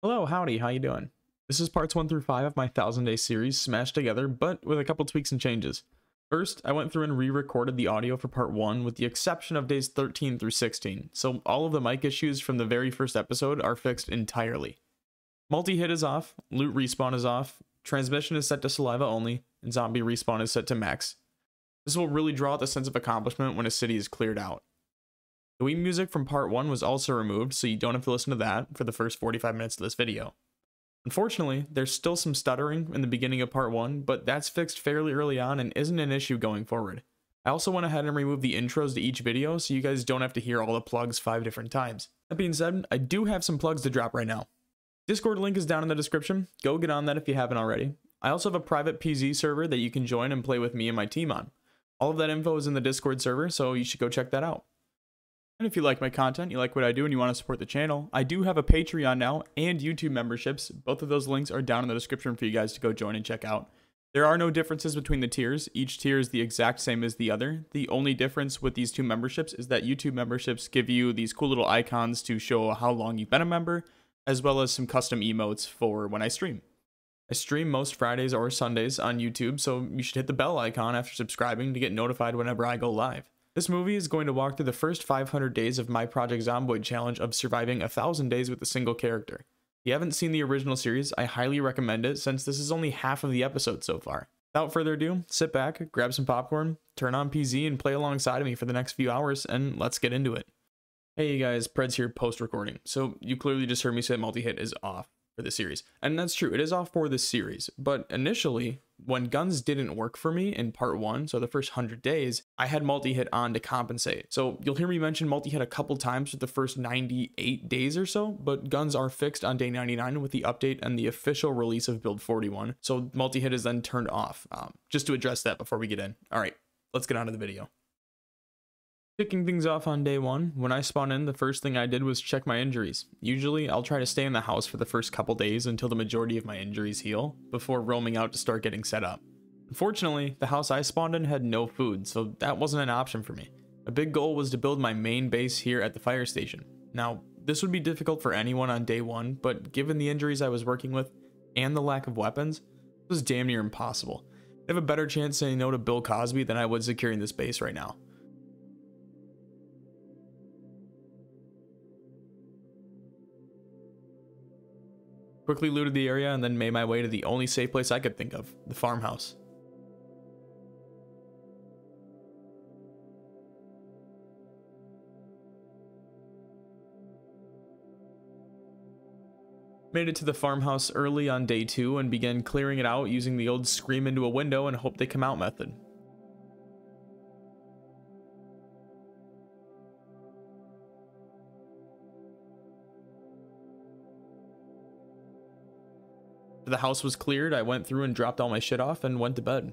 Hello, howdy, how you doing? This is parts 1 through 5 of my 1000-day series smashed together, but with a couple tweaks and changes. First, I went through and re-recorded the audio for part 1 with the exception of days 13 through 16, so all of the mic issues from the very first episode are fixed entirely. Multi-hit is off, loot respawn is off, transmission is set to saliva only, and zombie respawn is set to max. This will really draw out the sense of accomplishment when a city is cleared out. The Wii music from part 1 was also removed, so you don't have to listen to that for the first 45 minutes of this video. Unfortunately, there's still some stuttering in the beginning of part 1, but that's fixed fairly early on and isn't an issue going forward. I also went ahead and removed the intros to each video so you guys don't have to hear all the plugs 5 different times. That being said, I do have some plugs to drop right now. Discord link is down in the description, go get on that if you haven't already. I also have a private PZ server that you can join and play with me and my team on. All of that info is in the Discord server, so you should go check that out. And if you like my content, you like what I do, and you want to support the channel, I do have a Patreon now and YouTube memberships. Both of those links are down in the description for you guys to go join and check out. There are no differences between the tiers. Each tier is the exact same as the other. The only difference with these two memberships is that YouTube memberships give you these cool little icons to show how long you've been a member, as well as some custom emotes for when I stream. I stream most Fridays or Sundays on YouTube, so you should hit the bell icon after subscribing to get notified whenever I go live. This movie is going to walk through the first 500 days of my Project Zomboid challenge of surviving 1,000 days with a single character. If you haven't seen the original series, I highly recommend it since this is only half of the episode so far. Without further ado, sit back, grab some popcorn, turn on PZ and play alongside of me for the next few hours, and let's get into it. Hey you guys, Preds here post-recording. So you clearly just heard me say multi-hit is off for the series. And that's true, it is off for this series. But initially, when guns didn't work for me in part 1, so the first 100 days, I had multi-hit on to compensate. So you'll hear me mention multi-hit a couple times for the first 98 days or so, but guns are fixed on day 99 with the update and the official release of build 41. So multi-hit is then turned off. Just to address that before we get in. All right, let's get on to the video. Kicking things off on day 1, when I spawned in, the first thing I did was check my injuries. Usually, I'll try to stay in the house for the first couple days until the majority of my injuries heal, before roaming out to start getting set up. Unfortunately, the house I spawned in had no food, so that wasn't an option for me. A big goal was to build my main base here at the fire station. Now, this would be difficult for anyone on day 1, but given the injuries I was working with, and the lack of weapons, it was damn near impossible. I have a better chance saying no to Bill Cosby than I would securing this base right now. Quickly looted the area and then made my way to the only safe place I could think of, the farmhouse. Made it to the farmhouse early on day 2 and began clearing it out using the old scream into a window and hope they come out method. The house was cleared, I went through and dropped all my shit off and went to bed.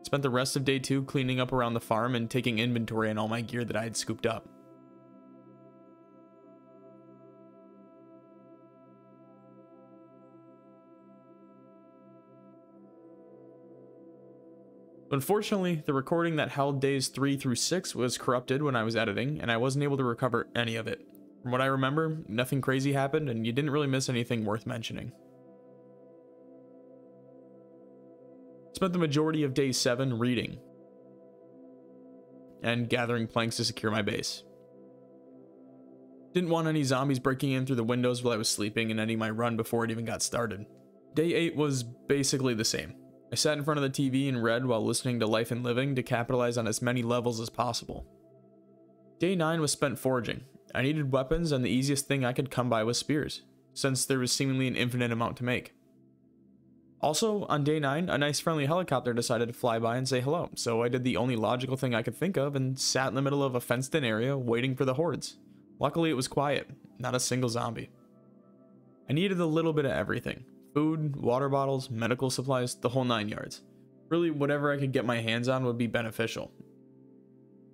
Spent the rest of day 2 cleaning up around the farm and taking inventory on all my gear that I had scooped up. Unfortunately, the recording that held days 3 through 6 was corrupted when I was editing, and I wasn't able to recover any of it. From what I remember, nothing crazy happened, and you didn't really miss anything worth mentioning. Spent the majority of day 7 reading and gathering planks to secure my base. Didn't want any zombies breaking in through the windows while I was sleeping and ending my run before it even got started. Day 8 was basically the same. I sat in front of the TV and read while listening to Life and Living to capitalize on as many levels as possible. Day 9 was spent foraging. I needed weapons and the easiest thing I could come by was spears, since there was seemingly an infinite amount to make. Also, on day 9, a nice friendly helicopter decided to fly by and say hello, so I did the only logical thing I could think of and sat in the middle of a fenced-in area waiting for the hordes. Luckily it was quiet, not a single zombie. I needed a little bit of everything. Food, water bottles, medical supplies, the whole 9 yards. Really, whatever I could get my hands on would be beneficial.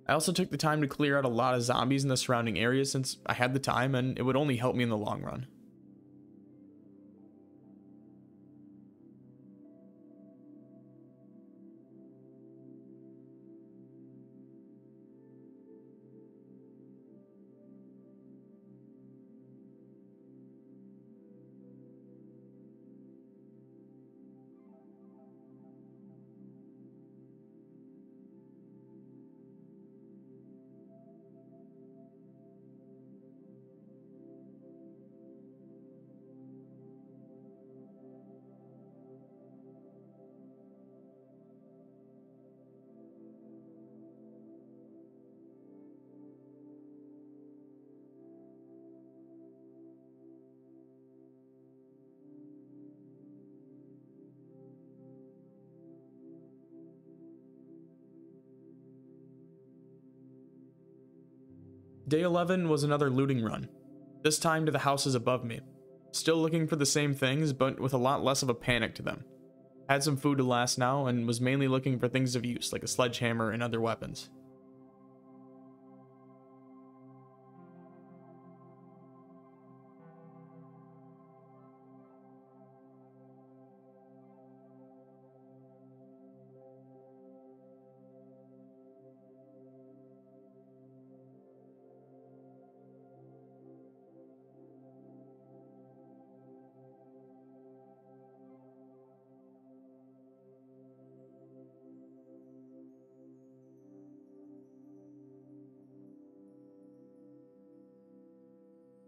I also took the time to clear out a lot of zombies in the surrounding areas since I had the time and it would only help me in the long run. Day 11 was another looting run, this time to the houses above me. Still looking for the same things, but with a lot less of a panic to them. Had some food to last now, and was mainly looking for things of use, like a sledgehammer and other weapons.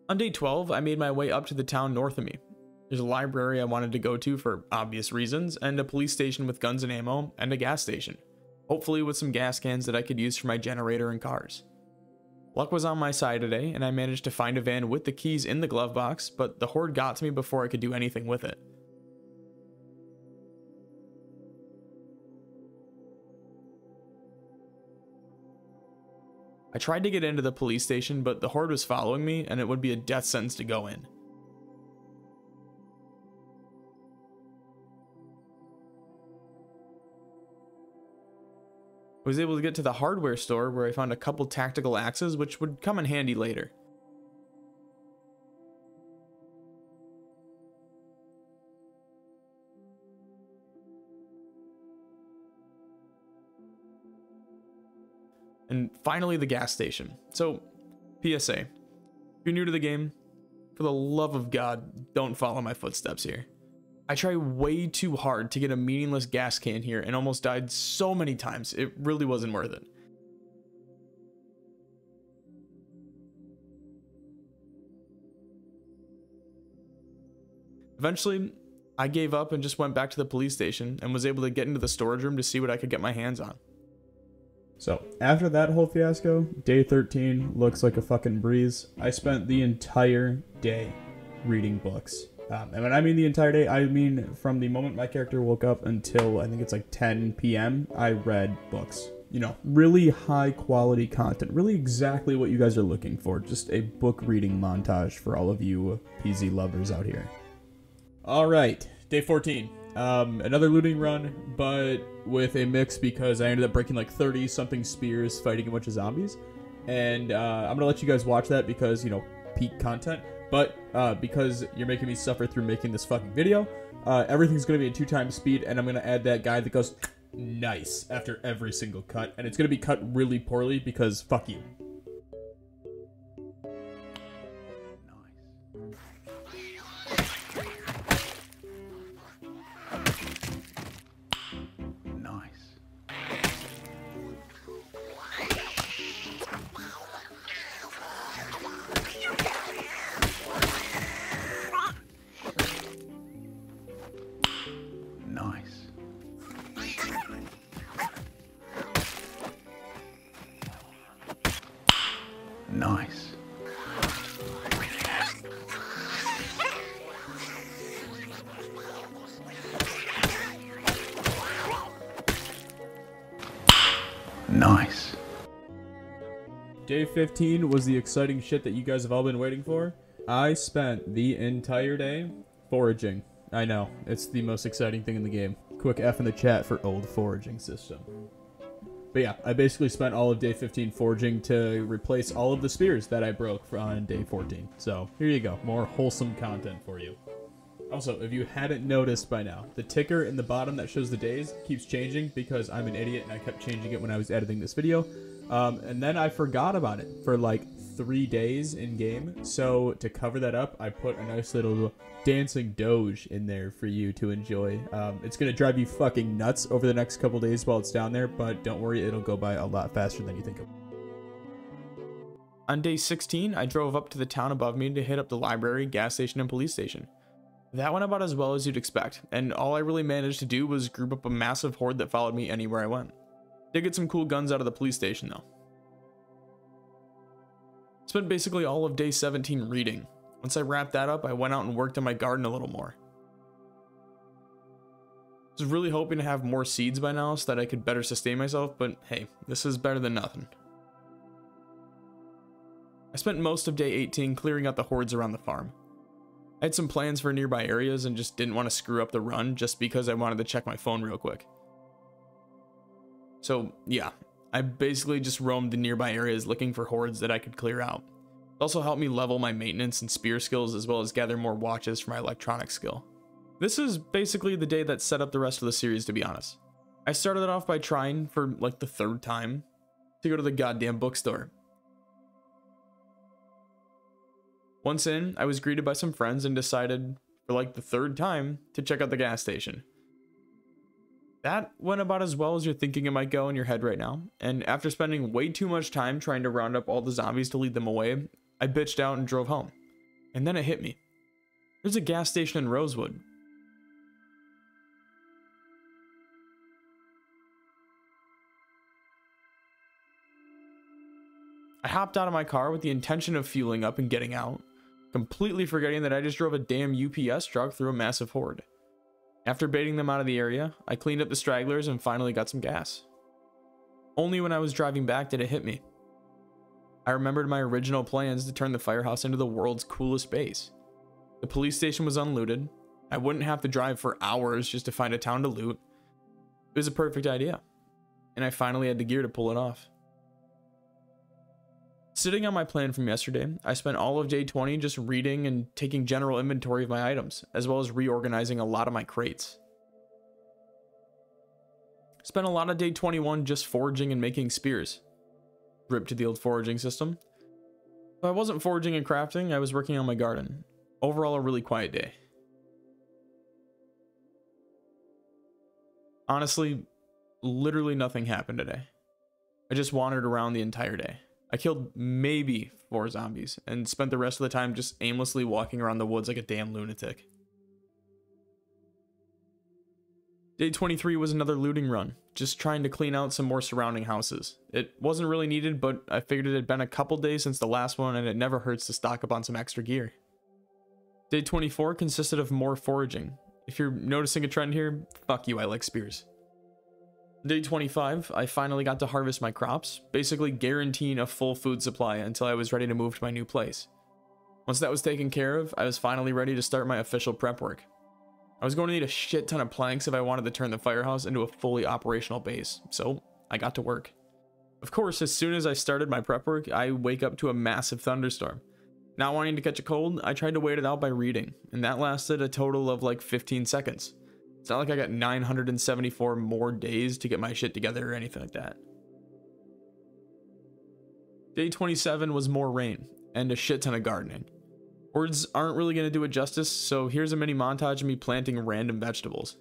On day 12, I made my way up to the town north of me. There's a library I wanted to go to for obvious reasons, and a police station with guns and ammo, and a gas station. Hopefully with some gas cans that I could use for my generator and cars. Luck was on my side today, and I managed to find a van with the keys in the glove box, but the horde got to me before I could do anything with it. I tried to get into the police station, but the horde was following me, and it would be a death sentence to go in. I was able to get to the hardware store where I found a couple tactical axes, which would come in handy later. And finally, the gas station. So, PSA. If you're new to the game, for the love of God, don't follow my footsteps here. I tried way too hard to get a meaningless gas can here and almost died so many times, it really wasn't worth it. Eventually, I gave up and just went back to the police station and was able to get into the storage room to see what I could get my hands on. So, after that whole fiasco, day 13 looks like a fucking breeze. I spent the entire day reading books. And when I mean the entire day, I mean from the moment my character woke up until I think it's like 10 p.m., I read books. You know, really high quality content, really exactly what you guys are looking for. Just a book reading montage for all of you PZ lovers out here. All right, day 14. Another looting run, but with a mix because I ended up breaking like 30 something spears fighting a bunch of zombies. And I'm gonna let you guys watch that because, you know, peak content. But because you're making me suffer through making this fucking video, everything's gonna be at 2x speed, and I'm gonna add that guy that goes nice after every single cut, and it's gonna be cut really poorly because fuck you. Nice. Nice. Day 15 was the exciting shit that you guys have all been waiting for. I spent the entire day foraging. I know, it's the most exciting thing in the game. Quick F in the chat for old foraging system. But yeah, I basically spent all of day 15 foraging to replace all of the spears that I broke on day 14. So here you go, more wholesome content for you. Also, if you hadn't noticed by now, the ticker in the bottom that shows the days keeps changing because I'm an idiot and I kept changing it when I was editing this video. And then I forgot about it for like 3 days in game. So to cover that up, I put a nice little dancing doge in there for you to enjoy. It's gonna drive you fucking nuts over the next couple days while it's down there, but don't worry, it'll go by a lot faster than you think it will. On day 16, I drove up to the town above me to hit up the library, gas station, and police station. That went about as well as you'd expect, and all I really managed to do was group up a massive horde that followed me anywhere I went. Did get some cool guns out of the police station though. Spent basically all of day 17 reading. Once I wrapped that up, I went out and worked on my garden a little more. I was really hoping to have more seeds by now so that I could better sustain myself, but hey, this is better than nothing. I spent most of day 18 clearing out the hordes around the farm. I had some plans for nearby areas and just didn't want to screw up the run just because I wanted to check my phone real quick. So yeah, I basically just roamed the nearby areas looking for hordes that I could clear out. It also helped me level my maintenance and spear skills as well as gather more watches for my electronics skill. This is basically the day that set up the rest of the series, to be honest. I started it off by trying for like the third time to go to the goddamn bookstore. Once in, I was greeted by some friends and decided for like the third time to check out the gas station. That went about as well as you're thinking it might go in your head right now, and after spending way too much time trying to round up all the zombies to lead them away, I bitched out and drove home. And then it hit me. There's a gas station in Rosewood. I hopped out of my car with the intention of fueling up and getting out, completely forgetting that I just drove a damn UPS truck through a massive horde. After baiting them out of the area, I cleaned up the stragglers and finally got some gas. Only when I was driving back did it hit me. I remembered my original plans to turn the firehouse into the world's coolest base. The police station was unlooted. I wouldn't have to drive for hours just to find a town to loot. It was a perfect idea, and I finally had the gear to pull it off. Sitting on my plan from yesterday, I spent all of day 20 just reading and taking general inventory of my items, as well as reorganizing a lot of my crates. Spent a lot of day 21 just foraging and making spears. Ripped to the old foraging system. If I wasn't foraging and crafting, I was working on my garden. Overall, a really quiet day. Honestly, literally nothing happened today. I just wandered around the entire day. I killed maybe 4 zombies and spent the rest of the time just aimlessly walking around the woods like a damn lunatic. Day 23 was another looting run, just trying to clean out some more surrounding houses. It wasn't really needed, but I figured it had been a couple days since the last one and it never hurts to stock up on some extra gear. Day 24 consisted of more foraging. If you're noticing a trend here, fuck you, I like spears. Day 25, I finally got to harvest my crops, basically guaranteeing a full food supply until I was ready to move to my new place. Once that was taken care of, I was finally ready to start my official prep work. I was going to need a shit ton of planks if I wanted to turn the firehouse into a fully operational base, so I got to work. Of course, as soon as I started my prep work, I wake up to a massive thunderstorm. Not wanting to catch a cold, I tried to wait it out by reading, and that lasted a total of like 15 seconds. It's not like I got 974 more days to get my shit together or anything like that. Day 27 was more rain, and a shit ton of gardening. Words aren't really going to do it justice, so here's a mini montage of me planting random vegetables.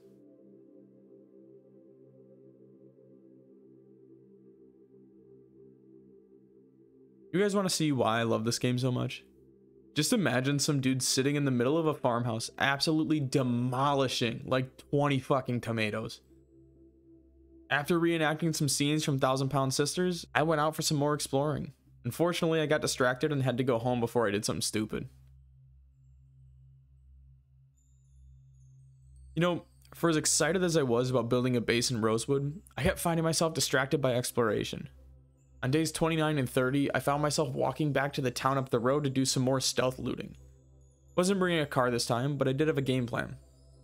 You guys want to see why I love this game so much? Just imagine some dude sitting in the middle of a farmhouse absolutely demolishing like 20 fucking tomatoes. After reenacting some scenes from 1,000-Pound Sisters, I went out for some more exploring. Unfortunately, I got distracted and had to go home before I did something stupid. You know, for as excited as I was about building a base in Rosewood, I kept finding myself distracted by exploration. On days 29 and 30, I found myself walking back to the town up the road to do some more stealth looting. Wasn't bringing a car this time, but I did have a game plan.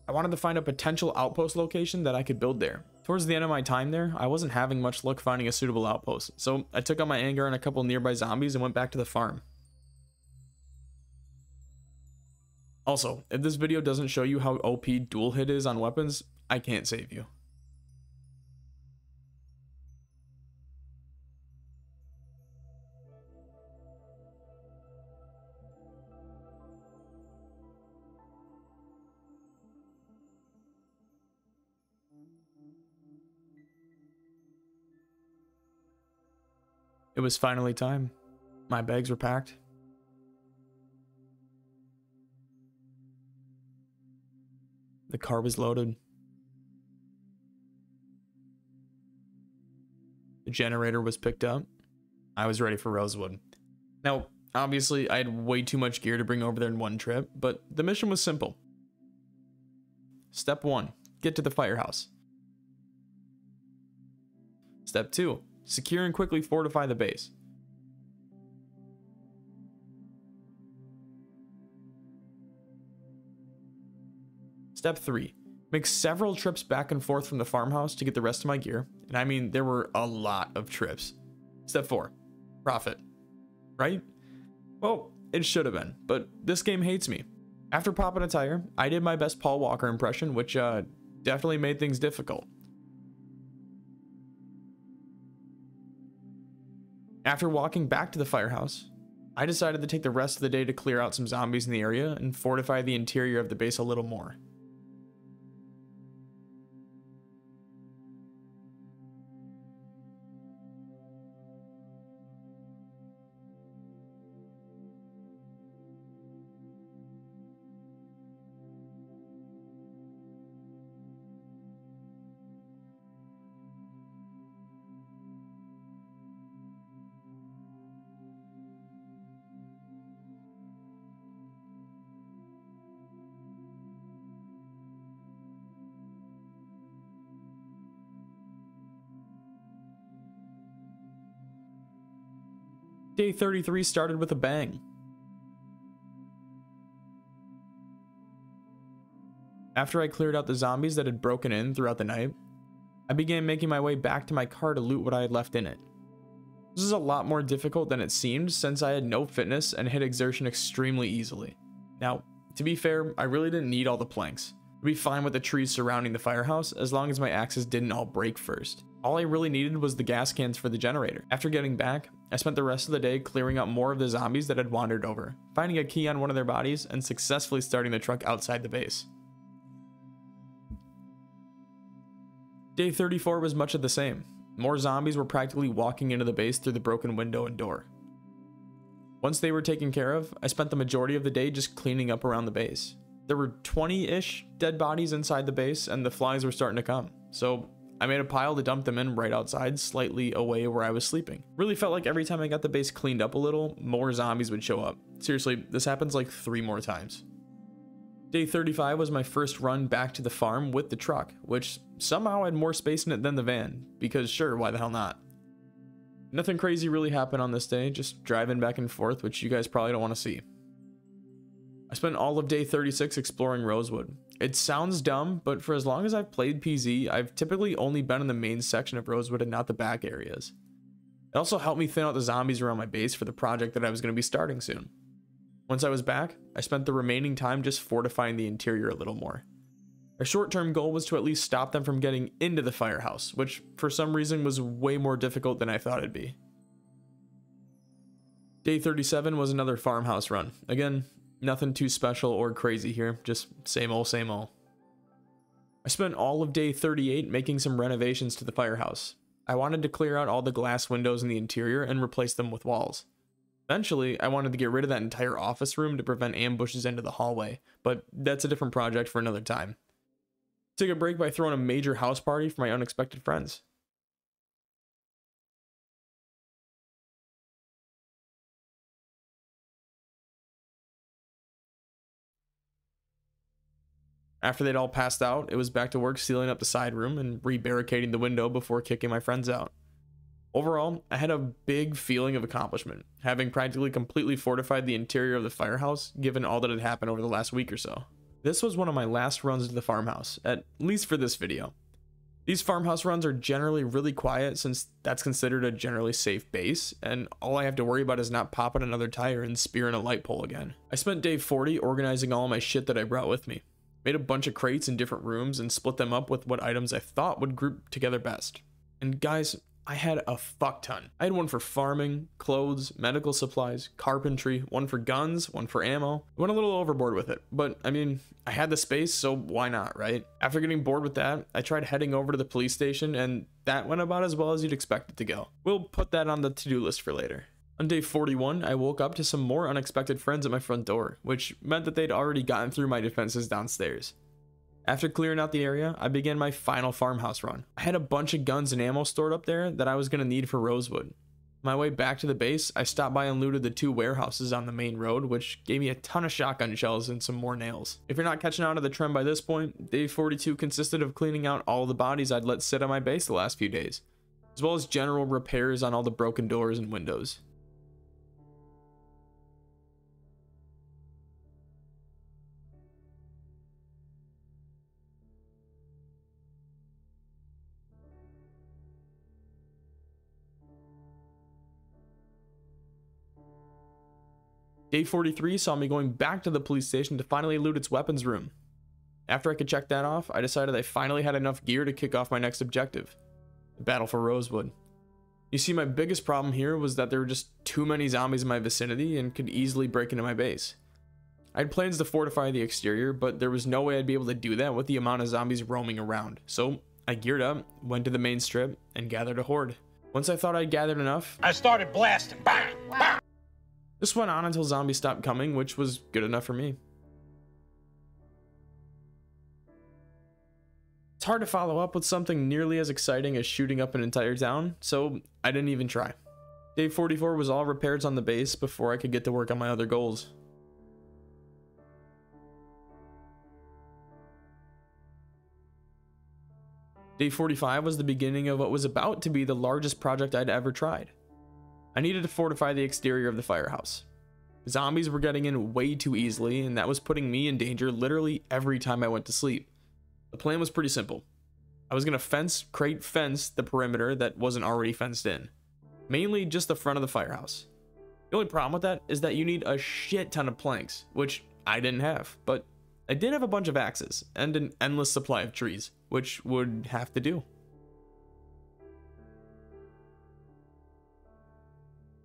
I wanted to find a potential outpost location that I could build there. Towards the end of my time there, I wasn't having much luck finding a suitable outpost, so I took out my anger on a couple nearby zombies and went back to the farm. Also, if this video doesn't show you how OP dual hit is on weapons, I can't save you. It was finally time. My bags were packed. The car was loaded. The generator was picked up. I was ready for Rosewood. Now, obviously, I had way too much gear to bring over there in one trip, but the mission was simple. Step 1, get to the firehouse. Step 2, secure and quickly fortify the base. Step 3. Make several trips back and forth from the farmhouse to get the rest of my gear, and I mean there were a lot of trips. Step 4. Profit. Right? Well, it should have been, but this game hates me. After popping a tire, I did my best Paul Walker impression, which definitely made things difficult. After walking back to the firehouse, I decided to take the rest of the day to clear out some zombies in the area and fortify the interior of the base a little more. Day 33 started with a bang. After I cleared out the zombies that had broken in throughout the night, I began making my way back to my car to loot what I had left in it. This is a lot more difficult than it seemed since I had no fitness and hit exertion extremely easily. Now, to be fair, I really didn't need all the planks. I'd be fine with the trees surrounding the firehouse as long as my axes didn't all break first. All I really needed was the gas cans for the generator. After getting back, I spent the rest of the day clearing out more of the zombies that had wandered over, finding a key on one of their bodies, and successfully starting the truck outside the base. Day 34 was much of the same. More zombies were practically walking into the base through the broken window and door. Once they were taken care of, I spent the majority of the day just cleaning up around the base. There were 20-ish dead bodies inside the base, and the flies were starting to come, so I made a pile to dump them in right outside, slightly away where I was sleeping. Really felt like every time I got the base cleaned up a little, more zombies would show up. Seriously, this happens like 3 more times. Day 35 was my first run back to the farm with the truck, which somehow had more space in it than the van, because sure, why the hell not? Nothing crazy really happened on this day, just driving back and forth, which you guys probably don't want to see. I spent all of day 36 exploring Rosewood. It sounds dumb, but for as long as I've played PZ, I've typically only been in the main section of Rosewood and not the back areas. It also helped me thin out the zombies around my base for the project that I was going to be starting soon. Once I was back, I spent the remaining time just fortifying the interior a little more. Our short-term goal was to at least stop them from getting into the firehouse, which for some reason was way more difficult than I thought it'd be. Day 37 was another farmhouse run. Again, nothing too special or crazy here, just same old, same old. I spent all of day 38 making some renovations to the firehouse. I wanted to clear out all the glass windows in the interior and replace them with walls. Eventually, I wanted to get rid of that entire office room to prevent ambushes into the hallway, but that's a different project for another time. Took a break by throwing a major house party for my unexpected friends. After they'd all passed out, it was back to work sealing up the side room and re-barricading the window before kicking my friends out. Overall, I had a big feeling of accomplishment, having practically completely fortified the interior of the firehouse given all that had happened over the last week or so. This was one of my last runs to the farmhouse, at least for this video. These farmhouse runs are generally really quiet since that's considered a generally safe base, and all I have to worry about is not popping another tire and spearing a light pole again. I spent day 40 organizing all my shit that I brought with me. Made a bunch of crates in different rooms and split them up with what items I thought would group together best. And guys, I had a fuck ton. I had one for farming, clothes, medical supplies, carpentry, one for guns, one for ammo. I went a little overboard with it, but I mean, I had the space, so why not, right? After getting bored with that, I tried heading over to the police station, and that went about as well as you'd expect it to go. We'll put that on the to-do list for later. On day 41, I woke up to some more unexpected friends at my front door, which meant that they'd already gotten through my defenses downstairs. After clearing out the area, I began my final farmhouse run. I had a bunch of guns and ammo stored up there that I was going to need for Rosewood. On my way back to the base, I stopped by and looted the 2 warehouses on the main road, which gave me a ton of shotgun shells and some more nails. If you're not catching on to the trend by this point, day 42 consisted of cleaning out all the bodies I'd let sit on my base the last few days, as well as general repairs on all the broken doors and windows. Day 43 saw me going back to the police station to finally loot its weapons room. After I could check that off, I decided I finally had enough gear to kick off my next objective, the battle for Rosewood. You see, my biggest problem here was that there were just too many zombies in my vicinity and could easily break into my base. I had plans to fortify the exterior, but there was no way I'd be able to do that with the amount of zombies roaming around. So I geared up, went to the main strip, and gathered a horde. Once I thought I'd gathered enough, I started blasting. Bang! Bang! this went on until zombies stopped coming, which was good enough for me. It's hard to follow up with something nearly as exciting as shooting up an entire town, so I didn't even try. Day 44 was all repairs on the base before I could get to work on my other goals. Day 45 was the beginning of what was about to be the largest project I'd ever tried. I needed to fortify the exterior of the firehouse. Zombies were getting in way too easily, and that was putting me in danger literally every time I went to sleep. The plan was pretty simple. I was going to fence the perimeter that wasn't already fenced in. Mainly just the front of the firehouse. The only problem with that is that you need a shit ton of planks, which I didn't have, but I did have a bunch of axes and an endless supply of trees, which would have to do.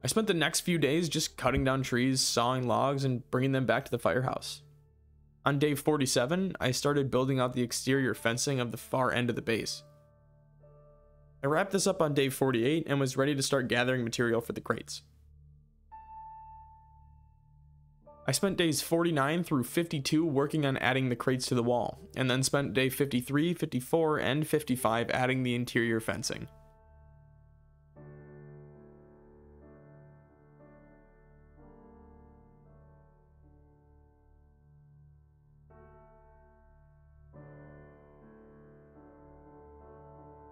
I spent the next few days just cutting down trees, sawing logs, and bringing them back to the firehouse. On day 47, I started building out the exterior fencing of the far end of the base. I wrapped this up on day 48 and was ready to start gathering material for the crates. I spent days 49 through 52 working on adding the crates to the wall, and then spent day 53, 54, and 55 adding the interior fencing.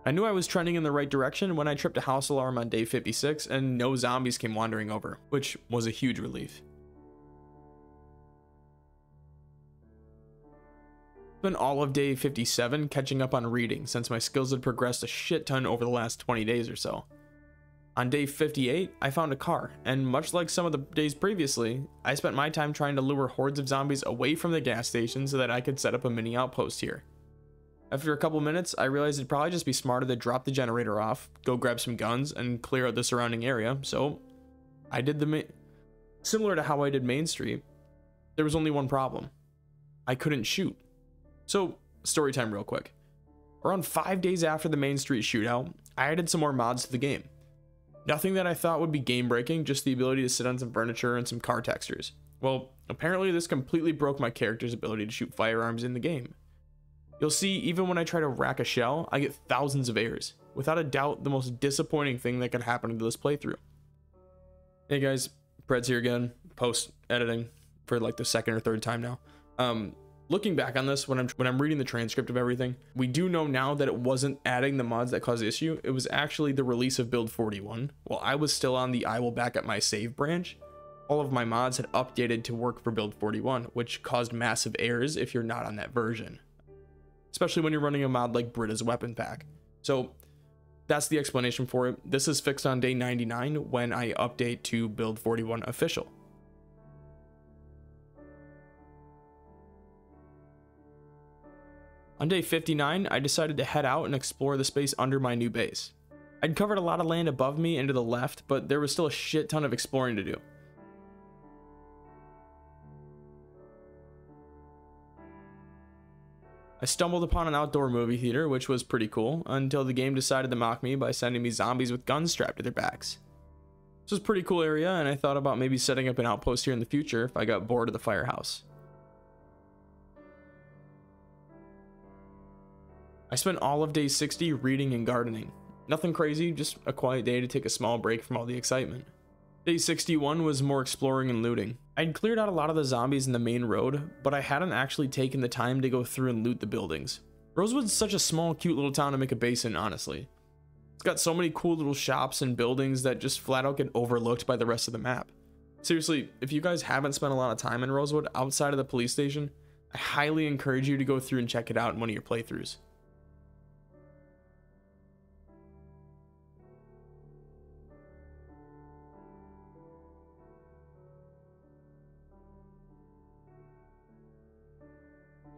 I knew I was trending in the right direction when I tripped a house alarm on day 56 and no zombies came wandering over, which was a huge relief. Spent all of day 57 catching up on reading since my skills had progressed a shit ton over the last 20 days or so. On day 58, I found a car, and much like some of the days previously, I spent my time trying to lure hordes of zombies away from the gas station so that I could set up a mini outpost here. After a couple minutes, I realized it'd probably just be smarter to drop the generator off, go grab some guns, and clear out the surrounding area, so I did similar to how I did Main Street. There was only one problem. I couldn't shoot. So, story time real quick. Around 5 days after the Main Street shootout, I added some more mods to the game. Nothing that I thought would be game breaking, just the ability to sit on some furniture and some car textures. Well, apparently this completely broke my character's ability to shoot firearms in the game. You'll see, even when I try to rack a shell, I get thousands of errors. Without a doubt, the most disappointing thing that could happen to this playthrough. Hey guys, Preds here again, post-editing for like the second or third time now. Looking back on this, when I'm reading the transcript of everything, we do know now that it wasn't adding the mods that caused the issue. It was actually the release of build 41. While I was still on the I will back up my save branch, all of my mods had updated to work for build 41, which caused massive errors if you're not on that version. Especially when you're running a mod like Britta's weapon pack. So that's the explanation for it. This is fixed on day 99 when I update to build 41 official. On day 59, I decided to head out and explore the space under my new base. I'd covered a lot of land above me and to the left, but there was still a shit ton of exploring to do. I stumbled upon an outdoor movie theater, which was pretty cool, until the game decided to mock me by sending me zombies with guns strapped to their backs. This was a pretty cool area, and I thought about maybe setting up an outpost here in the future if I got bored of the firehouse. I spent all of day 60 reading and gardening. Nothing crazy, just a quiet day to take a small break from all the excitement. Day 61 was more exploring and looting. I'd cleared out a lot of the zombies in the main road, but I hadn't actually taken the time to go through and loot the buildings. Rosewood's such a small, cute little town to make a base in, honestly. It's got so many cool little shops and buildings that just flat out get overlooked by the rest of the map. Seriously, if you guys haven't spent a lot of time in Rosewood outside of the police station, I highly encourage you to go through and check it out in one of your playthroughs.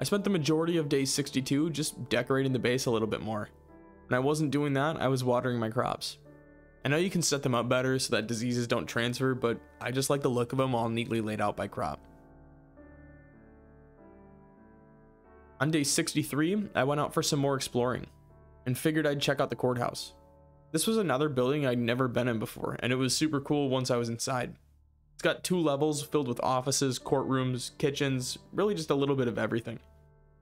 I spent the majority of day 62 just decorating the base a little bit more. When I wasn't doing that, I was watering my crops. I know you can set them up better so that diseases don't transfer, but I just like the look of them all neatly laid out by crop. On day 63, I went out for some more exploring and figured I'd check out the courthouse. This was another building I'd never been in before, and it was super cool once I was inside. It's got 2 levels filled with offices, courtrooms, kitchens, really just a little bit of everything.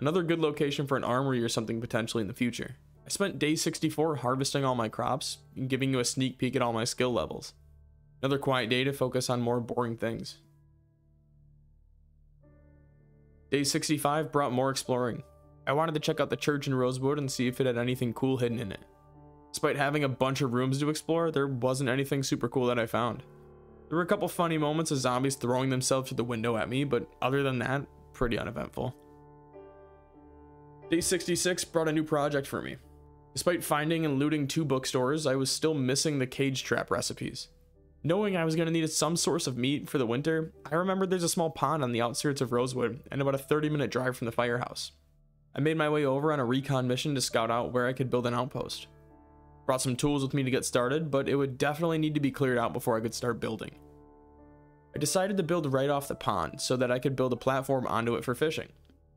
Another good location for an armory or something potentially in the future. I spent day 64 harvesting all my crops and giving you a sneak peek at all my skill levels. Another quiet day to focus on more boring things. Day 65 brought more exploring. I wanted to check out the church in Rosewood and see if it had anything cool hidden in it. Despite having a bunch of rooms to explore, there wasn't anything super cool that I found. There were a couple funny moments of zombies throwing themselves through the window at me, but other than that, pretty uneventful. Day 66 brought a new project for me. Despite finding and looting 2 bookstores, I was still missing the cage trap recipes. Knowing I was going to need some source of meat for the winter, I remembered there's a small pond on the outskirts of Rosewood and about a 30-minute drive from the firehouse. I made my way over on a recon mission to scout out where I could build an outpost. Brought some tools with me to get started, but it would definitely need to be cleared out before I could start building. I decided to build right off the pond so that I could build a platform onto it for fishing.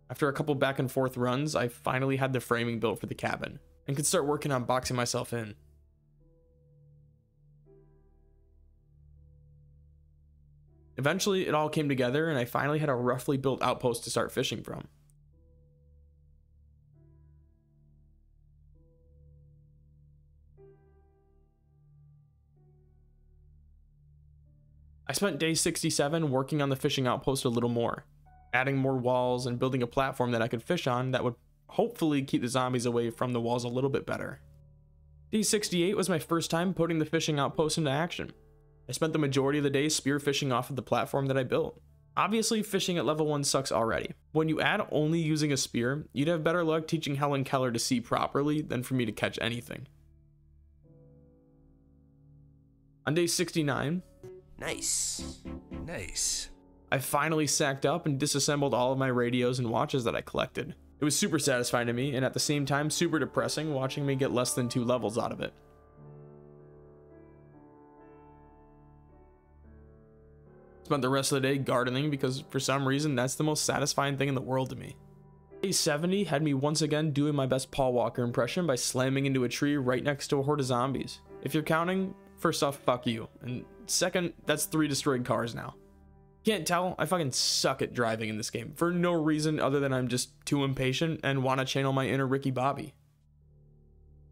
After a couple back and forth runs, I finally had the framing built for the cabin and could start working on boxing myself in. Eventually, it all came together and I finally had a roughly built outpost to start fishing from. I spent day 67 working on the fishing outpost a little more, adding more walls and building a platform that I could fish on that would hopefully keep the zombies away from the walls a little bit better. Day 68 was my first time putting the fishing outpost into action. I spent the majority of the day spearfishing off of the platform that I built. Obviously, fishing at level 1 sucks already. When you add only using a spear, you'd have better luck teaching Helen Keller to see properly than for me to catch anything. On day 69, Nice. I finally sacked up and disassembled all of my radios and watches that I collected. It was super satisfying to me, and at the same time super depressing watching me get less than 2 levels out of it. Spent the rest of the day gardening because for some reason that's the most satisfying thing in the world to me. Day 70 had me once again doing my best Paul Walker impression by slamming into a tree right next to a horde of zombies. If you're counting, first off, fuck you, and second, that's 3 destroyed cars now. Can't tell, I fucking suck at driving in this game for no reason other than I'm just too impatient and want to channel my inner Ricky Bobby.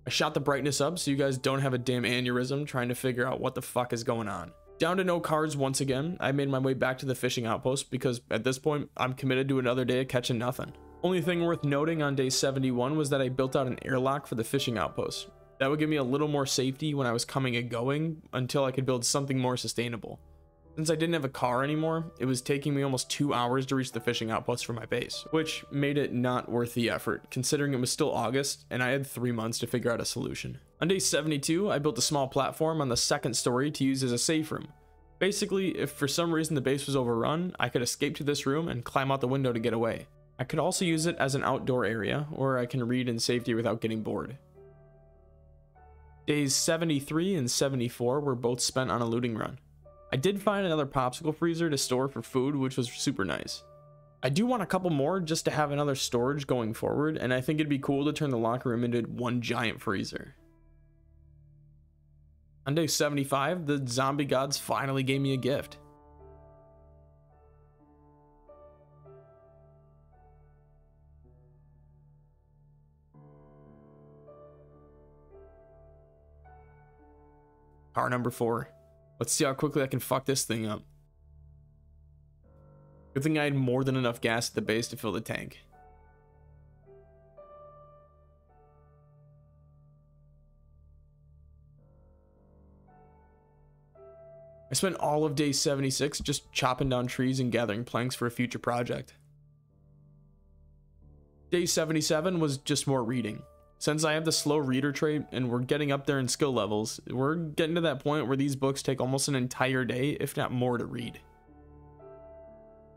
I shot the brightness up so you guys don't have a damn aneurysm trying to figure out what the fuck is going on. Down to no cards once again, I made my way back to the fishing outpost because at this point, I'm committed to another day of catching nothing. Only thing worth noting on day 71 was that I built out an airlock for the fishing outpost. That would give me a little more safety when I was coming and going until I could build something more sustainable. Since I didn't have a car anymore, it was taking me almost 2 hours to reach the fishing outpost for my base, which made it not worth the effort, considering it was still August and I had 3 months to figure out a solution. On day 72, I built a small platform on the 2nd story to use as a safe room. Basically, if for some reason the base was overrun, I could escape to this room and climb out the window to get away. I could also use it as an outdoor area, where I can read in safety without getting bored. Days 73 and 74 were both spent on a looting run. I did find another popsicle freezer to store for food, which was super nice. I do want a couple more just to have another storage going forward, and I think it'd be cool to turn the locker room into one giant freezer. On day 75, the zombie gods finally gave me a gift. Car number 4. Let's see how quickly I can fuck this thing up. Good thing I had more than enough gas at the base to fill the tank. I spent all of day 76 just chopping down trees and gathering planks for a future project. Day 77 was just more reading. Since I have the slow reader trait and we're getting up there in skill levels, we're getting to that point where these books take almost an entire day, if not more, to read.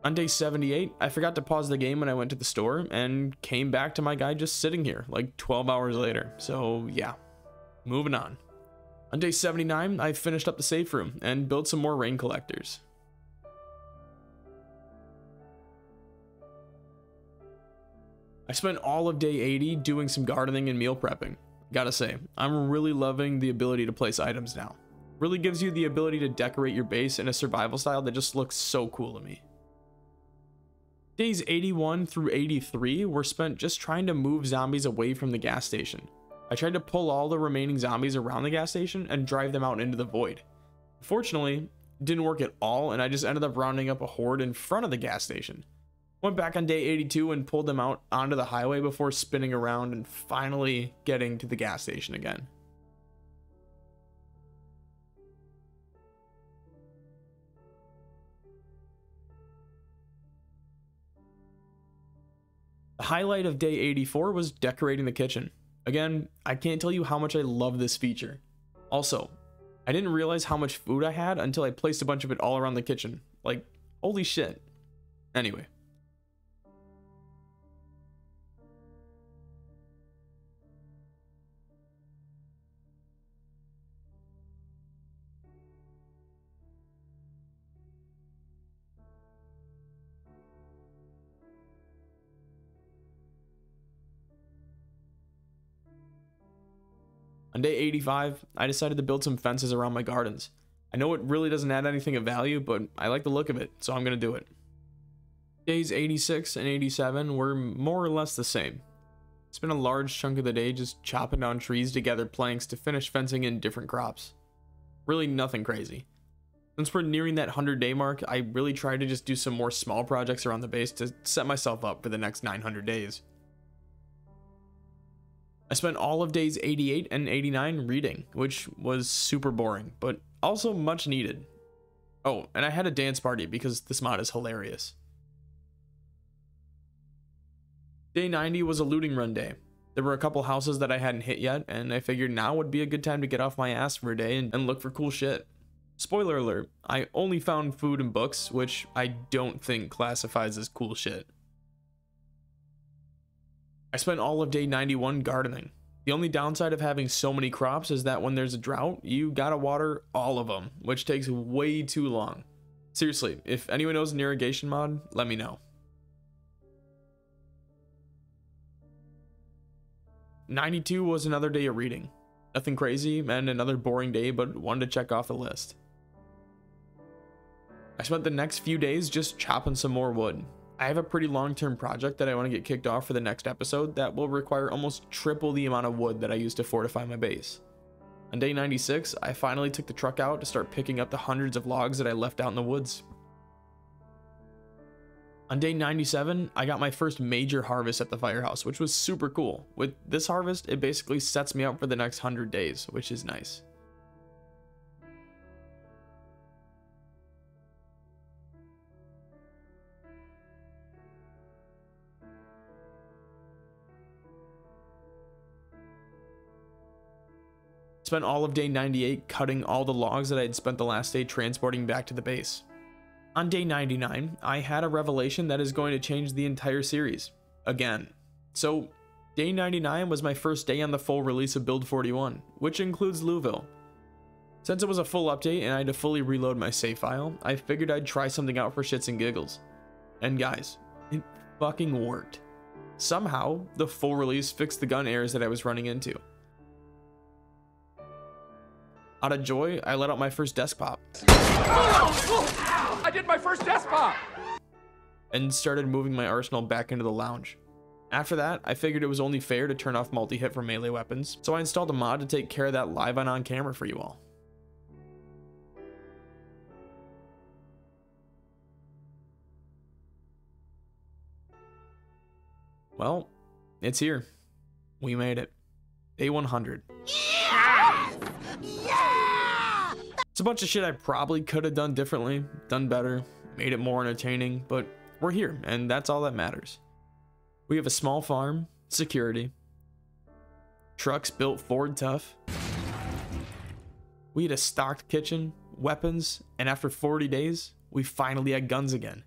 On day 78, I forgot to pause the game when I went to the store and came back to my guy just sitting here like 12 hours later. So yeah, moving on. On day 79, I finished up the safe room and built some more rain collectors. I spent all of day 80 doing some gardening and meal prepping. Gotta say, I'm really loving the ability to place items now. Really gives you the ability to decorate your base in a survival style that just looks so cool to me. Days 81 through 83 were spent just trying to move zombies away from the gas station. I tried to pull all the remaining zombies around the gas station and drive them out into the void. Fortunately, it didn't work at all, and I just ended up rounding up a horde in front of the gas station. Went back on day 82 and pulled them out onto the highway before spinning around and finally getting to the gas station again. The highlight of day 84 was decorating the kitchen. Again, I can't tell you how much I love this feature. Also, I didn't realize how much food I had until I placed a bunch of it all around the kitchen. Like, holy shit. Anyway. On day 85, I decided to build some fences around my gardens. I know it really doesn't add anything of value, but I like the look of it, so I'm gonna do it. Days 86 and 87 were more or less the same. Spent a large chunk of the day just chopping down trees to gather planks to finish fencing in different crops. Really nothing crazy. Since we're nearing that 100-day mark, I really tried to just do some more small projects around the base to set myself up for the next 900 days. I spent all of days 88 and 89 reading, which was super boring, but also much needed. Oh, and I had a dance party because this mod is hilarious. Day 90 was a looting run day. There were a couple houses that I hadn't hit yet, and I figured now would be a good time to get off my ass for a day and look for cool shit. Spoiler alert, I only found food and books, which I don't think classifies as cool shit. I spent all of day 91 gardening. The only downside of having so many crops is that when there's a drought, you gotta water all of them, which takes way too long. Seriously, if anyone knows an irrigation mod, let me know. 92 was another day of reading. Nothing crazy and another boring day, but one to check off the list. I spent the next few days just chopping some more wood. I have a pretty long-term project that I want to get kicked off for the next episode that will require almost triple the amount of wood that I used to fortify my base. On day 96, I finally took the truck out to start picking up the hundreds of logs that I left out in the woods. On day 97, I got my first major harvest at the firehouse, which was super cool. With this harvest, it basically sets me up for the next 100 days, which is nice. Spent all of day 98 cutting all the logs that I had spent the last day transporting back to the base. On day 99, I had a revelation that is going to change the entire series. Again. So, day 99 was my first day on the full release of Build 41, which includes Louisville. Since it was a full update and I had to fully reload my save file, I figured I'd try something out for shits and giggles. And guys, it fucking worked. Somehow, the full release fixed the gun errors that I was running into. Out of joy, I let out my first desk pop. I did my first desk pop! And started moving my arsenal back into the lounge. After that, I figured it was only fair to turn off multi-hit for melee weapons, so I installed a mod to take care of that live and on camera for you all. Well, it's here. We made it. Day 100. It's a bunch of shit I probably could have done differently, done better, made it more entertaining, but we're here, and that's all that matters. We have a small farm, security, trucks built Ford tough. We had a stocked kitchen, weapons, and after 40 days, we finally had guns again.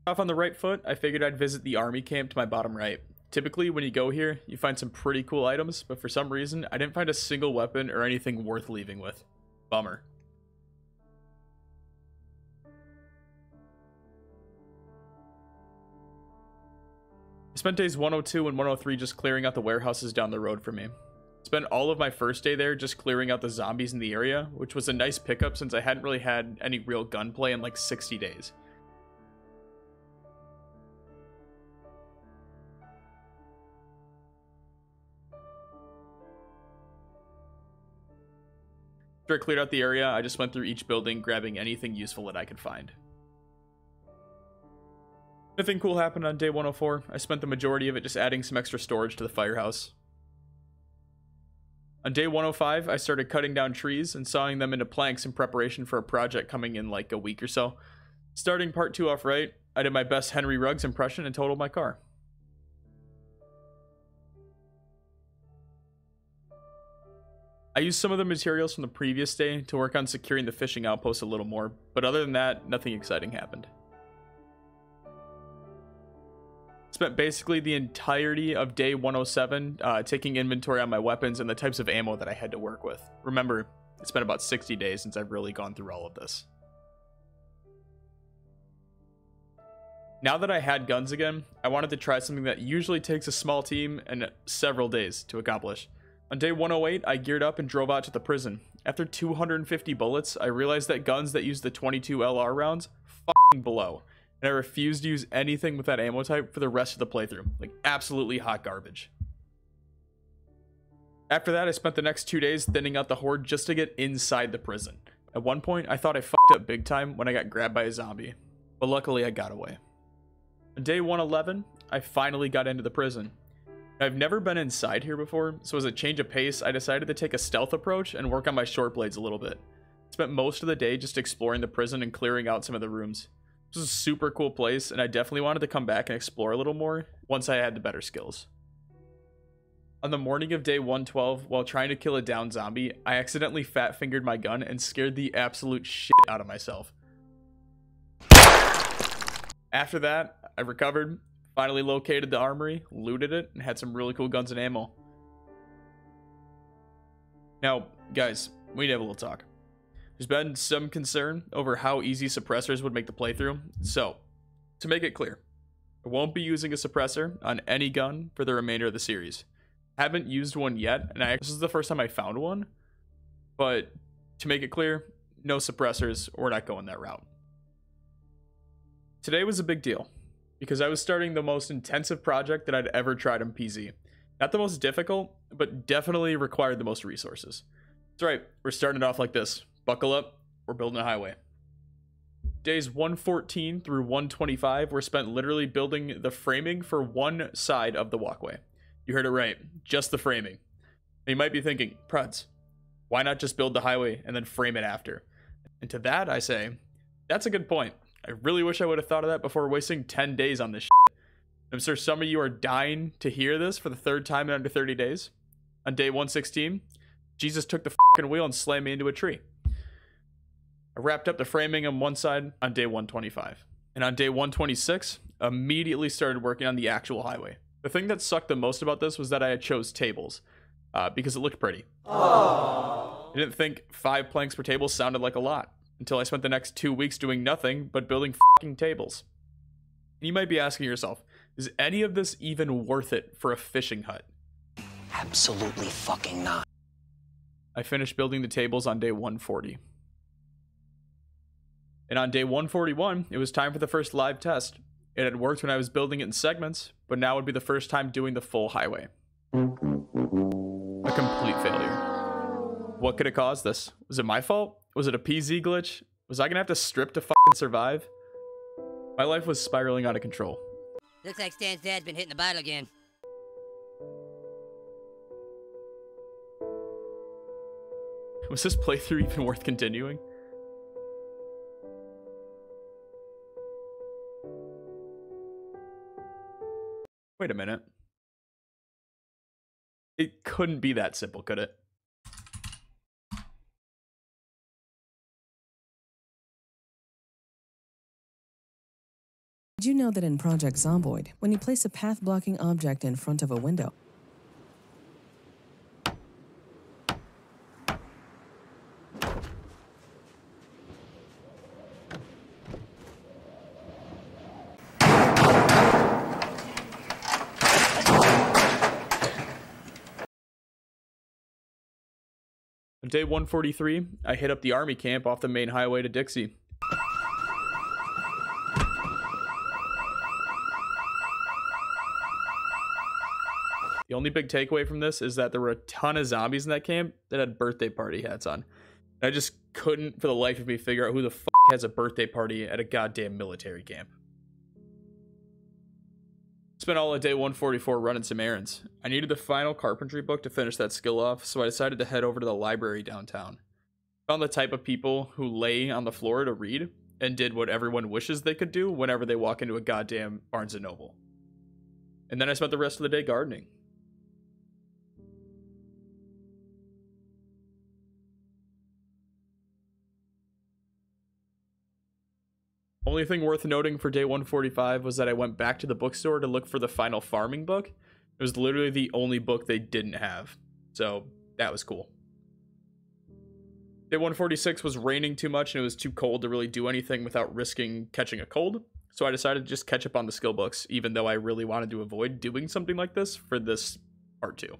Off on the right foot, I figured I'd visit the army camp to my bottom right. Typically, when you go here, you find some pretty cool items, but for some reason, I didn't find a single weapon or anything worth leaving with. Bummer. I spent days 102 and 103 just clearing out the warehouses down the road from me. Spent all of my first day there just clearing out the zombies in the area, which was a nice pickup since I hadn't really had any real gunplay in like 60 days. After I cleared out the area, I just went through each building, grabbing anything useful that I could find. Nothing cool happened on day 104. I spent the majority of it just adding some extra storage to the firehouse. On day 105, I started cutting down trees and sawing them into planks in preparation for a project coming in like a week or so. Starting part 2 off right, I did my best Henry Ruggs impression and totaled my car. I used some of the materials from the previous day to work on securing the fishing outpost a little more, but other than that, nothing exciting happened. Spent basically the entirety of day 107 taking inventory on my weapons and the types of ammo that I had to work with. Remember, it's been about 60 days since I've really gone through all of this. Now that I had guns again, I wanted to try something that usually takes a small team and several days to accomplish. On day 108, I geared up and drove out to the prison. After 250 bullets, I realized that guns that use the 22 LR rounds f***ing blow. And I refused to use anything with that ammo type for the rest of the playthrough. Like, absolutely hot garbage. After that, I spent the next 2 days thinning out the horde just to get inside the prison. At one point, I thought I fucked up big time when I got grabbed by a zombie. But luckily, I got away. On day 111, I finally got into the prison. I've never been inside here before, so as a change of pace, I decided to take a stealth approach and work on my short blades a little bit. Spent most of the day just exploring the prison and clearing out some of the rooms. This is a super cool place, and I definitely wanted to come back and explore a little more once I had the better skills. On the morning of day 112, while trying to kill a down zombie, I accidentally fat-fingered my gun and scared the absolute shit out of myself. After that, I recovered, finally located the armory, looted it, and had some really cool guns and ammo. Now, guys, we need to have a little talk. There's been some concern over how easy suppressors would make the playthrough, so, to make it clear, I won't be using a suppressor on any gun for the remainder of the series. Haven't used one yet, and this is the first time I found one, but to make it clear, no suppressors, we're not going that route. Today was a big deal, because I was starting the most intensive project that I'd ever tried on PZ. Not the most difficult, but definitely required the most resources. That's right, we're starting it off like this. Buckle up, we're building a highway. Days 114 through 125 were spent literally building the framing for one side of the walkway. You heard it right, just the framing. And you might be thinking, Pruds, why not just build the highway and then frame it after? And to that I say, that's a good point. I really wish I would have thought of that before wasting 10 days on this shit. I'm sure some of you are dying to hear this for the third time in under 30 days. On day 116, Jesus took the fucking wheel and slammed me into a tree. I wrapped up the framing on one side on day 125. And on day 126, immediately started working on the actual highway. The thing that sucked the most about this was that I had chose tables, because it looked pretty. Aww. I didn't think 5 planks per table sounded like a lot, until I spent the next 2 weeks doing nothing but building fucking tables. And you might be asking yourself, is any of this even worth it for a fishing hut? Absolutely fucking not. I finished building the tables on day 140. And on day 141, it was time for the first live test. It had worked when I was building it in segments, but now would be the first time doing the full highway. A complete failure. What could have caused this? Was it my fault? Was it a PZ glitch? Was I gonna have to strip to fucking survive? My life was spiraling out of control. Looks like Stan's dad's been hitting the bottle again. Was this playthrough even worth continuing? Wait a minute. It couldn't be that simple, could it? Did you know that in Project Zomboid, when you place a path-blocking object in front of a window, On day 143, I hit up the army camp off the main highway to Dixie. The only big takeaway from this is that there were a ton of zombies in that camp that had birthday party hats on. And I just couldn't for the life of me figure out who the f has a birthday party at a goddamn military camp. Spent all of day 144 running some errands. I needed the final carpentry book to finish that skill off, so I decided to head over to the library downtown. Found the type of people who lay on the floor to read, and did what everyone wishes they could do whenever they walk into a goddamn Barnes & Noble. And then I spent the rest of the day gardening. Only thing worth noting for day 145 was that I went back to the bookstore to look for the final farming book. It was literally the only book they didn't have. So that was cool. Day 146 was raining too much and it was too cold to really do anything without risking catching a cold. So I decided to just catch up on the skill books, even though I really wanted to avoid doing something like this for this part 2.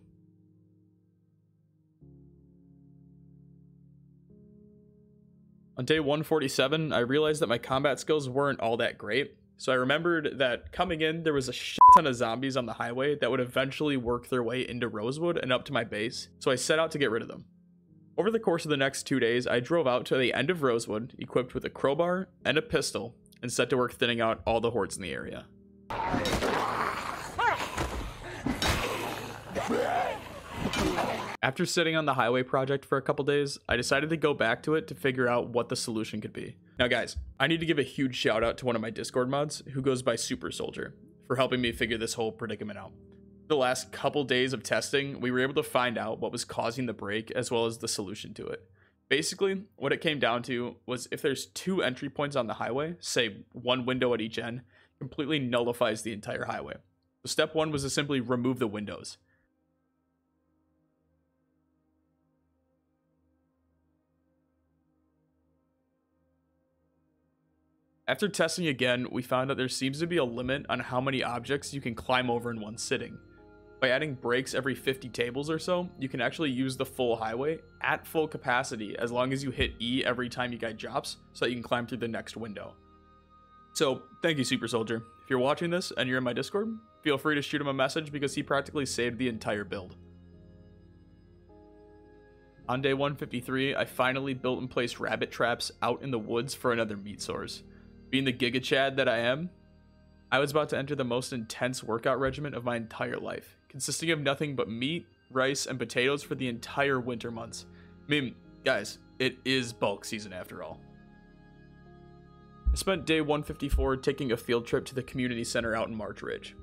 On day 147, I realized that my combat skills weren't all that great, so I remembered that coming in, there was a shit ton of zombies on the highway that would eventually work their way into Rosewood and up to my base, so I set out to get rid of them. Over the course of the next 2 days, I drove out to the end of Rosewood, equipped with a crowbar and a pistol, and set to work thinning out all the hordes in the area. After sitting on the highway project for a couple days, I decided to go back to it to figure out what the solution could be. Now guys, I need to give a huge shout out to one of my Discord mods who goes by Super Soldier for helping me figure this whole predicament out. The last couple days of testing, we were able to find out what was causing the break as well as the solution to it. Basically, what it came down to was if there's 2 entry points on the highway, say 1 window at each end, completely nullifies the entire highway. So step 1 was to simply remove the windows. After testing again, we found that there seems to be a limit on how many objects you can climb over in one sitting. By adding breaks every 50 tables or so, you can actually use the full highway at full capacity as long as you hit E every time you guy drops, so that you can climb through the next window. So, thank you Super Soldier. If you're watching this and you're in my Discord, feel free to shoot him a message because he practically saved the entire build. On day 153, I finally built and placed rabbit traps out in the woods for another meat source. Being the Giga Chad that I am, I was about to enter the most intense workout regimen of my entire life, consisting of nothing but meat, rice, and potatoes for the entire winter months. I mean, guys, it is bulk season after all. I spent day 154 taking a field trip to the community center out in March Ridge.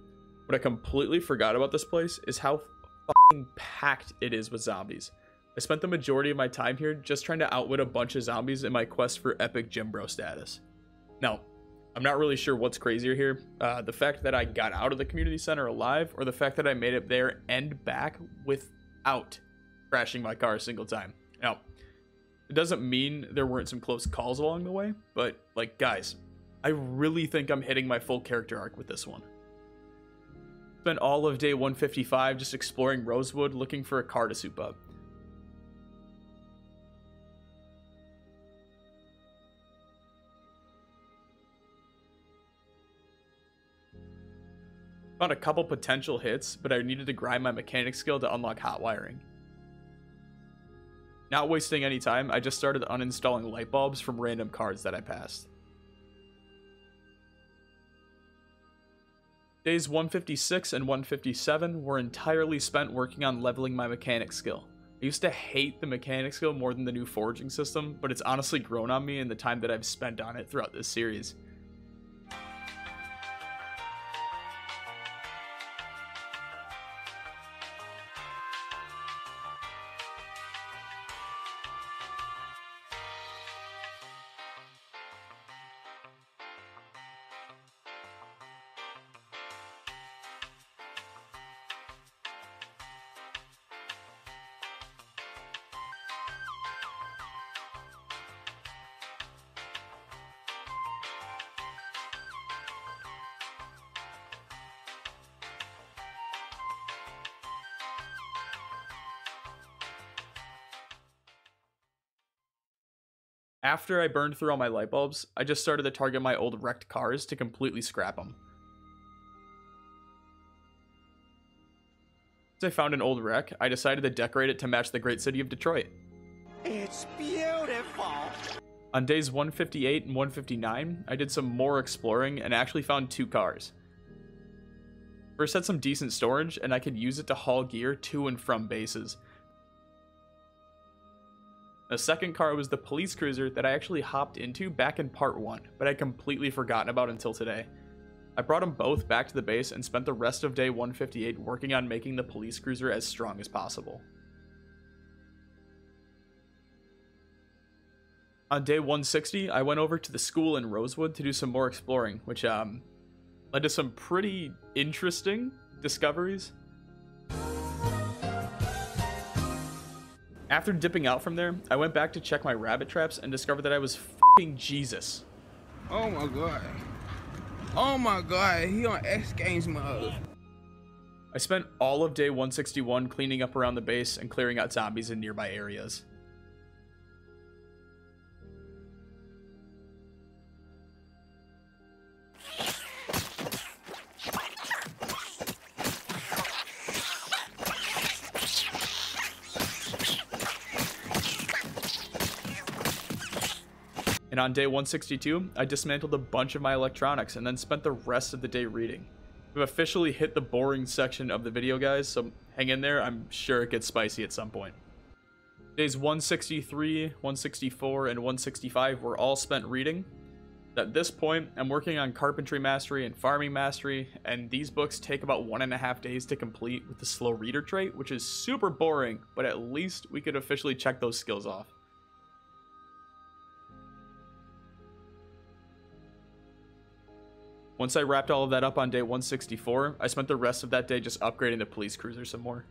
What I completely forgot about this place is how fucking packed it is with zombies. I spent the majority of my time here just trying to outwit a bunch of zombies in my quest for epic gym bro status. Now, I'm not really sure what's crazier here, the fact that I got out of the community center alive, or the fact that I made it there and back without crashing my car a single time. Now, it doesn't mean there weren't some close calls along the way, but, like, guys, I really think I'm hitting my full character arc with this one. Spent all of day 155 just exploring Rosewood looking for a car to soup up. Found a couple potential hits, but I needed to grind my mechanic skill to unlock hot wiring. Not wasting any time, I just started uninstalling light bulbs from random cards that I passed. Days 156 and 157 were entirely spent working on leveling my mechanic skill. I used to hate the mechanic skill more than the new foraging system, but it's honestly grown on me in the time that I've spent on it throughout this series. After I burned through all my light bulbs, I just started to target my old wrecked cars to completely scrap them. Once I found an old wreck, I decided to decorate it to match the great city of Detroit. It's beautiful. On days 158 and 159, I did some more exploring and actually found 2 cars. First had some decent storage, and I could use it to haul gear to and from bases. The second car was the police cruiser that I actually hopped into back in part 1, but I'd completely forgotten about until today. I brought them both back to the base and spent the rest of day 158 working on making the police cruiser as strong as possible. On day 160, I went over to the school in Rosewood to do some more exploring, which led to some pretty interesting discoveries. After dipping out from there, I went back to check my rabbit traps and discovered that I was f***ing Jesus. Oh my god. Oh my god, he on X Games mode. I spent all of day 161 cleaning up around the base and clearing out zombies in nearby areas. And on day 162, I dismantled a bunch of my electronics and then spent the rest of the day reading. We've officially hit the boring section of the video, guys, so hang in there. I'm sure it gets spicy at some point. Days 163, 164, and 165 were all spent reading. At this point, I'm working on carpentry mastery and farming mastery, and these books take about 1.5 days to complete with the slow reader trait, which is super boring, but at least we could officially check those skills off. Once I wrapped all of that up on day 164, I spent the rest of that day just upgrading the police cruiser some more.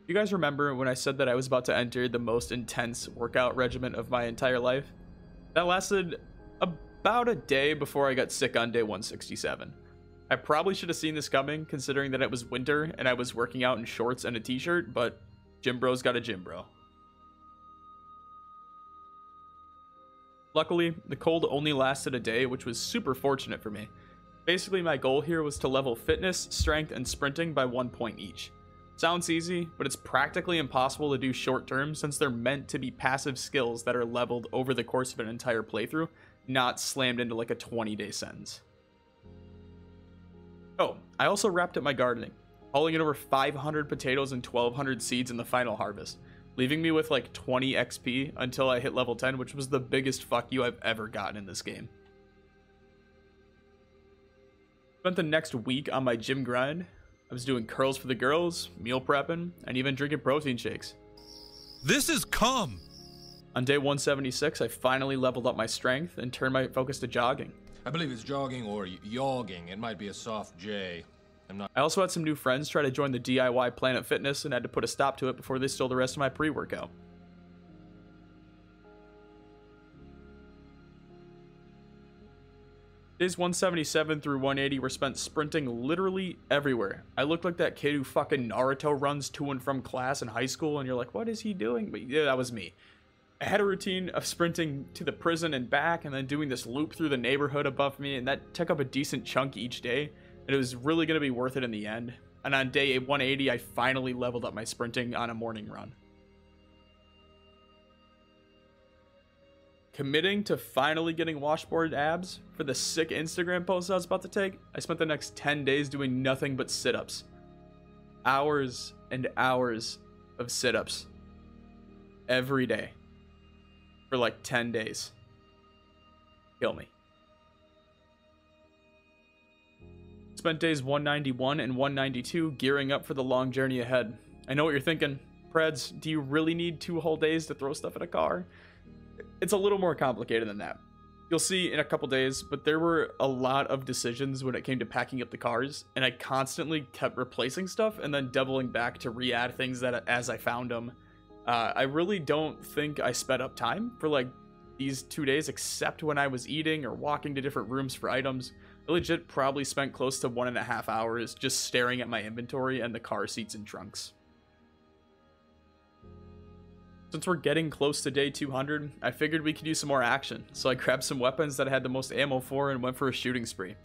You guys remember when I said that I was about to enter the most intense workout regimen of my entire life? That lasted about a day before I got sick on day 167. I probably should have seen this coming, considering that it was winter and I was working out in shorts and a t-shirt, but Gym Bro's got a gym bro. Luckily, the cold only lasted a day, which was super fortunate for me. Basically, my goal here was to level fitness, strength, and sprinting by 1 point each. Sounds easy, but it's practically impossible to do short term since they're meant to be passive skills that are leveled over the course of an entire playthrough, not slammed into like a 20-day sentence. Oh, I also wrapped up my gardening, hauling in over 500 potatoes and 1,200 seeds in the final harvest, leaving me with like 20 XP until I hit level 10, which was the biggest fuck you I've ever gotten in this game. Spent the next week on my gym grind. I was doing curls for the girls, meal prepping, and even drinking protein shakes. This is cum! On day 176, I finally leveled up my strength and turned my focus to jogging. I believe it's jogging or yogging. It might be a soft J. I also had some new friends try to join the DIY Planet Fitness and had to put a stop to it before they stole the rest of my pre-workout. Days 177 through 180 were spent sprinting literally everywhere. I looked like that kid who fucking Naruto runs to and from class in high school, and you're like, what is he doing? But yeah, that was me. I had a routine of sprinting to the prison and back, and then doing this loop through the neighborhood above me, and that took up a decent chunk each day. And it was really going to be worth it in the end. And on day 180, I finally leveled up my sprinting on a morning run. Committing to finally getting washboard abs for the sick Instagram post I was about to take, I spent the next 10 days doing nothing but sit-ups. Hours and hours of sit-ups. Every day. For like 10 days. Kill me. Spent days 191 and 192 gearing up for the long journey ahead. I know what you're thinking. Preds, do you really need 2 whole days to throw stuff in a car? It's a little more complicated than that. You'll see in a couple days, but there were a lot of decisions when it came to packing up the cars, and I constantly kept replacing stuff and then doubling back to re-add things that as I found them. I really don't think I sped up time for like these 2 days, except when I was eating or walking to different rooms for items. I legit probably spent close to 1.5 hours just staring at my inventory and the car seats and trunks. Since we're getting close to day 200, I figured we could use some more action, so I grabbed some weapons that I had the most ammo for and went for a shooting spree.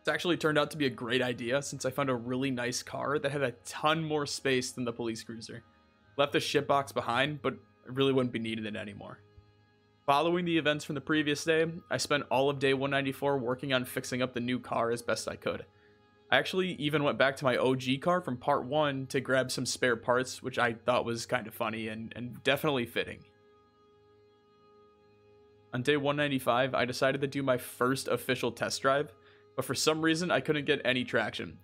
It's actually turned out to be a great idea since I found a really nice car that had a ton more space than the police cruiser. Left the shit box behind, but I really wouldn't be needing it anymore. Following the events from the previous day, I spent all of day 194 working on fixing up the new car as best I could. I actually even went back to my OG car from part 1 to grab some spare parts, which I thought was kind of funny and definitely fitting. On day 195, I decided to do my first official test drive, but for some reason I couldn't get any traction.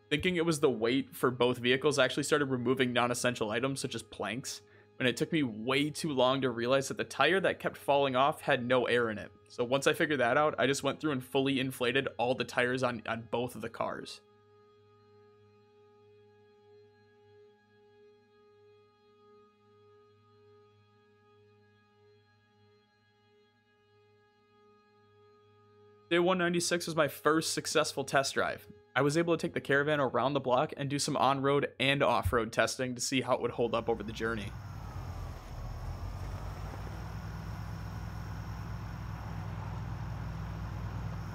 Thinking it was the weight for both vehicles, I actually started removing non-essential items such as planks, and it took me way too long to realize that the tire that kept falling off had no air in it. So once I figured that out, I just went through and fully inflated all the tires on both of the cars. Day 196 was my first successful test drive. I was able to take the caravan around the block and do some on-road and off-road testing to see how it would hold up over the journey.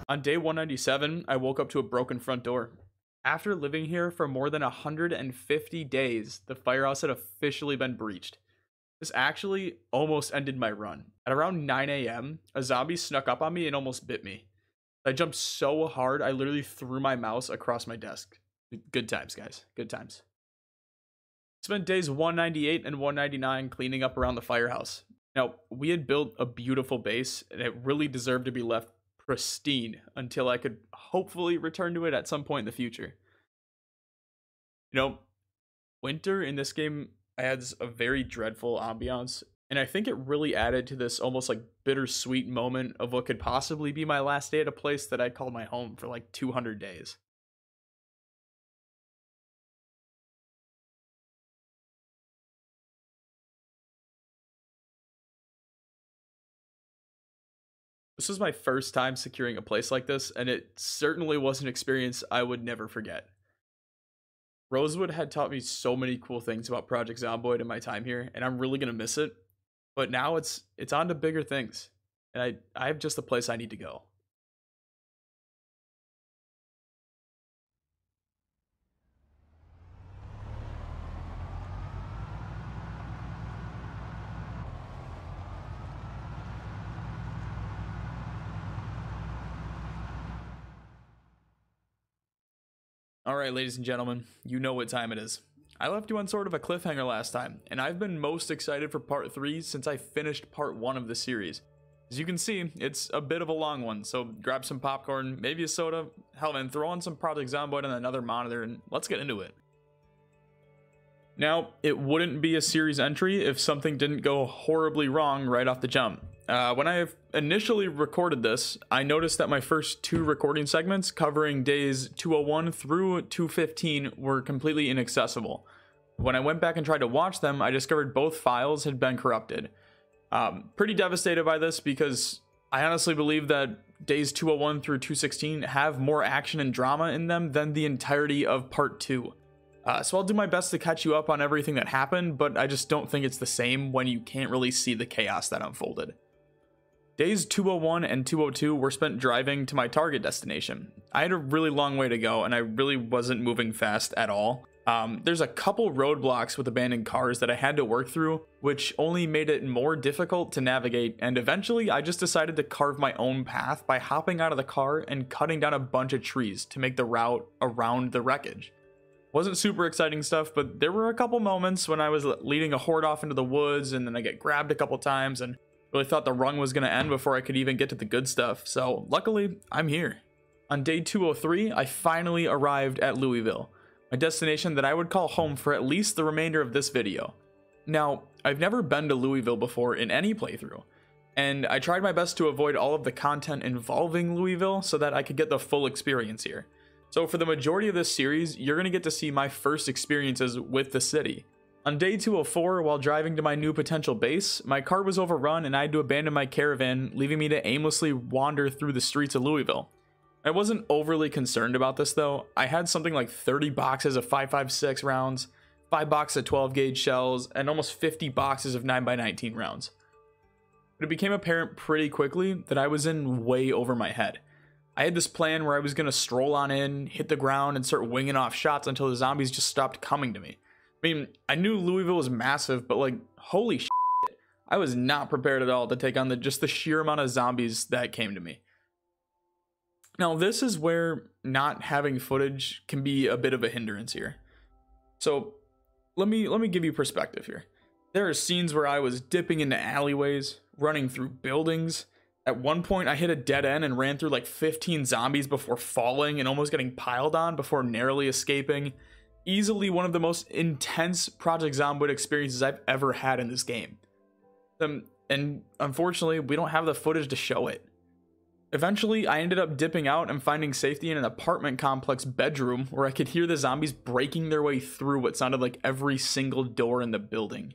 On day 197, I woke up to a broken front door. After living here for more than 150 days, the firehouse had officially been breached. This actually almost ended my run. At around 9 a.m., a zombie snuck up on me and almost bit me. I jumped so hard, I literally threw my mouse across my desk. Good times, guys. Good times. Spent days 198 and 199 cleaning up around the firehouse. Now, we had built a beautiful base, and it really deserved to be left pristine until I could hopefully return to it at some point in the future. You know, winter in this game adds a very dreadful ambiance, and I think it really added to this almost like bittersweet moment of what could possibly be my last day at a place that I called my home for like 200 days. This was my first time securing a place like this, and it certainly was an experience I would never forget. Rosewood had taught me so many cool things about Project Zomboid in my time here, and I'm really going to miss it. But now it's on to bigger things, and I have just the place I need to go. Alright, ladies and gentlemen, you know what time it is. I left you on sort of a cliffhanger last time, and I've been most excited for part 3 since I finished part 1 of the series. As you can see, it's a bit of a long one, so grab some popcorn, maybe a soda, hell man, throw on some Project Zomboid on another monitor, and let's get into it. Now, it wouldn't be a series entry if something didn't go horribly wrong right off the jump. When I initially recorded this, I noticed that my first 2 recording segments covering days 201 through 215 were completely inaccessible. When I went back and tried to watch them, I discovered both files had been corrupted. Pretty devastated by this because I honestly believe that days 201 through 216 have more action and drama in them than the entirety of part 2. So I'll do my best to catch you up on everything that happened, but I just don't think it's the same when you can't really see the chaos that unfolded. Days 201 and 202 were spent driving to my target destination. I had a really long way to go, and I really wasn't moving fast at all. There's a couple roadblocks with abandoned cars that I had to work through, which only made it more difficult to navigate, and eventually I just decided to carve my own path by hopping out of the car and cutting down a bunch of trees to make the route around the wreckage. Wasn't super exciting stuff, but there were a couple moments when I was leading a horde off into the woods and then I get grabbed a couple times and really thought the run was going to end before I could even get to the good stuff, so luckily I'm here. On day 203, I finally arrived at Louisville, a destination that I would call home for at least the remainder of this video. Now, I've never been to Louisville before in any playthrough, and I tried my best to avoid all of the content involving Louisville so that I could get the full experience here. So for the majority of this series, you're going to get to see my first experiences with the city. On day 204, while driving to my new potential base, my car was overrun and I had to abandon my caravan, leaving me to aimlessly wander through the streets of Louisville. I wasn't overly concerned about this though. I had something like 30 boxes of 5.56 rounds, 5 boxes of 12 gauge shells, and almost 50 boxes of 9x19 rounds. But it became apparent pretty quickly that I was in way over my head. I had this plan where I was going to stroll on in, hit the ground, and start winging off shots until the zombies just stopped coming to me. I mean, I knew Louisville was massive, but like, holy shit, I was not prepared at all to take on just the sheer amount of zombies that came to me. Now, this is where not having footage can be a bit of a hindrance here. So, let me give you perspective here. There are scenes where I was dipping into alleyways, running through buildings. At one point, I hit a dead end and ran through like 15 zombies before falling and almost getting piled on before narrowly escaping. Easily one of the most intense Project Zomboid experiences I've ever had in this game. And unfortunately, we don't have the footage to show it. Eventually, I ended up dipping out and finding safety in an apartment complex bedroom where I could hear the zombies breaking their way through what sounded like every single door in the building.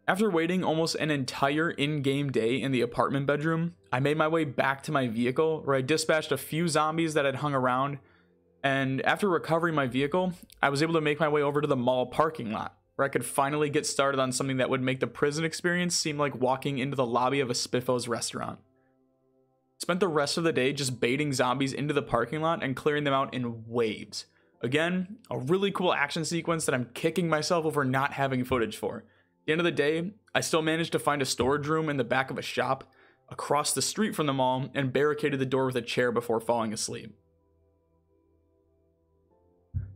After waiting almost an entire in-game day in the apartment bedroom, I made my way back to my vehicle where I dispatched a few zombies that had hung around, and after recovering my vehicle, I was able to make my way over to the mall parking lot where I could finally get started on something that would make the prison experience seem like walking into the lobby of a Spiffos restaurant. Spent the rest of the day just baiting zombies into the parking lot and clearing them out in waves. Again, a really cool action sequence that I'm kicking myself over not having footage for. At the end of the day, I still managed to find a storage room in the back of a shop across the street from the mall and barricaded the door with a chair before falling asleep.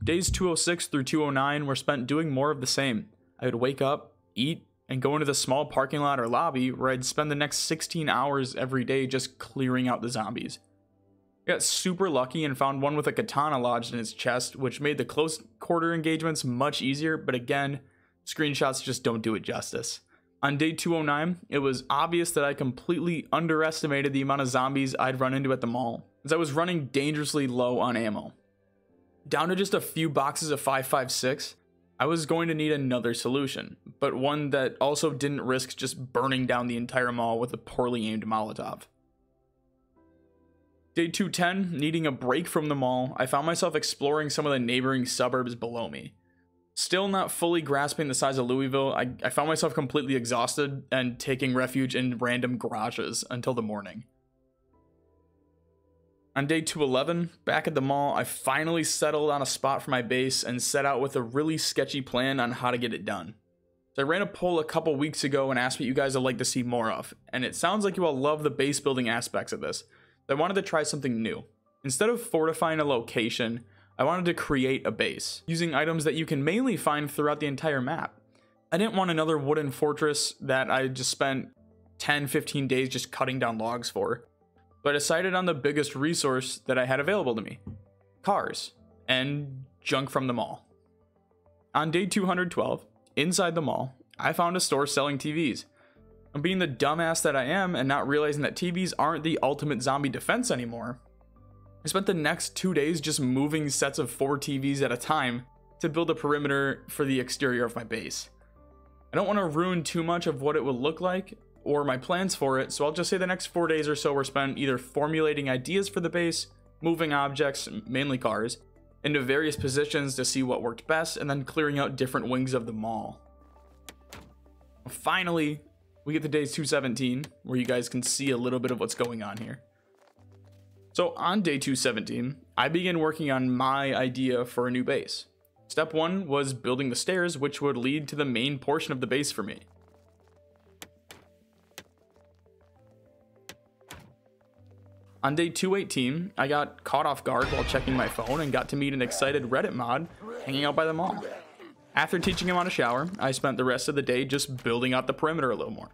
Days 206 through 209 were spent doing more of the same. I would wake up, eat, and go into the small parking lot or lobby where I'd spend the next 16 hours every day just clearing out the zombies. I got super lucky and found one with a katana lodged in its chest, which made the close quarter engagements much easier, but again, screenshots just don't do it justice. On day 209, it was obvious that I completely underestimated the amount of zombies I'd run into at the mall, as I was running dangerously low on ammo. Down to just a few boxes of 5.56, I was going to need another solution, but one that also didn't risk just burning down the entire mall with a poorly aimed Molotov. Day 210, needing a break from the mall, I found myself exploring some of the neighboring suburbs below me. Still not fully grasping the size of Louisville, I found myself completely exhausted and taking refuge in random garages until the morning. On day 211, back at the mall, I finally settled on a spot for my base and set out with a really sketchy plan on how to get it done. So I ran a poll a couple weeks ago and asked what you guys would like to see more of, and it sounds like you all love the base building aspects of this. So I wanted to try something new. Instead of fortifying a location, I wanted to create a base, using items that you can mainly find throughout the entire map. I didn't want another wooden fortress that I just spent 10-15 days just cutting down logs for. So I decided on the biggest resource that I had available to me: cars and junk from the mall. On day 212, inside the mall, I found a store selling TVs. And being the dumbass that I am and not realizing that TVs aren't the ultimate zombie defense anymore, I spent the next 2 days just moving sets of 4 TVs at a time to build a perimeter for the exterior of my base. I don't want to ruin too much of what it will look like or my plans for it, so I'll just say the next 4 days or so were spent either formulating ideas for the base, moving objects, mainly cars, into various positions to see what worked best, and then clearing out different wings of the mall. Finally, we get to day 217, where you guys can see a little bit of what's going on here. So on day 217, I began working on my idea for a new base. Step 1 was building the stairs, which would lead to the main portion of the base for me. On day 218, I got caught off guard while checking my phone and got to meet an excited Reddit mod hanging out by the mall. After teaching him how to shower, I spent the rest of the day just building out the perimeter a little more.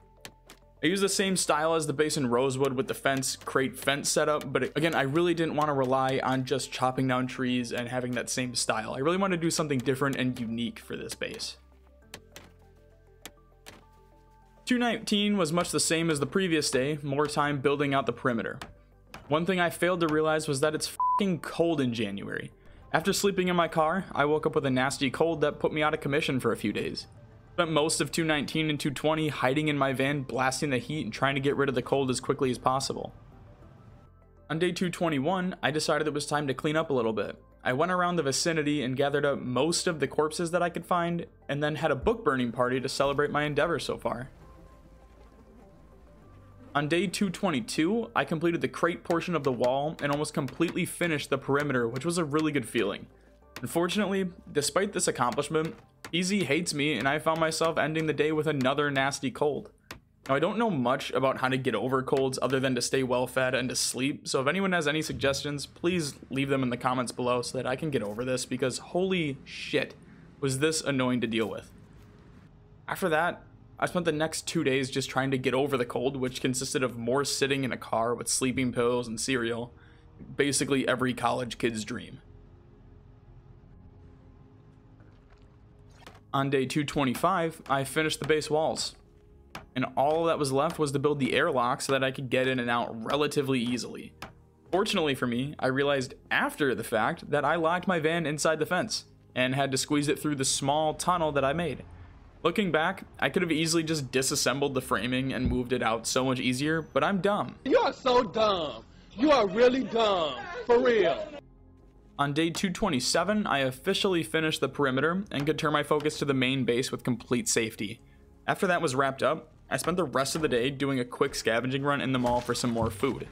I used the same style as the base in Rosewood with the crate fence setup, but again, I really didn't want to rely on just chopping down trees and having that same style. I really wanted to do something different and unique for this base. 219 was much the same as the previous day, more time building out the perimeter. One thing I failed to realize was that it's fucking cold in January. After sleeping in my car, I woke up with a nasty cold that put me out of commission for a few days. Spent most of 219 and 220 hiding in my van, blasting the heat and trying to get rid of the cold as quickly as possible. On day 221, I decided it was time to clean up a little bit. I went around the vicinity and gathered up most of the corpses that I could find, and then had a book burning party to celebrate my endeavor so far. On day 222, I completed the crate portion of the wall and almost completely finished the perimeter, which was a really good feeling. Unfortunately, despite this accomplishment, Easy hates me and I found myself ending the day with another nasty cold. Now, I don't know much about how to get over colds other than to stay well fed and to sleep, so if anyone has any suggestions, please leave them in the comments below so that I can get over this, because holy shit, was this annoying to deal with. After that, I spent the next 2 days just trying to get over the cold, which consisted of more sitting in a car with sleeping pills and cereal. Basically every college kid's dream. On day 225, I finished the base walls, and all that was left was to build the airlock so that I could get in and out relatively easily. Fortunately for me, I realized after the fact that I locked my van inside the fence and had to squeeze it through the small tunnel that I made. Looking back, I could have easily just disassembled the framing and moved it out so much easier, but I'm dumb. You are so dumb. You are really dumb. For real. On day 227, I officially finished the perimeter and could turn my focus to the main base with complete safety. After that was wrapped up, I spent the rest of the day doing a quick scavenging run in the mall for some more food.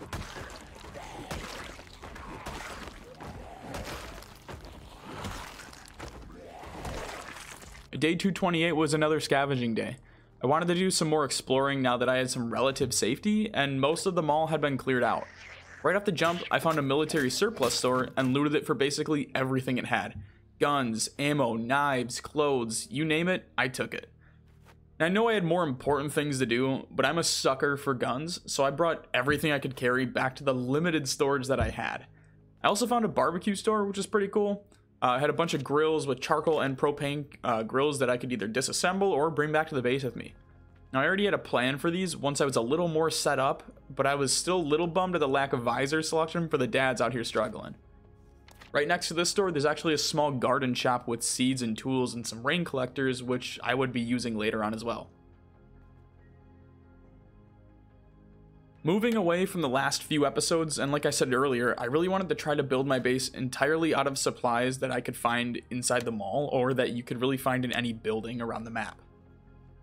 Day 228 was another scavenging day. I wanted to do some more exploring now that I had some relative safety and most of the mall had been cleared out. Right off the jump, I found a military surplus store and looted it for basically everything it had. Guns, ammo, knives, clothes, you name it, I took it. And I know I had more important things to do, but I'm a sucker for guns, so I brought everything I could carry back to the limited storage that I had. I also found a barbecue store, which is pretty cool. I had a bunch of grills with charcoal and propane grills that I could either disassemble or bring back to the base with me. Now, I already had a plan for these once I was a little more set up, but I was still a little bummed at the lack of visor selection for the dads out here struggling. Right next to this store, there's actually a small garden shop with seeds and tools and some rain collectors, which I would be using later on as well. Moving away from the last few episodes, and like I said earlier, I really wanted to try to build my base entirely out of supplies that I could find inside the mall or that you could really find in any building around the map.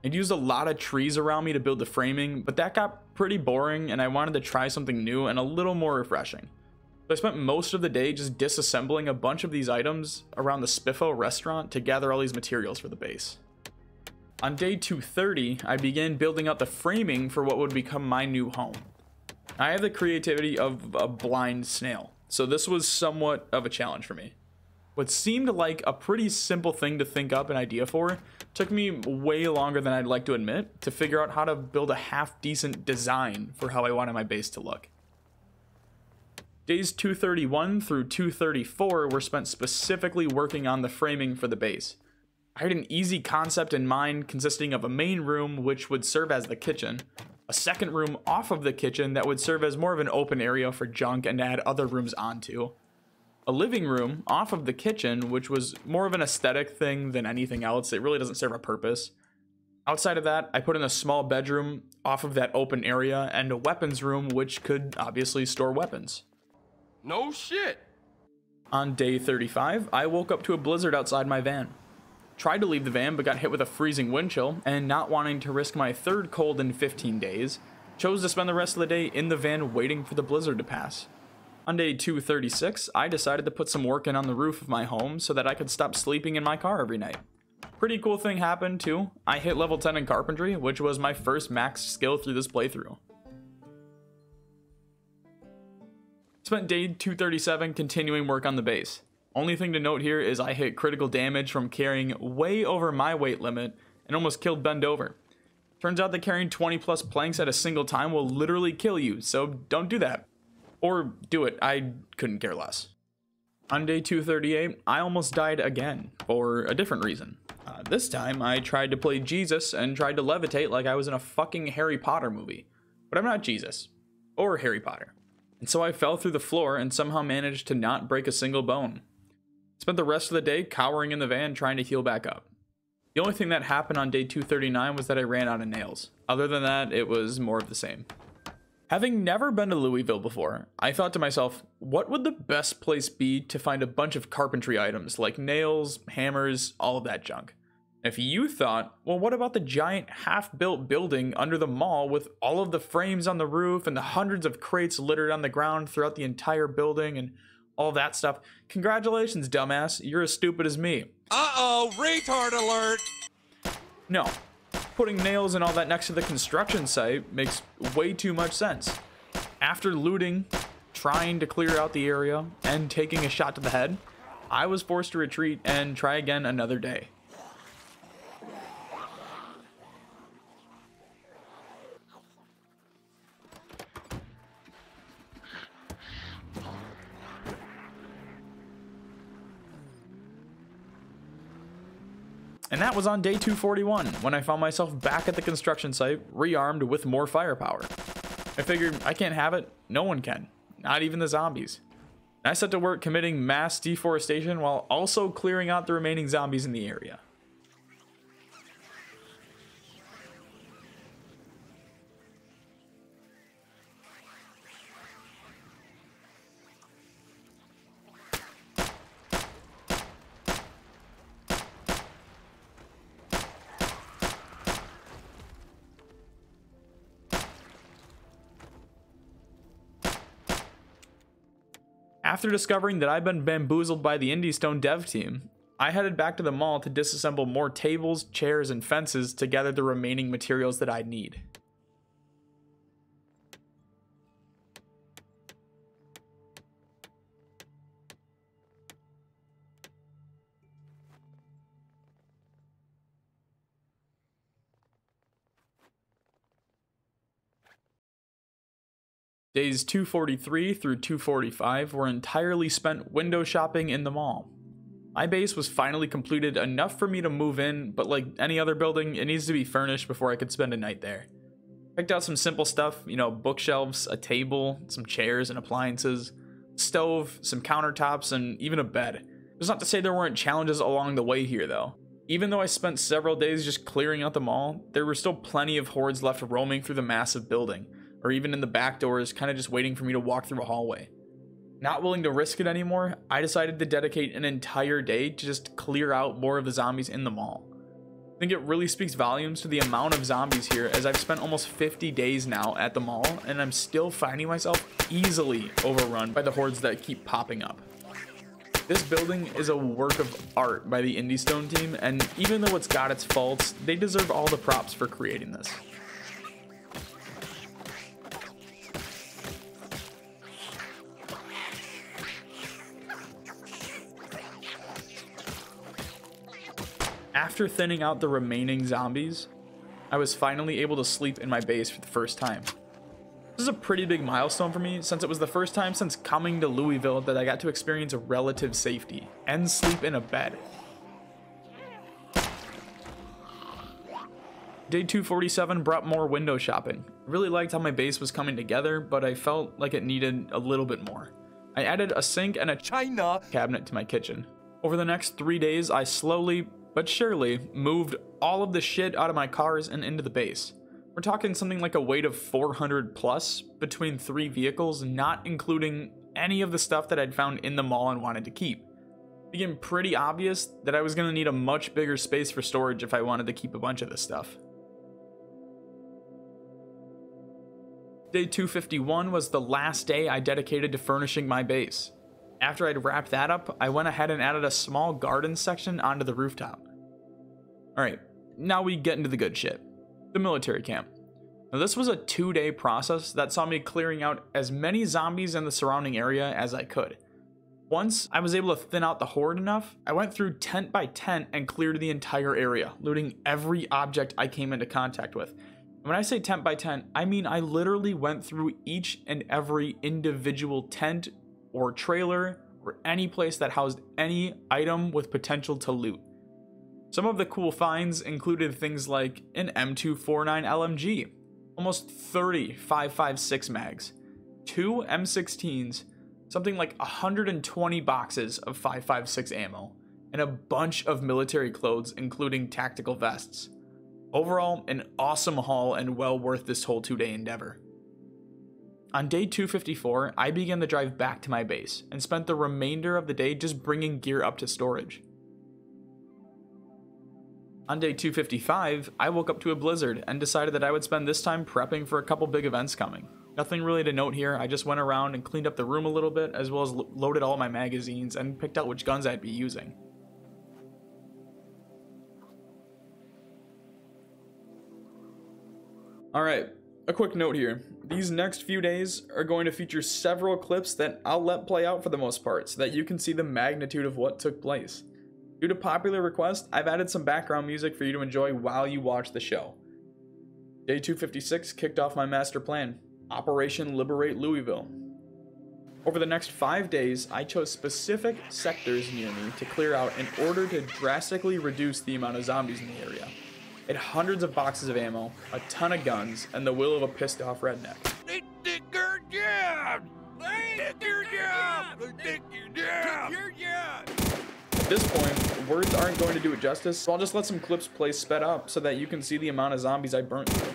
I'd used a lot of trees around me to build the framing, but that got pretty boring and I wanted to try something new and a little more refreshing. So I spent most of the day just disassembling a bunch of these items around the Spiffo restaurant to gather all these materials for the base. On day 230, I began building out the framing for what would become my new home. I have the creativity of a blind snail, so this was somewhat of a challenge for me. What seemed like a pretty simple thing to think up an idea for took me way longer than I'd like to admit to figure out how to build a half-decent design for how I wanted my base to look. Days 231 through 234 were spent specifically working on the framing for the base. I had an easy concept in mind consisting of a main room which would serve as the kitchen, a second room off of the kitchen that would serve as more of an open area for junk and add other rooms onto, a living room off of the kitchen, which was more of an aesthetic thing than anything else. It really doesn't serve a purpose. Outside of that, I put in a small bedroom off of that open area and a weapons room, which could obviously store weapons. No shit. On day 35, I woke up to a blizzard outside my van. Tried to leave the van, but got hit with a freezing wind chill, and not wanting to risk my third cold in 15 days, chose to spend the rest of the day in the van waiting for the blizzard to pass. On day 236, I decided to put some work in on the roof of my home so that I could stop sleeping in my car every night. Pretty cool thing happened too. I hit level 10 in carpentry, which was my first max skill through this playthrough. Spent day 237 continuing work on the base. Only thing to note here is I hit critical damage from carrying way over my weight limit and almost killed Bend over. Turns out that carrying 20 plus planks at a single time will literally kill you, so don't do that. Or do it, I couldn't care less. On day 238, I almost died again, for a different reason. This time, I tried to play Jesus and tried to levitate like I was in a fucking Harry Potter movie. But I'm not Jesus, or Harry Potter. And so I fell through the floor and somehow managed to not break a single bone. Spent the rest of the day cowering in the van trying to heal back up. The only thing that happened on day 239 was that I ran out of nails. Other than that, it was more of the same. Having never been to Louisville before, I thought to myself, what would the best place be to find a bunch of carpentry items like nails, hammers, all of that junk? If you thought, well, what about the giant half-built building under the mall with all of the frames on the roof and the hundreds of crates littered on the ground throughout the entire building and all that stuff? Congratulations, dumbass. You're as stupid as me. Uh-oh, retard alert! No. Putting nails and all that next to the construction site makes way too much sense. After looting, trying to clear out the area, and taking a shot to the head, I was forced to retreat and try again another day. And that was on day 241, when I found myself back at the construction site, rearmed with more firepower. I figured I can't have it, no one can, not even the zombies. I set to work committing mass deforestation while also clearing out the remaining zombies in the area. After discovering that I'd been bamboozled by the Indie Stone dev team, I headed back to the mall to disassemble more tables, chairs, and fences to gather the remaining materials that I'd need. Days 243 through 245 were entirely spent window shopping in the mall. My base was finally completed enough for me to move in, but like any other building, it needs to be furnished before I could spend a night there. Picked out some simple stuff, bookshelves, a table, some chairs and appliances, stove, some countertops, and even a bed. It's not to say there weren't challenges along the way here though. Even though I spent several days just clearing out the mall, there were still plenty of hordes left roaming through the massive building, or even in the back doors, kind of just waiting for me to walk through a hallway. Not willing to risk it anymore, I decided to dedicate an entire day to just clear out more of the zombies in the mall. I think it really speaks volumes to the amount of zombies here, as I've spent almost 50 days now at the mall, and I'm still finding myself easily overrun by the hordes that keep popping up. This building is a work of art by the Indie Stone team, and even though it's got its faults, they deserve all the props for creating this. After thinning out the remaining zombies, I was finally able to sleep in my base for the first time. This is a pretty big milestone for me, since it was the first time since coming to Louisville that I got to experience relative safety and sleep in a bed. Day 247 brought more window shopping. I really liked how my base was coming together, but I felt like it needed a little bit more. I added a sink and a china cabinet to my kitchen. Over the next 3 days, I slowly but surely moved all of the shit out of my cars and into the base. We're talking something like a weight of 400 plus between 3 vehicles, not including any of the stuff that I'd found in the mall and wanted to keep. It became pretty obvious that I was going to need a much bigger space for storage if I wanted to keep a bunch of this stuff. Day 251 was the last day I dedicated to furnishing my base. After I'd wrapped that up, I went ahead and added a small garden section onto the rooftop. Alright, now we get into the good shit. The military camp. Now this was a 2-day process that saw me clearing out as many zombies in the surrounding area as I could. Once I was able to thin out the horde enough, I went through tent by tent and cleared the entire area, looting every object I came into contact with. And when I say tent by tent, I mean I literally went through each and every individual tent or trailer or any place that housed any item with potential to loot. Some of the cool finds included things like an M249 LMG, almost 30 5.56 mags, 2 M16s, something like 120 boxes of 5.56 ammo, and a bunch of military clothes including tactical vests. Overall, an awesome haul and well worth this whole 2-day endeavor. On day 254, I began the drive back to my base and spent the remainder of the day just bringing gear up to storage. On day 255, I woke up to a blizzard and decided that I would spend this time prepping for a couple big events coming. Nothing really to note here, I just went around and cleaned up the room a little bit, as well as loaded all my magazines and picked out which guns I'd be using. Alright, a quick note here. These next few days are going to feature several clips that I'll let play out for the most part, so that you can see the magnitude of what took place. Due to popular request, I've added some background music for you to enjoy while you watch the show. Day 256 kicked off my master plan, Operation Liberate Louisville. Over the next 5 days, I chose specific sectors near me to clear out in order to drastically reduce the amount of zombies in the area. It had hundreds of boxes of ammo, a ton of guns, and the will of a pissed off redneck. They did your job! They did your job! They did your job! At this point, words aren't going to do it justice, so I'll just let some clips play sped up so that you can see the amount of zombies I burnt through.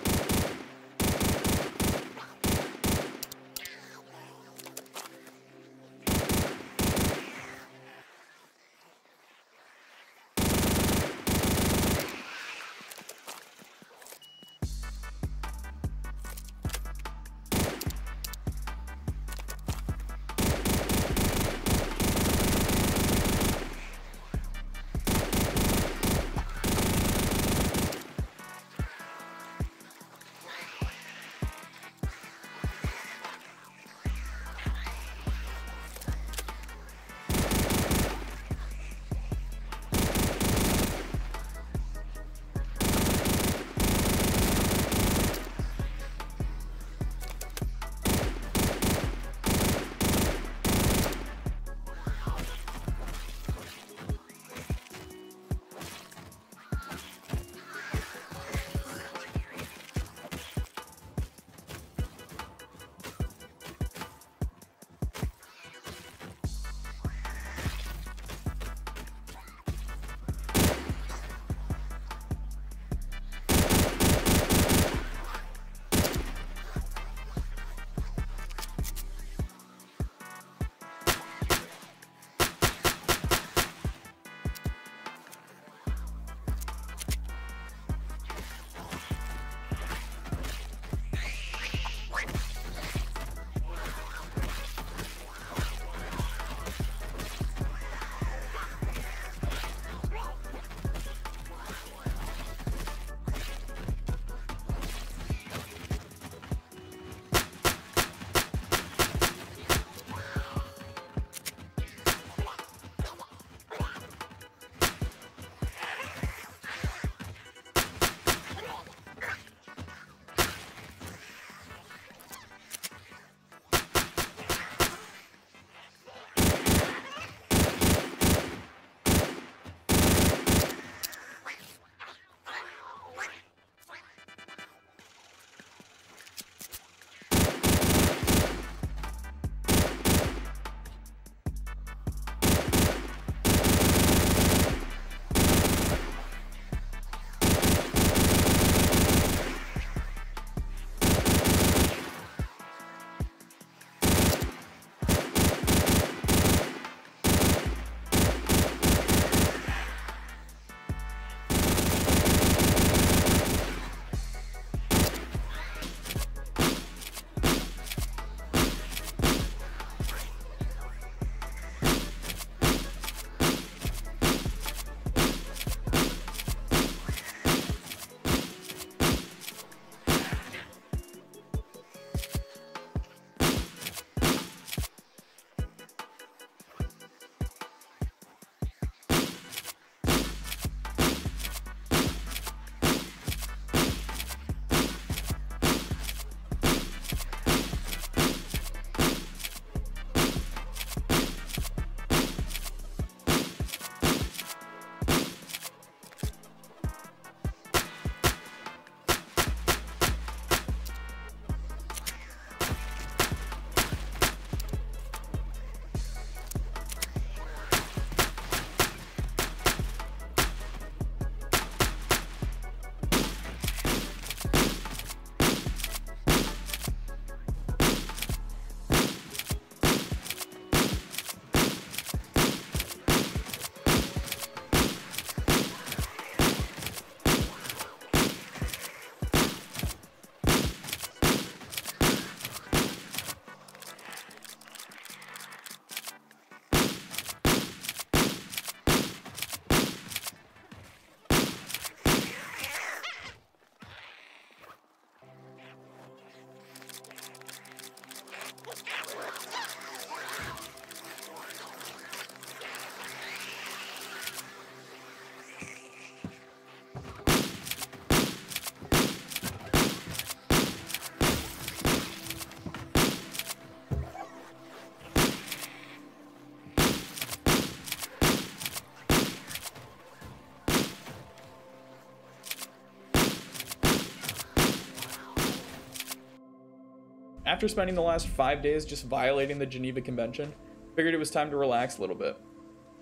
After spending the last 5 days just violating the Geneva Convention, I figured it was time to relax a little bit.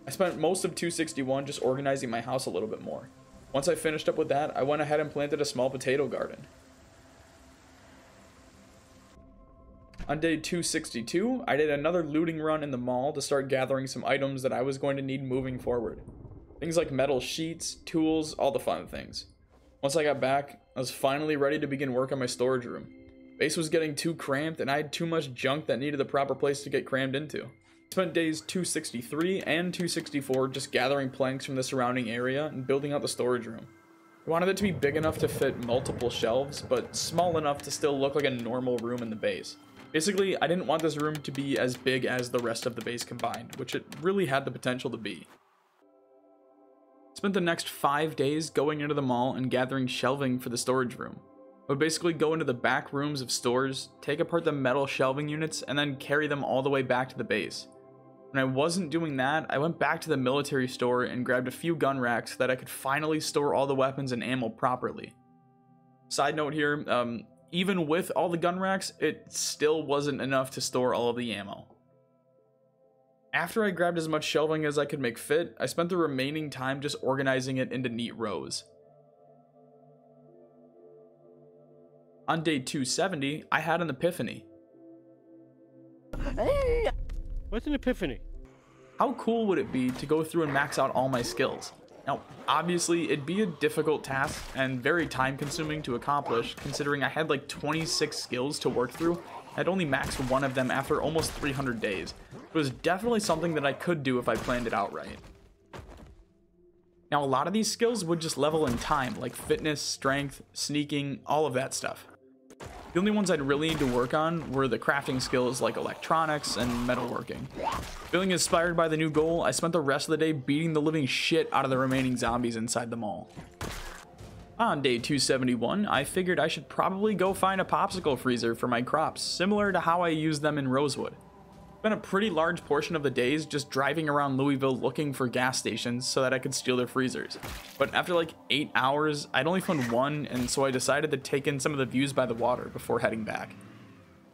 I spent most of 261 just organizing my house a little bit more. Once I finished up with that, I went ahead and planted a small potato garden. On day 262, I did another looting run in the mall to start gathering some items that I was going to need moving forward. Things like metal sheets, tools, all the fun things. Once I got back, I was finally ready to begin work on my storage room. Base was getting too cramped and I had too much junk that needed the proper place to get crammed into. I spent days 263 and 264 just gathering planks from the surrounding area and building out the storage room. I wanted it to be big enough to fit multiple shelves, but small enough to still look like a normal room in the base. Basically, I didn't want this room to be as big as the rest of the base combined, which it really had the potential to be. Spent the next 5 days going into the mall and gathering shelving for the storage room. I would basically go into the back rooms of stores, take apart the metal shelving units, and then carry them all the way back to the base. When I wasn't doing that, I went back to the military store and grabbed a few gun racks so that I could finally store all the weapons and ammo properly. Side note here, even with all the gun racks, it still wasn't enough to store all of the ammo. After I grabbed as much shelving as I could make fit, I spent the remaining time just organizing it into neat rows. On day 270, I had an epiphany. What's an epiphany? How cool would it be to go through and max out all my skills? Now, obviously, it'd be a difficult task and very time consuming to accomplish, considering I had like 26 skills to work through. I'd only maxed one of them after almost 300 days. It was definitely something that I could do if I planned it out right. Now, a lot of these skills would just level in time, like fitness, strength, sneaking, all of that stuff. The only ones I'd really need to work on were the crafting skills like electronics and metalworking. Feeling inspired by the new goal, I spent the rest of the day beating the living shit out of the remaining zombies inside the mall. On day 271, I figured I should probably go find a popsicle freezer for my crops, similar to how I used them in Rosewood. Spent a pretty large portion of the days just driving around Louisville looking for gas stations so that I could steal their freezers. But after like 8 hours, I'd only found one, and so I decided to take in some of the views by the water before heading back.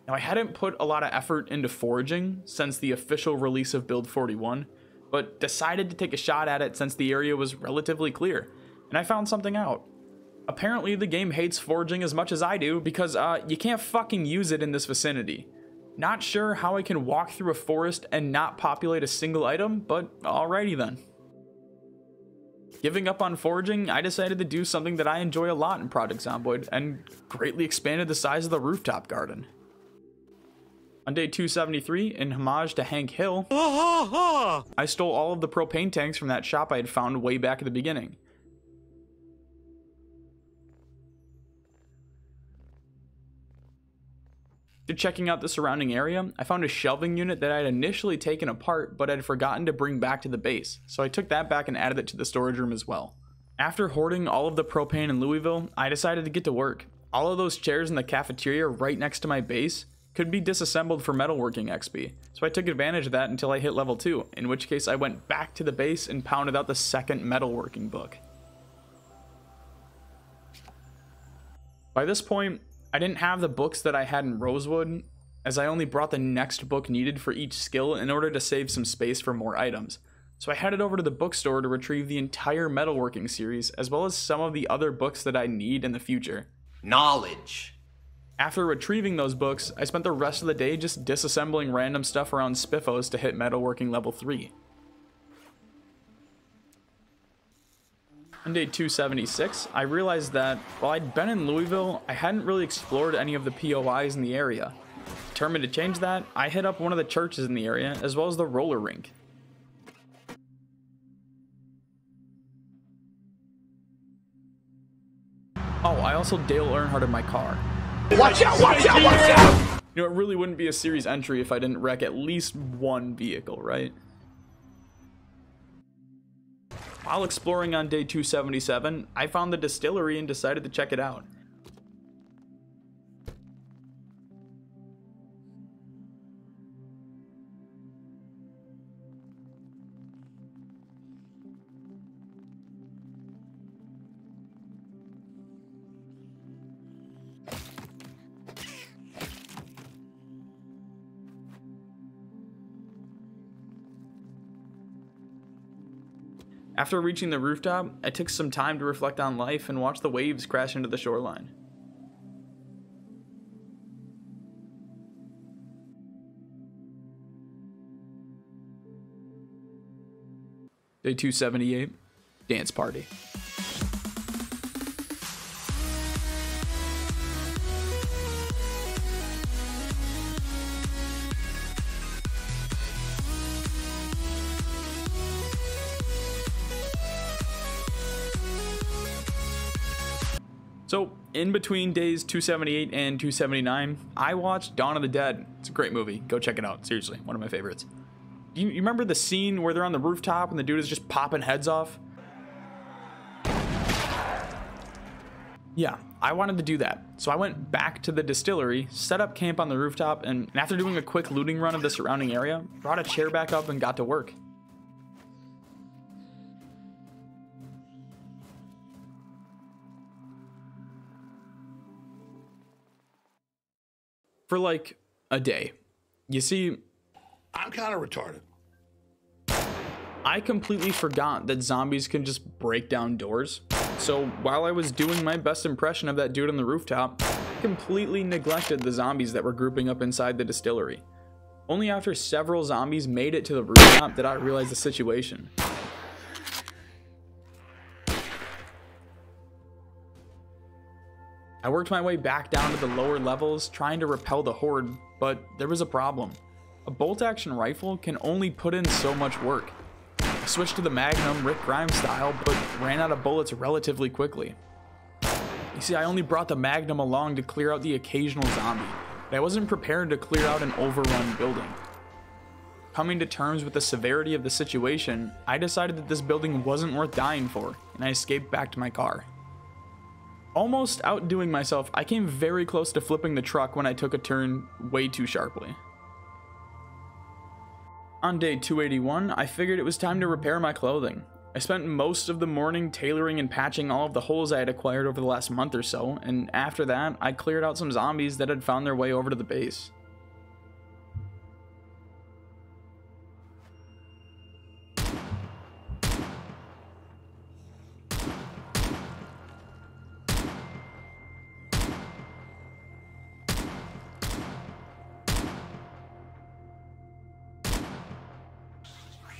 Now, I hadn't put a lot of effort into foraging since the official release of Build 41, but decided to take a shot at it since the area was relatively clear, and I found something out. Apparently the game hates foraging as much as I do because you can't fucking use it in this vicinity. Not sure how I can walk through a forest and not populate a single item, but alrighty then. Giving up on foraging, I decided to do something that I enjoy a lot in Project Zomboid and greatly expanded the size of the rooftop garden. On day 273, in homage to Hank Hill, I stole all of the propane tanks from that shop I had found way back at the beginning. After checking out the surrounding area, I found a shelving unit that I had initially taken apart but had forgotten to bring back to the base, so I took that back and added it to the storage room as well. After hoarding all of the propane in Louisville, I decided to get to work. All of those chairs in the cafeteria right next to my base could be disassembled for metalworking XP, so I took advantage of that until I hit level 2, in which case I went back to the base and pounded out the second metalworking book. By this point, I didn't have the books that I had in Rosewood, as I only brought the next book needed for each skill in order to save some space for more items. So I headed over to the bookstore to retrieve the entire metalworking series, as well as some of the other books that I need in the future. Knowledge. After retrieving those books, I spent the rest of the day just disassembling random stuff around Spiffos to hit metalworking level 3. On day 276, I realized that while I'd been in Louisville, I hadn't really explored any of the POIs in the area. Determined to change that, I hit up one of the churches in the area, as well as the roller rink. Oh, I also Dale Earnhardted my car. Watch out! Watch out! Watch out! You know, it really wouldn't be a series entry if I didn't wreck at least one vehicle, right? While exploring on day 277, I found the distillery and decided to check it out. After reaching the rooftop, I took some time to reflect on life and watch the waves crash into the shoreline. Day 278, dance party. So, in between days 278 and 279, I watched Dawn of the Dead. It's a great movie. Go check it out. Seriously, one of my favorites. You remember the scene where they're on the rooftop and the dude is just popping heads off? Yeah, I wanted to do that. So I went back to the distillery, set up camp on the rooftop, and after doing a quick looting run of the surrounding area, brought a chair back up and got to work. For like a day. You see, I'm kind of retarded. I completely forgot that zombies can just break down doors. So while I was doing my best impression of that dude on the rooftop, I completely neglected the zombies that were grouping up inside the distillery. Only after several zombies made it to the rooftop did I realize the situation. I worked my way back down to the lower levels, trying to repel the horde, but there was a problem. A bolt-action rifle can only put in so much work. I switched to the Magnum Rick Grimes style, but ran out of bullets relatively quickly. You see, I only brought the Magnum along to clear out the occasional zombie, but I wasn't prepared to clear out an overrun building. Coming to terms with the severity of the situation, I decided that this building wasn't worth dying for, and I escaped back to my car. Almost outdoing myself, I came very close to flipping the truck when I took a turn way too sharply. On day 281, I figured it was time to repair my clothing. I spent most of the morning tailoring and patching all of the holes I had acquired over the last month or so, and after that, I cleared out some zombies that had found their way over to the base.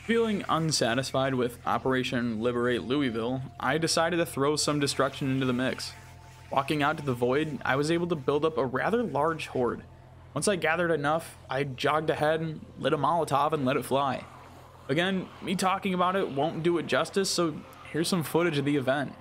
Feeling unsatisfied with Operation Liberate Louisville, I decided to throw some destruction into the mix. Walking out to the void, I was able to build up a rather large horde. Once I gathered enough, I jogged ahead, lit a Molotov, and let it fly. Again, me talking about it won't do it justice, so here's some footage of the event.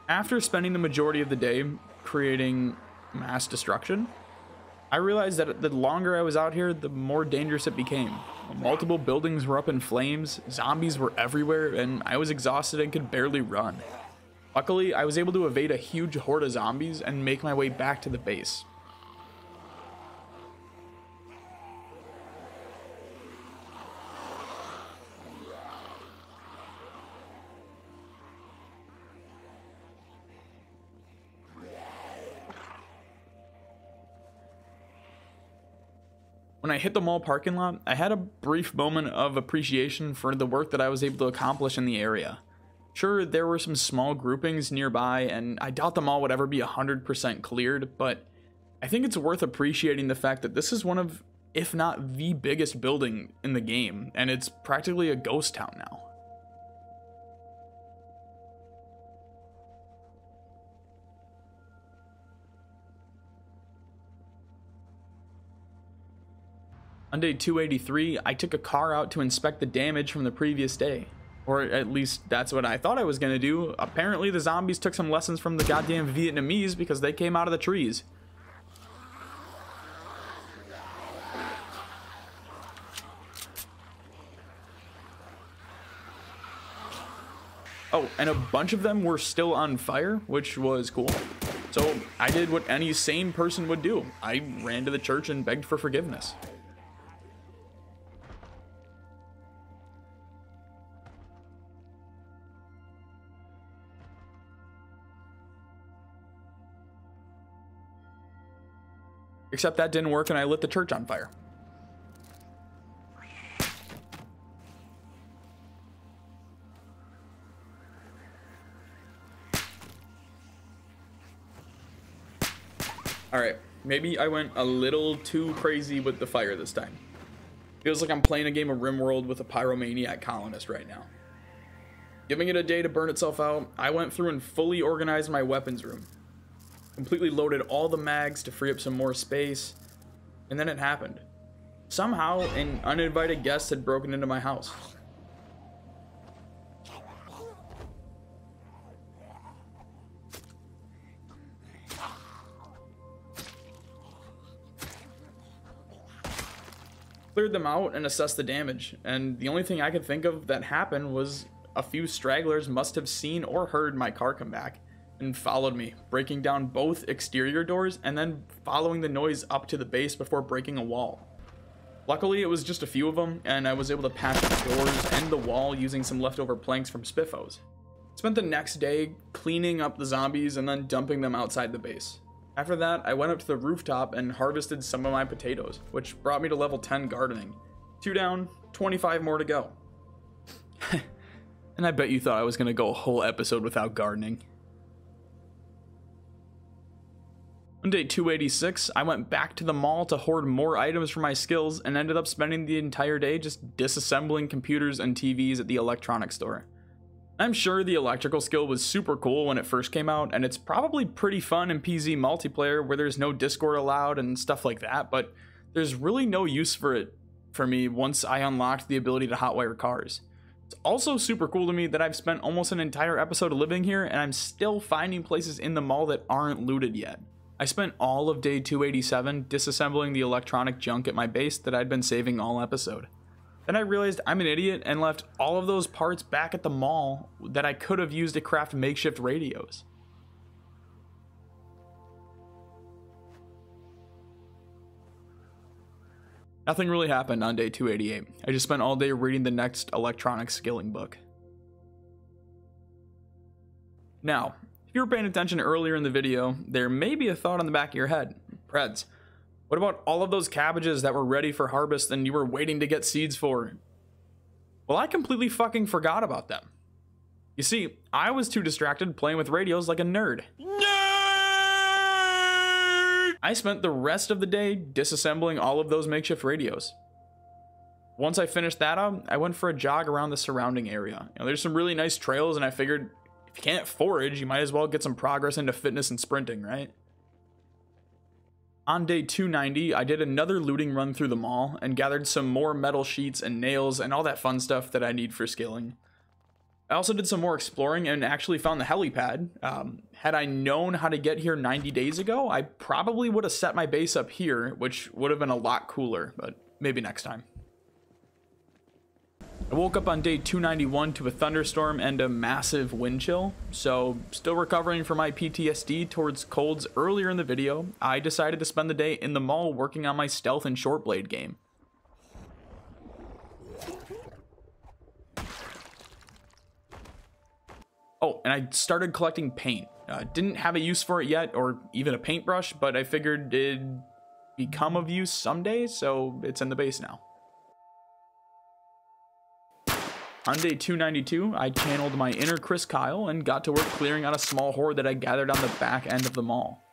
After spending the majority of the day creating mass destruction, I realized that the longer I was out here, the more dangerous it became. Multiple buildings were up in flames, zombies were everywhere, and I was exhausted and could barely run. Luckily, I was able to evade a huge horde of zombies and make my way back to the base. When I hit the mall parking lot, I had a brief moment of appreciation for the work that I was able to accomplish in the area. Sure, there were some small groupings nearby, and I doubt them all would ever be 100% cleared, but I think it's worth appreciating the fact that this is one of, if not the biggest building in the game, and it's practically a ghost town now. On day 283, I took a car out to inspect the damage from the previous day. Or at least that's what I thought I was gonna do. Apparently the zombies took some lessons from the goddamn Vietnamese because they came out of the trees. Oh, and a bunch of them were still on fire, which was cool. So I did what any sane person would do. I ran to the church and begged for forgiveness. Except that didn't work and I lit the church on fire. Alright, maybe I went a little too crazy with the fire this time. Feels like I'm playing a game of RimWorld with a pyromaniac colonist right now. Giving it a day to burn itself out, I went through and fully organized my weapons room. Completely loaded all the mags to free up some more space, and then it happened. Somehow, an uninvited guest had broken into my house. Cleared them out and assessed the damage, and the only thing I could think of that happened was a few stragglers must have seen or heard my car come back and followed me, breaking down both exterior doors and then following the noise up to the base before breaking a wall. Luckily, it was just a few of them, and I was able to patch the doors and the wall using some leftover planks from Spiffos. Spent the next day cleaning up the zombies and then dumping them outside the base. After that, I went up to the rooftop and harvested some of my potatoes, which brought me to level 10 gardening. 2 down, 25 more to go. And I bet you thought I was going to go a whole episode without gardening. On day 286, I went back to the mall to hoard more items for my skills and ended up spending the entire day just disassembling computers and TVs at the electronics store. I'm sure the electrical skill was super cool when it first came out, and it's probably pretty fun in PZ multiplayer where there's no Discord allowed and stuff like that, but there's really no use for it for me once I unlocked the ability to hotwire cars. It's also super cool to me that I've spent almost an entire episode living here and I'm still finding places in the mall that aren't looted yet. I spent all of day 287 disassembling the electronic junk at my base that I'd been saving all episode. Then I realized I'm an idiot and left all of those parts back at the mall that I could have used to craft makeshift radios. Nothing really happened on day 288. I just spent all day reading the next electronic skilling book. Now, if you were paying attention earlier in the video, there may be a thought on the back of your head. Preds, what about all of those cabbages that were ready for harvest and you were waiting to get seeds for? Well, I completely fucking forgot about them. You see, I was too distracted playing with radios like a nerd. I spent the rest of the day disassembling all of those makeshift radios. Once I finished that up, I went for a jog around the surrounding area. There's some really nice trails, and I figured if you can't forage, you might as well get some progress into fitness and sprinting, right? On day 290, I did another looting run through the mall and gathered some more metal sheets and nails and all that fun stuff that I need for skilling. I also did some more exploring and actually found the helipad. Had I known how to get here 90 days ago, I probably would have set my base up here, which would have been a lot cooler, but maybe next time. I woke up on day 291 to a thunderstorm and a massive wind chill, so still recovering from my PTSD towards colds earlier in the video, I decided to spend the day in the mall working on my stealth and short blade game. Oh, and I started collecting paint. Didn't have a use for it yet, or even a paintbrush, but I figured it'd become of use someday, so it's in the base now. On day 292, I channeled my inner Chris Kyle and got to work clearing out a small horde that I gathered on the back end of the mall.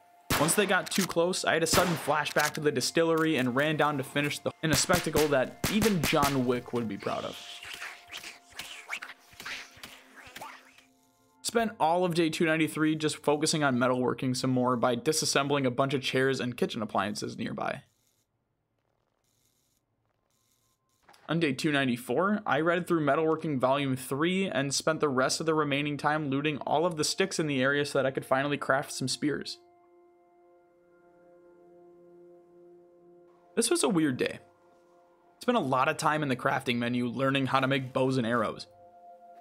Once they got too close, I had a sudden flashback to the distillery and ran down to finish in a spectacle that even John Wick would be proud of. Spent all of day 293 just focusing on metalworking some more by disassembling a bunch of chairs and kitchen appliances nearby. On day 294, I read through Metalworking Volume 3 and spent the rest of the remaining time looting all of the sticks in the area so that I could finally craft some spears. This was a weird day. Spent a lot of time in the crafting menu learning how to make bows and arrows.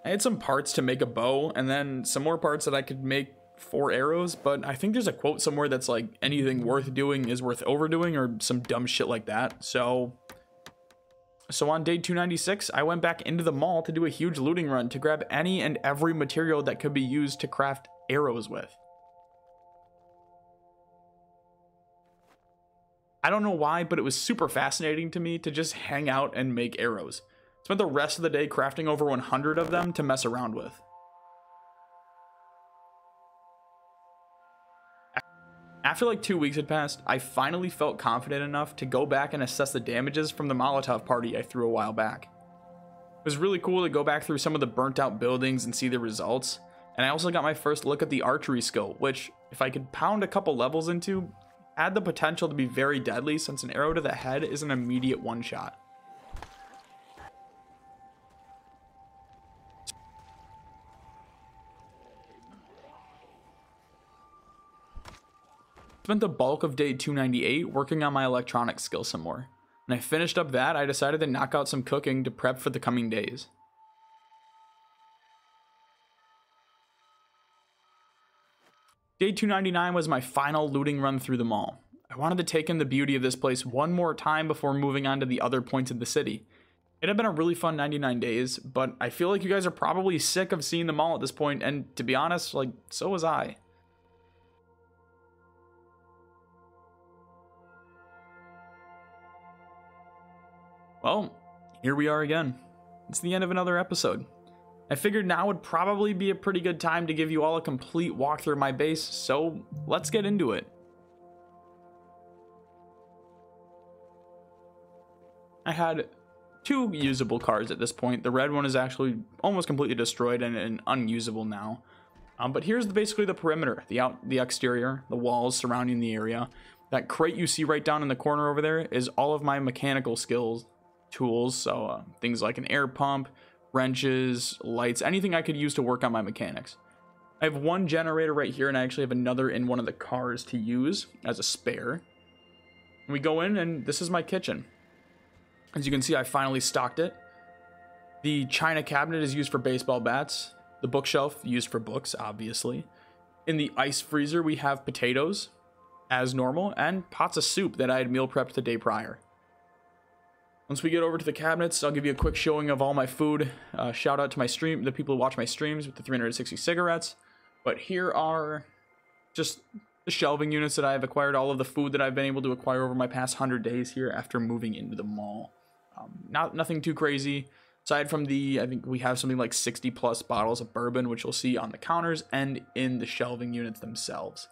I had some parts to make a bow and then some more parts that I could make for arrows, but I think there's a quote somewhere that's like, anything worth doing is worth overdoing, or some dumb shit like that. So on day 296, I went back into the mall to do a huge looting run to grab any and every material that could be used to craft arrows with. I don't know why, but it was super fascinating to me to just hang out and make arrows. Spent the rest of the day crafting over 100 of them to mess around with. After like 2 weeks had passed, I finally felt confident enough to go back and assess the damages from the Molotov party I threw a while back. It was really cool to go back through some of the burnt out buildings and see the results, and I also got my first look at the archery skill, which, if I could pound a couple levels into, had the potential to be very deadly since an arrow to the head is an immediate one-shot. Spent the bulk of day 298 working on my electronics skill some more. When I finished up that, I decided to knock out some cooking to prep for the coming days. Day 299 was my final looting run through the mall. I wanted to take in the beauty of this place one more time before moving on to the other points of the city. It had been a really fun 99 days, but I feel like you guys are probably sick of seeing the mall at this point, and to be honest, like, so was I. Well, here we are again. It's the end of another episode. I figured now would probably be a pretty good time to give you all a complete walkthrough of my base, so let's get into it. I had 2 usable cars at this point. The red one is actually almost completely destroyed and unusable now. But here's basically the perimeter, the exterior, the walls surrounding the area. That crate you see right down in the corner over there is all of my mechanical skills. Tools, so things like an air pump, wrenches, lights, anything I could use to work on my mechanics. I have 1 generator right here, and I actually have another in one of the cars to use as a spare. And we go in, and this is my kitchen. As you can see, I finally stocked it. The china cabinet is used for baseball bats. The bookshelf used for books, obviously. In the ice freezer, we have potatoes, as normal, and pots of soup that I had meal prepped the day prior. Once we get over to the cabinets, I'll give you a quick showing of all my food. Shout out to the people who watch my streams with the 360 cigarettes. But here are just the shelving units that I've acquired, all of the food that I've been able to acquire over my past 100 days here after moving into the mall. Nothing too crazy. Aside from I think we have something like 60 plus bottles of bourbon, which you'll see on the counters and in the shelving units themselves.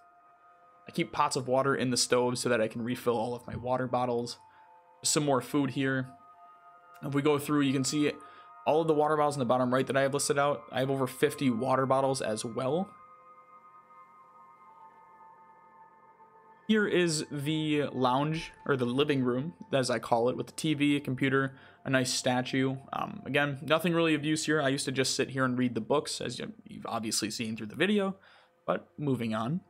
I keep pots of water in the stove so that I can refill all of my water bottles. Some more food here. If we go through, you can see all of the water bottles in the bottom right that I have listed out. I have over 50 water bottles as well. Here is the lounge, or the living room, as I call it, with the TV, a computer, a nice statue. Again, nothing really of use here. I used to just sit here and read the books, as you've obviously seen through the video, but moving on.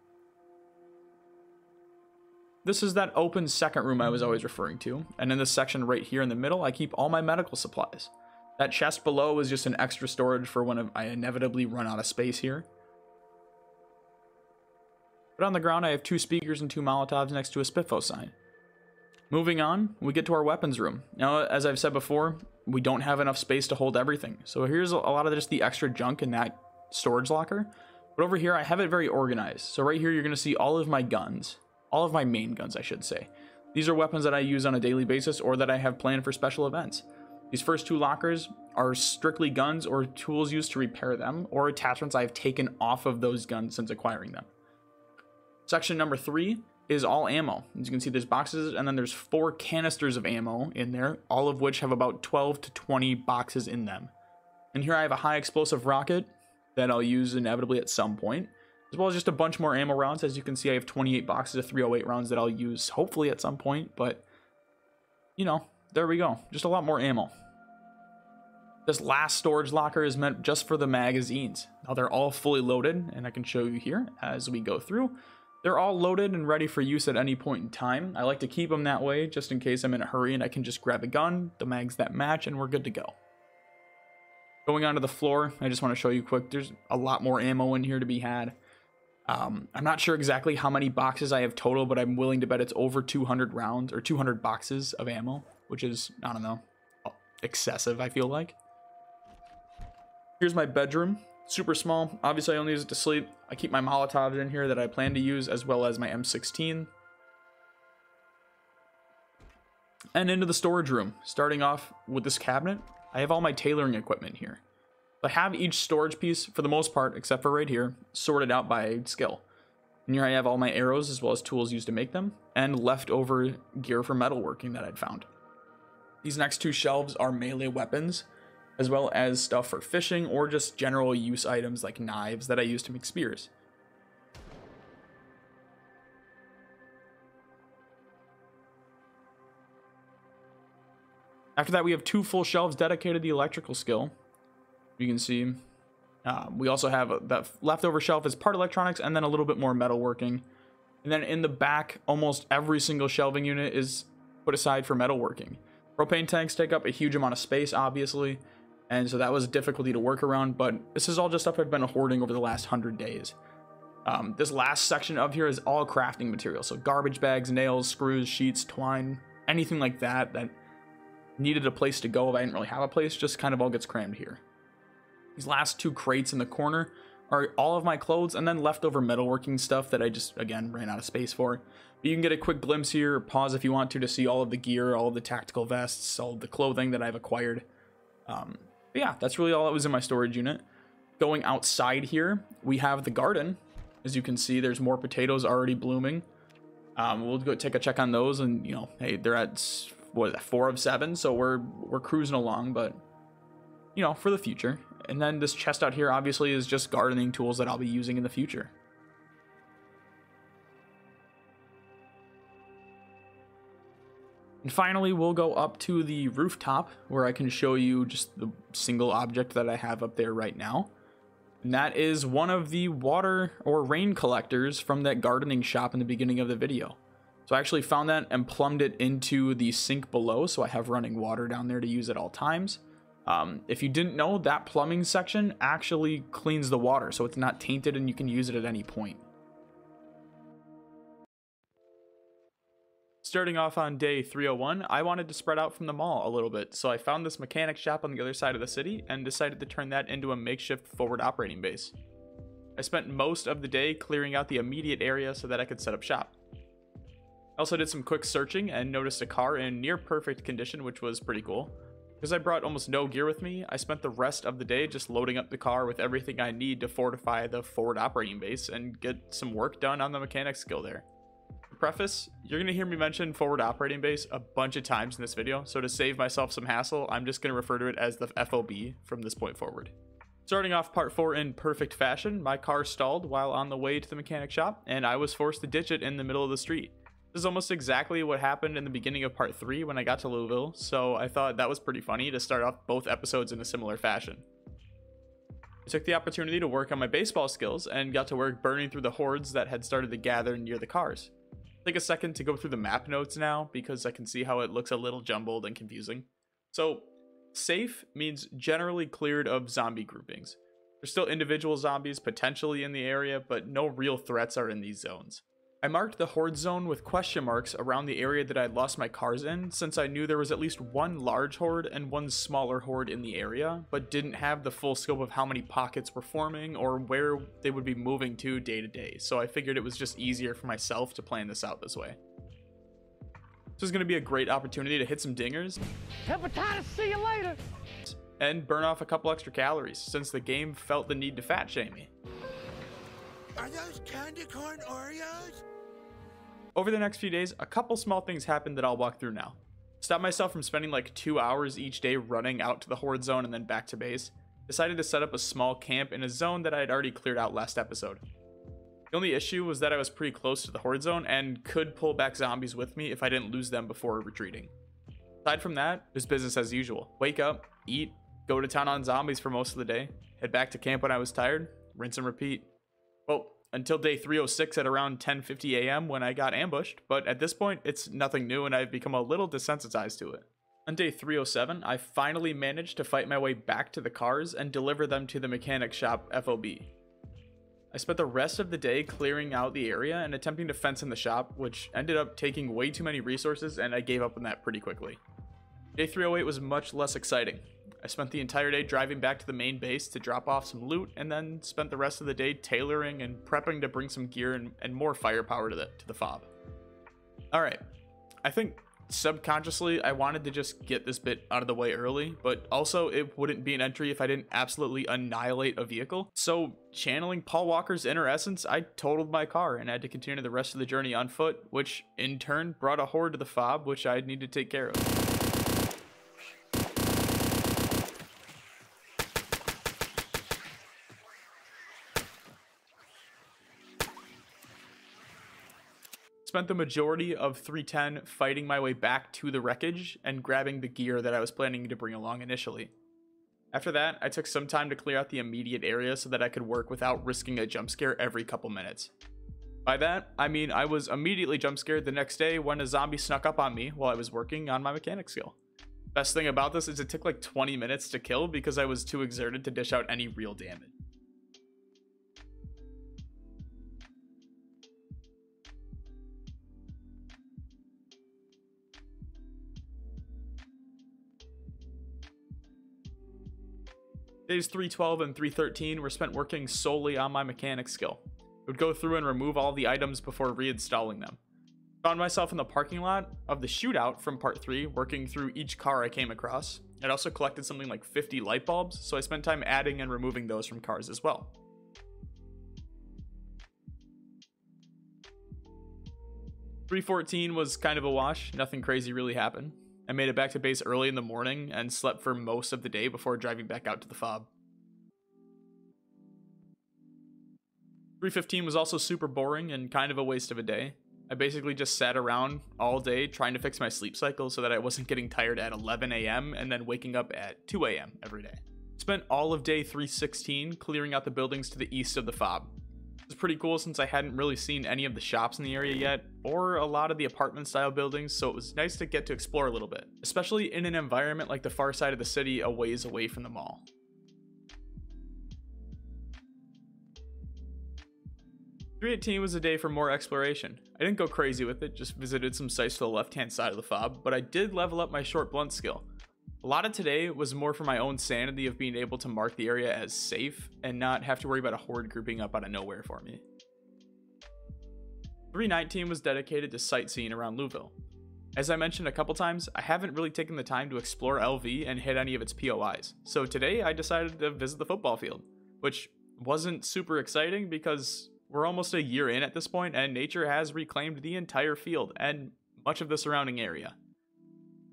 This is that open second room I was always referring to, and in this section right here in the middle, I keep all my medical supplies. That chest below is just an extra storage for when I inevitably run out of space here. But on the ground, I have 2 speakers and 2 Molotovs next to a Spitfo sign. Moving on, we get to our weapons room. Now, as I've said before, we don't have enough space to hold everything. So here's a lot of just the extra junk in that storage locker. But over here, I have it very organized. So right here, you're going to see all of my guns. All of my main guns, I should say. These are weapons that I use on a daily basis or that I have planned for special events. These first 2 lockers are strictly guns or tools used to repair them, or attachments I have taken off of those guns since acquiring them. Section number 3 is all ammo. As you can see, there's boxes, and then there's 4 canisters of ammo in there, all of which have about 12 to 20 boxes in them. And here I have a high explosive rocket that I'll use inevitably at some point, as well as just a bunch more ammo rounds. As you can see, I have 28 boxes of 308 rounds that I'll use hopefully at some point, but you know, there we go. Just a lot more ammo. This last storage locker is meant just for the magazines. Now they're all fully loaded, and I can show you here as we go through. They're all loaded and ready for use at any point in time. I like to keep them that way just in case I'm in a hurry and I can just grab a gun, the mags that match, and we're good to go. Going onto the floor, I just want to show you quick, there's a lot more ammo in here to be had. I'm not sure exactly how many boxes I have total, but I'm willing to bet it's over 200 rounds or 200 boxes of ammo, which is, I don't know, excessive, I feel like. Here's my bedroom. Super small. Obviously, I only use it to sleep. I keep my Molotovs in here that I plan to use, as well as my M16. And into the storage room. Starting off with this cabinet, I have all my tailoring equipment here. I have each storage piece, for the most part, except for right here, sorted out by skill. And here I have all my arrows, as well as tools used to make them, and leftover gear for metalworking that I'd found. These next 2 shelves are melee weapons, as well as stuff for fishing or just general use items like knives that I use to make spears. After that, we have 2 full shelves dedicated to the electrical skill. You can see we also have that leftover shelf is part electronics and then a little bit more metalworking. And then in the back, almost every single shelving unit is put aside for metalworking. Propane tanks take up a huge amount of space, obviously, and so that was a difficulty to work around, but this is all just stuff I've been hoarding over the last 100 days. This last section of here is all crafting material, so garbage bags, nails, screws, sheets, twine, anything like that that needed a place to go if I didn't really have a place, just kind of all gets crammed here. These last 2 crates in the corner are all of my clothes and then leftover metalworking stuff that I just, again, ran out of space for. But you can get a quick glimpse here, or pause if you want to see all of the gear, all of the tactical vests, all of the clothing that I've acquired. But yeah, that's really all that was in my storage unit. Going outside here, we have the garden. As you can see, there's more potatoes already blooming. We'll go take a check on those, and you know, hey, they're at what is that, 4 of 7, so we're cruising along, but you know, for the future. And then this chest out here obviously is just gardening tools that I'll be using in the future. And finally, we'll go up to the rooftop where I can show you just the single object that I have up there right now. And that is one of the water or rain collectors from that gardening shop in the beginning of the video. So I actually found that and plumbed it into the sink below, so I have running water down there to use at all times. If you didn't know, that plumbing section actually cleans the water, so it's not tainted and you can use it at any point. Starting off on day 301, I wanted to spread out from the mall a little bit, so I found this mechanic shop on the other side of the city and decided to turn that into a makeshift forward operating base. I spent most of the day clearing out the immediate area so that I could set up shop. I also did some quick searching and noticed a car in near perfect condition, which was pretty cool. Because I brought almost no gear with me, I spent the rest of the day just loading up the car with everything I need to fortify the forward operating base and get some work done on the mechanic skill there. Preface, you're going to hear me mention forward operating base a bunch of times in this video, so to save myself some hassle, I'm just going to refer to it as the FOB from this point forward. Starting off part 4 in perfect fashion, my car stalled while on the way to the mechanic shop, and I was forced to ditch it in the middle of the street. This is almost exactly what happened in the beginning of part 3 when I got to Louisville, so I thought that was pretty funny to start off both episodes in a similar fashion. I took the opportunity to work on my baseball skills and got to work burning through the hordes that had started to gather near the cars. Take a second to go through the map notes now because I can see how it looks a little jumbled and confusing. So, safe means generally cleared of zombie groupings. There's still individual zombies potentially in the area, but no real threats are in these zones. I marked the horde zone with question marks around the area that I had lost my cars in, since I knew there was at least one large horde and one smaller horde in the area, but didn't have the full scope of how many pockets were forming or where they would be moving to day, so I figured it was just easier for myself to plan this out this way. This is going to be a great opportunity to hit some dingers. Hepatitis, see you later! And burn off a couple extra calories, since the game felt the need to fat shame me. Are those candy corn Oreos? Over the next few days, a couple small things happened that I'll walk through now. Stopped myself from spending like 2 hours each day running out to the horde zone and then back to base. Decided to set up a small camp in a zone that I had already cleared out last episode. The only issue was that I was pretty close to the horde zone and could pull back zombies with me if I didn't lose them before retreating. Aside from that, it was business as usual. Wake up, eat, go to town on zombies for most of the day, head back to camp when I was tired, rinse and repeat. Well, until day 306 at around 10:50 a.m. when I got ambushed, but at this point, it's nothing new and I've become a little desensitized to it. On day 307, I finally managed to fight my way back to the cars and deliver them to the mechanic shop FOB. I spent the rest of the day clearing out the area and attempting to fence in the shop, which ended up taking way too many resources and I gave up on that pretty quickly. Day 308 was much less exciting. I spent the entire day driving back to the main base to drop off some loot, and then spent the rest of the day tailoring and prepping to bring some gear and more firepower to the fob. Alright, I think subconsciously I wanted to just get this bit out of the way early, but also it wouldn't be an entry if I didn't absolutely annihilate a vehicle. So, channeling Paul Walker's inner essence, I totaled my car and had to continue the rest of the journey on foot, which in turn brought a horde to the fob, which I'd need to take care of. Spent the majority of 310 fighting my way back to the wreckage and grabbing the gear that I was planning to bring along initially. After that, I took some time to clear out the immediate area so that I could work without risking a jump scare every couple minutes. By that, I mean I was immediately jump scared the next day when a zombie snuck up on me while I was working on my mechanic skill. Best thing about this is it took like 20 minutes to kill because I was too exerted to dish out any real damage. Days 312 and 313 were spent working solely on my mechanic skill. I would go through and remove all the items before reinstalling them. Found myself in the parking lot of the shootout from part 3, working through each car I came across. I'd also collected something like 50 light bulbs, so I spent time adding and removing those from cars as well. .314 was kind of a wash, nothing crazy really happened. I made it back to base early in the morning and slept for most of the day before driving back out to the fob. 315 was also super boring and kind of a waste of a day. I basically just sat around all day trying to fix my sleep cycle so that I wasn't getting tired at 11 a.m. and then waking up at 2 a.m. every day. Spent all of day 316 clearing out the buildings to the east of the fob. It was pretty cool since I hadn't really seen any of the shops in the area yet, or a lot of the apartment style buildings, so it was nice to get to explore a little bit, especially in an environment like the far side of the city a ways away from the mall. 318 was a day for more exploration. I didn't go crazy with it, just visited some sites to the left hand side of the fob, but I did level up my short blunt skill. A lot of today was more for my own sanity of being able to mark the area as safe and not have to worry about a horde grouping up out of nowhere for me. 319 was dedicated to sightseeing around Louisville. As I mentioned a couple times, I haven't really taken the time to explore LV and hit any of its POIs, so today I decided to visit the football field, which wasn't super exciting because we're almost a year in at this point and nature has reclaimed the entire field and much of the surrounding area.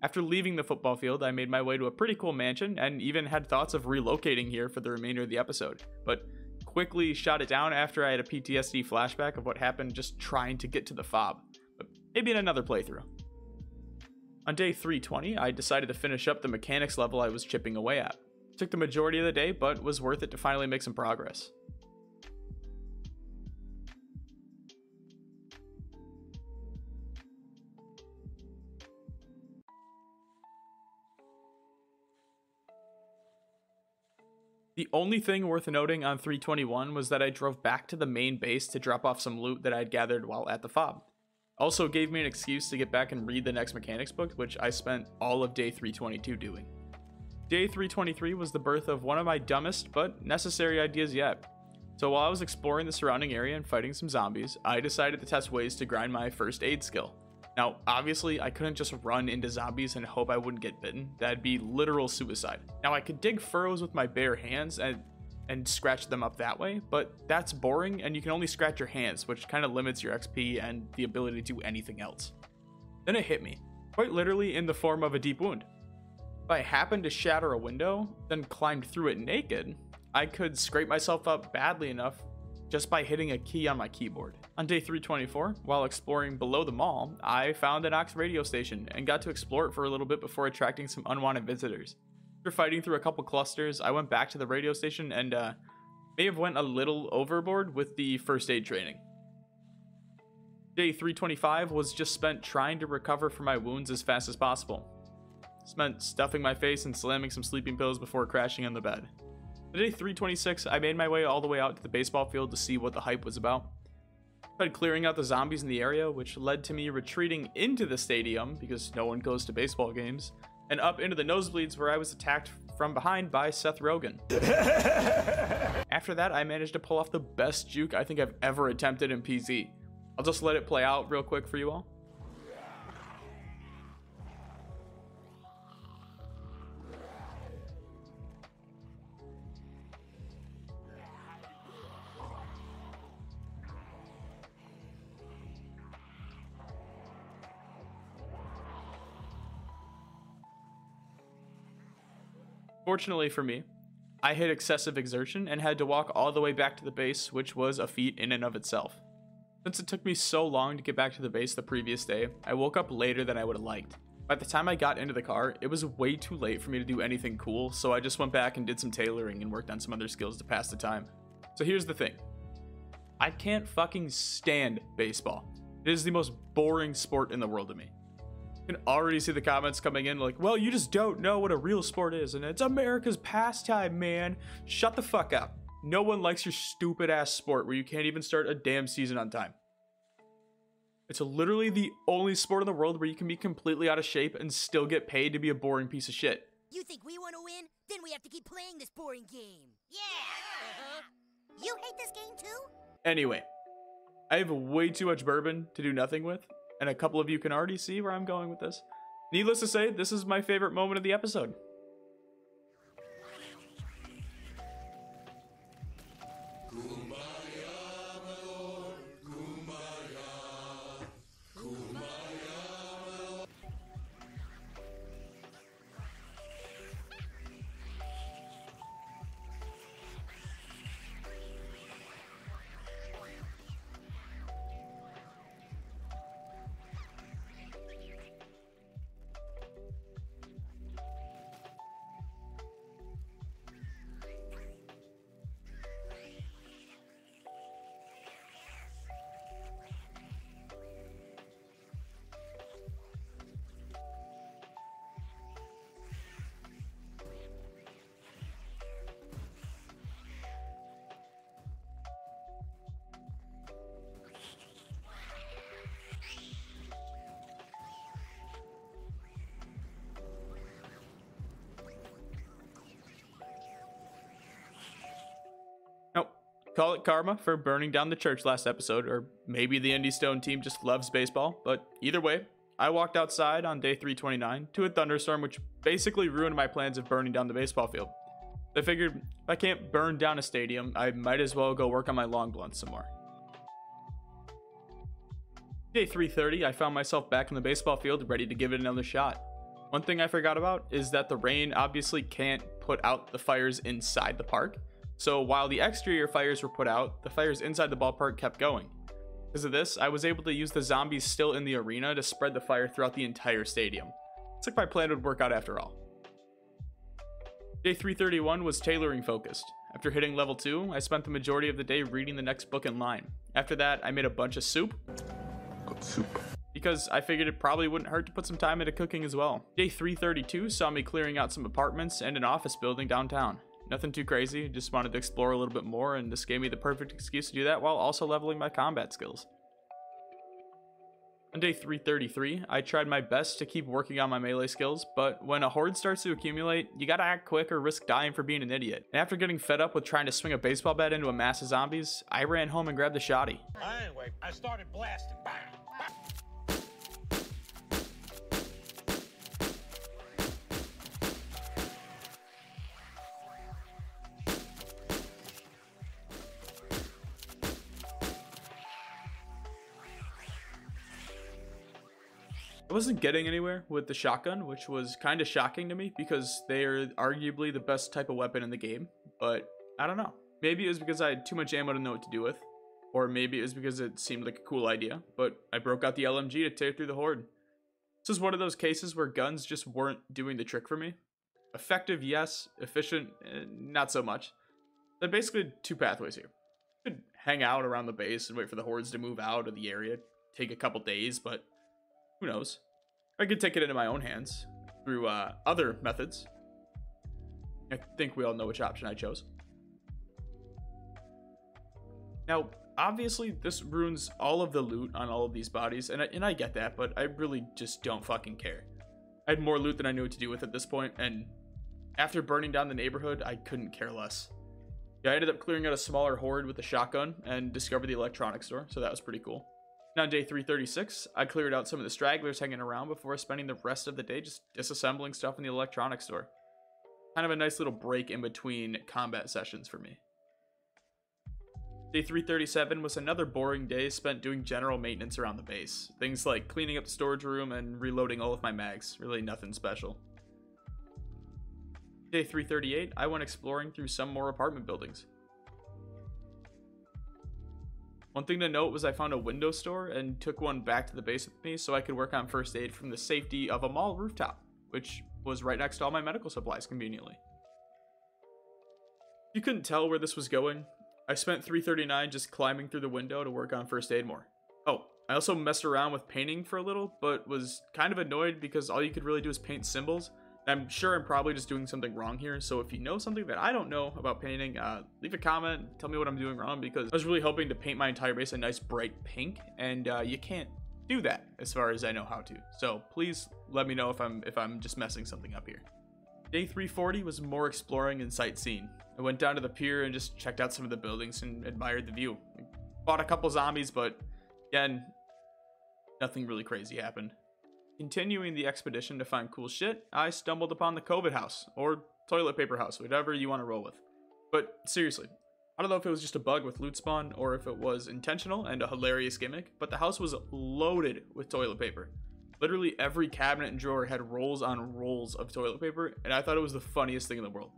After leaving the football field, I made my way to a pretty cool mansion and even had thoughts of relocating here for the remainder of the episode, but quickly shot it down after I had a PTSD flashback of what happened just trying to get to the fob, but maybe in another playthrough. On day 320, I decided to finish up the mechanics level I was chipping away at. It took the majority of the day, but was worth it to finally make some progress. The only thing worth noting on 321 was that I drove back to the main base to drop off some loot that I had gathered while at the fob. Also gave me an excuse to get back and read the next mechanics book, which I spent all of day 322 doing. Day 323 was the birth of one of my dumbest but necessary ideas yet. So while I was exploring the surrounding area and fighting some zombies, I decided to test ways to grind my first aid skill. Now, obviously, I couldn't just run into zombies and hope I wouldn't get bitten. That'd be literal suicide. Now, I could dig furrows with my bare hands and scratch them up that way, but that's boring and you can only scratch your hands, which kind of limits your XP and the ability to do anything else. Then it hit me, quite literally in the form of a deep wound. If I happened to shatter a window, then climbed through it naked, I could scrape myself up badly enough just by hitting a key on my keyboard. On day 324, while exploring below the mall, I found an Ox radio station and got to explore it for a little bit before attracting some unwanted visitors. After fighting through a couple clusters, I went back to the radio station and may have went a little overboard with the first aid training. Day 325 was just spent trying to recover from my wounds as fast as possible. Spent stuffing my face and slamming some sleeping pills before crashing on the bed. On day 326, I made my way all the way out to the baseball field to see what the hype was about. Tried clearing out the zombies in the area, which led to me retreating into the stadium, because no one goes to baseball games, and up into the nosebleeds where I was attacked from behind by Seth Rogen. After that, I managed to pull off the best juke I think I've ever attempted in PZ. I'll just let it play out real quick for you all. Fortunately for me, I hit excessive exertion and had to walk all the way back to the base, which was a feat in and of itself. Since it took me so long to get back to the base the previous day, I woke up later than I would have liked. By the time I got into the car, it was way too late for me to do anything cool, so I just went back and did some tailoring and worked on some other skills to pass the time. So here's the thing. I can't fucking stand baseball. It is the most boring sport in the world to me. You can already see the comments coming in like, well, you just don't know what a real sport is, and it's America's pastime, man. Shut the fuck up. No one likes your stupid ass sport where you can't even start a damn season on time. It's literally the only sport in the world where you can be completely out of shape and still get paid to be a boring piece of shit. You think we want to win? Then we have to keep playing this boring game. Yeah! You hate this game too? Anyway, I have way too much bourbon to do nothing with, and a couple of you can already see where I'm going with this. Needless to say, this is my favorite moment of the episode. Call it karma for burning down the church last episode, or maybe the Indy Stone team just loves baseball, but either way, I walked outside on day 329 to a thunderstorm which basically ruined my plans of burning down the baseball field. I figured if I can't burn down a stadium, I might as well go work on my long blunt some more. Day 330, I found myself back in the baseball field ready to give it another shot. One thing I forgot about is that the rain obviously can't put out the fires inside the park. So while the exterior fires were put out, the fires inside the ballpark kept going. Because of this, I was able to use the zombies still in the arena to spread the fire throughout the entire stadium. It's like my plan would work out after all. Day 331 was tailoring focused. After hitting level 2, I spent the majority of the day reading the next book in line. After that, I made a bunch of soup. Good soup. Because I figured it probably wouldn't hurt to put some time into cooking as well. Day 332 saw me clearing out some apartments and an office building downtown. Nothing too crazy, just wanted to explore a little bit more, and this gave me the perfect excuse to do that while also leveling my combat skills. On day 333, I tried my best to keep working on my melee skills, but when a horde starts to accumulate, you gotta act quick or risk dying for being an idiot. And after getting fed up with trying to swing a baseball bat into a mass of zombies, I ran home and grabbed the shotty. Anyway, I started blasting. Bang! I wasn't getting anywhere with the shotgun, which was kind of shocking to me because they are arguably the best type of weapon in the game, but I don't know. Maybe it was because I had too much ammo to know what to do with, or maybe it was because it seemed like a cool idea, but I broke out the LMG to tear through the horde. This is one of those cases where guns just weren't doing the trick for me. Effective, yes. Efficient, not so much. There are basically two pathways here. You could hang out around the base and wait for the hordes to move out of the area. Take a couple days, but who knows? I could take it into my own hands through other methods. I think we all know which option I chose. Now, obviously, this ruins all of the loot on all of these bodies, and I get that, but I really just don't fucking care. I had more loot than I knew what to do with at this point, and after burning down the neighborhood, I couldn't care less. Yeah, I ended up clearing out a smaller horde with a shotgun and discovered the electronics store, so that was pretty cool. Now, on day 336, I cleared out some of the stragglers hanging around before spending the rest of the day just disassembling stuff in the electronics store. Kind of a nice little break in between combat sessions for me. Day 337 was another boring day spent doing general maintenance around the base. Things like cleaning up the storage room and reloading all of my mags. Really nothing special. Day 338, I went exploring through some more apartment buildings. One thing to note was I found a window store and took one back to the base with me so I could work on first aid from the safety of a mall rooftop, which was right next to all my medical supplies conveniently. You couldn't tell where this was going. I spent 339 just climbing through the window to work on first aid more. Oh, I also messed around with painting for a little, but was kind of annoyed because all you could really do is paint symbols. I'm sure I'm probably just doing something wrong here, so if you know something that I don't know about painting, leave a comment, tell me what I'm doing wrong, because I was really hoping to paint my entire base a nice bright pink, and you can't do that as far as I know how to. So please let me know if I'm just messing something up here. Day 340 was more exploring and sightseeing. I went down to the pier and just checked out some of the buildings and admired the view. I fought a couple zombies, but again, nothing really crazy happened. Continuing the expedition to find cool shit, I stumbled upon the COVID house, or toilet paper house, whatever you want to roll with. But seriously, I don't know if it was just a bug with loot spawn, or if it was intentional and a hilarious gimmick, but the house was loaded with toilet paper. Literally every cabinet and drawer had rolls on rolls of toilet paper, and I thought it was the funniest thing in the world.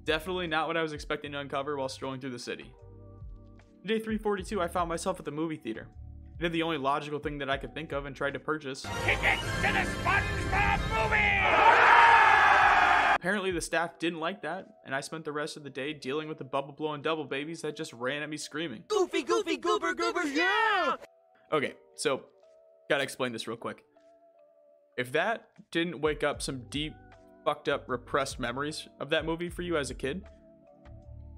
Definitely not what I was expecting to uncover while strolling through the city. Day 342, I found myself at the movie theater. I did the only logical thing that I could think of and tried to purchase Tickets to the SpongeBob movie! Apparently the staff didn't like that, and I spent the rest of the day dealing with the bubble blowing double babies that just ran at me screaming. Goofy, goofy, goober, goober, yeah! Okay, so gotta explain this real quick. If that didn't wake up some deep, fucked up, repressed memories of that movie for you as a kid,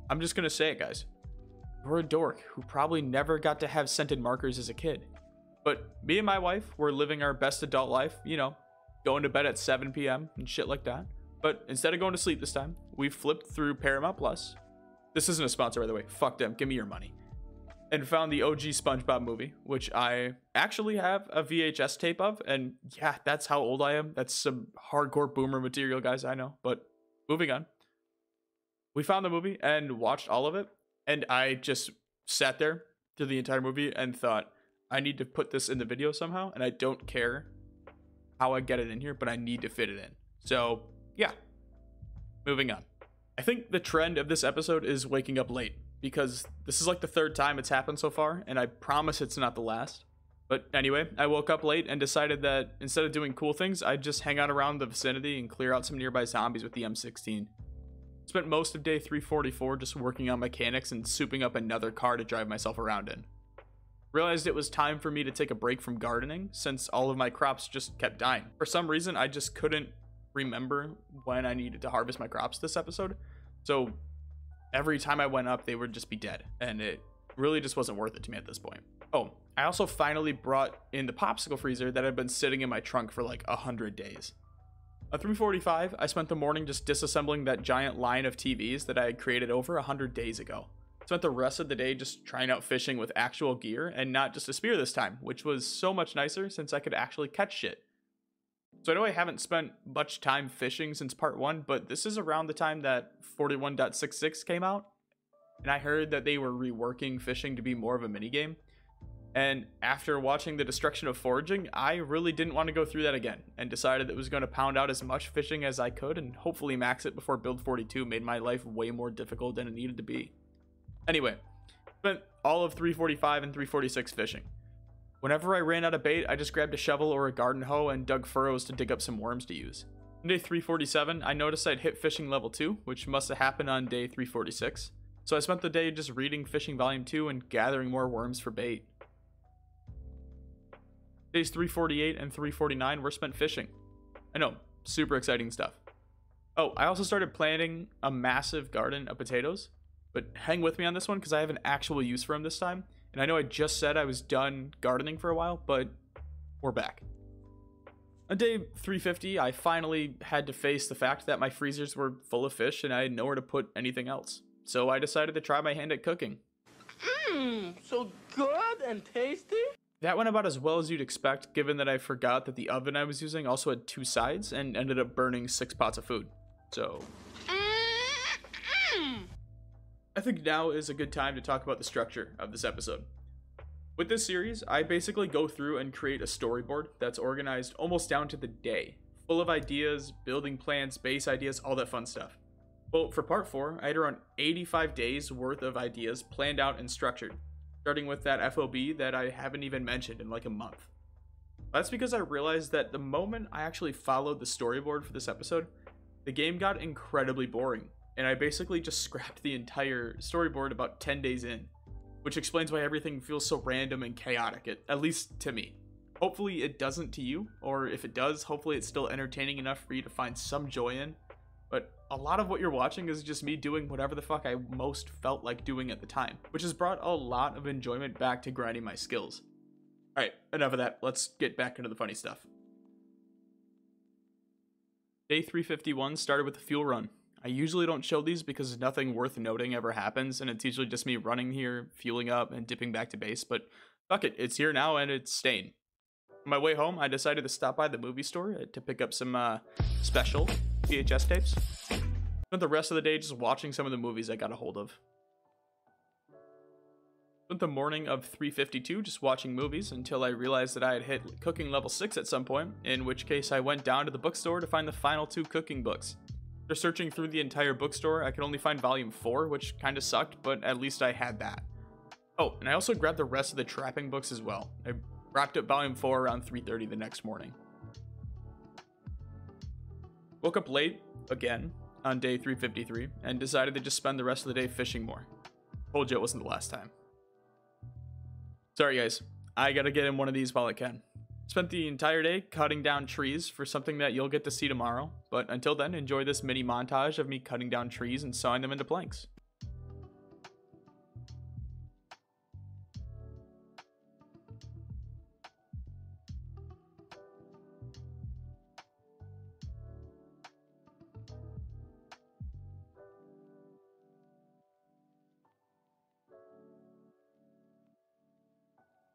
I'm just gonna say it, guys. You're a dork who probably never got to have scented markers as a kid. But me and my wife were living our best adult life, you know, going to bed at 7 p.m. and shit like that. But instead of going to sleep this time, we flipped through Paramount Plus. This isn't a sponsor, by the way. Fuck them. Give me your money. And found the OG SpongeBob movie, which I actually have a VHS tape of. And yeah, that's how old I am. That's some hardcore boomer material, guys, I know. But moving on. We found the movie and watched all of it. And I just sat there through the entire movie and thought, I need to put this in the video somehow. And I don't care how I get it in here, but I need to fit it in. So yeah, moving on. I think the trend of this episode is waking up late, because this is like the third time it's happened so far, and I promise it's not the last. But anyway, I woke up late and decided that instead of doing cool things, I'd just hang out around the vicinity and clear out some nearby zombies with the M16. Spent most of day 344 just working on mechanics and souping up another car to drive myself around in. Realized it was time for me to take a break from gardening, since all of my crops just kept dying. For some reason, I just couldn't remember when I needed to harvest my crops this episode, so every time I went up, they would just be dead, and it really just wasn't worth it to me at this point. Oh, I also finally brought in the popsicle freezer that had been sitting in my trunk for like 100 days. At 3:45, I spent the morning just disassembling that giant line of TVs that I had created over 100 days ago. Spent the rest of the day just trying out fishing with actual gear and not just a spear this time, which was so much nicer since I could actually catch shit. So I know I haven't spent much time fishing since part 1, but this is around the time that 41.66 came out, and I heard that they were reworking fishing to be more of a minigame. And after watching the destruction of foraging, I really didn't want to go through that again, and decided it was going to pound out as much fishing as I could and hopefully max it before build 42 made my life way more difficult than it needed to be. Anyway, spent all of 345 and 346 fishing. Whenever I ran out of bait, I just grabbed a shovel or a garden hoe and dug furrows to dig up some worms to use. On day 347, I noticed I'd hit fishing level 2, which must have happened on day 346. So I spent the day just reading Fishing Volume 2 and gathering more worms for bait. Days 348 and 349 were spent fishing. I know, super exciting stuff. Oh, I also started planting a massive garden of potatoes, but hang with me on this one because I have an actual use for them this time. And I know I just said I was done gardening for a while, but we're back. On day 350, I finally had to face the fact that my freezers were full of fish and I had nowhere to put anything else. So I decided to try my hand at cooking. So good and tasty. That went about as well as you'd expect, given that I forgot that the oven I was using also had 2 sides and ended up burning 6 pots of food. So I think now is a good time to talk about the structure of this episode. With this series, I basically go through and create a storyboard that's organized almost down to the day, full of ideas, building plans, base ideas, all that fun stuff. Well, for part 4, I had around 85 days worth of ideas planned out and structured, starting with that FOB that I haven't even mentioned in like a month. That's because I realized that the moment I actually followed the storyboard for this episode, the game got incredibly boring, and I basically just scrapped the entire storyboard about 10 days in, which explains why everything feels so random and chaotic, at least to me. Hopefully it doesn't to you, or if it does, hopefully it's still entertaining enough for you to find some joy in. But a lot of what you're watching is just me doing whatever the fuck I most felt like doing at the time, which has brought a lot of enjoyment back to grinding my skills. Alright, enough of that. Let's get back into the funny stuff. Day 351 started with a fuel run. I usually don't show these because nothing worth noting ever happens, and it's usually just me running here, fueling up, and dipping back to base, but fuck it, it's here now and it's staying. On my way home, I decided to stop by the movie store to pick up some special VHS tapes. Spent the rest of the day just watching some of the movies I got a hold of. Spent the morning of 352 just watching movies until I realized that I had hit cooking level 6 at some point, in which case I went down to the bookstore to find the final 2 cooking books. After searching through the entire bookstore, I could only find volume 4, which kinda sucked, but at least I had that. Oh, and I also grabbed the rest of the trapping books as well. I wrapped up volume 4 around 3:30 the next morning. Woke up late, again, on day 353, and decided to just spend the rest of the day fishing more. Told you it wasn't the last time. Sorry guys, I gotta get in one of these while I can. Spent the entire day cutting down trees for something that you'll get to see tomorrow, but until then, enjoy this mini montage of me cutting down trees and sawing them into planks.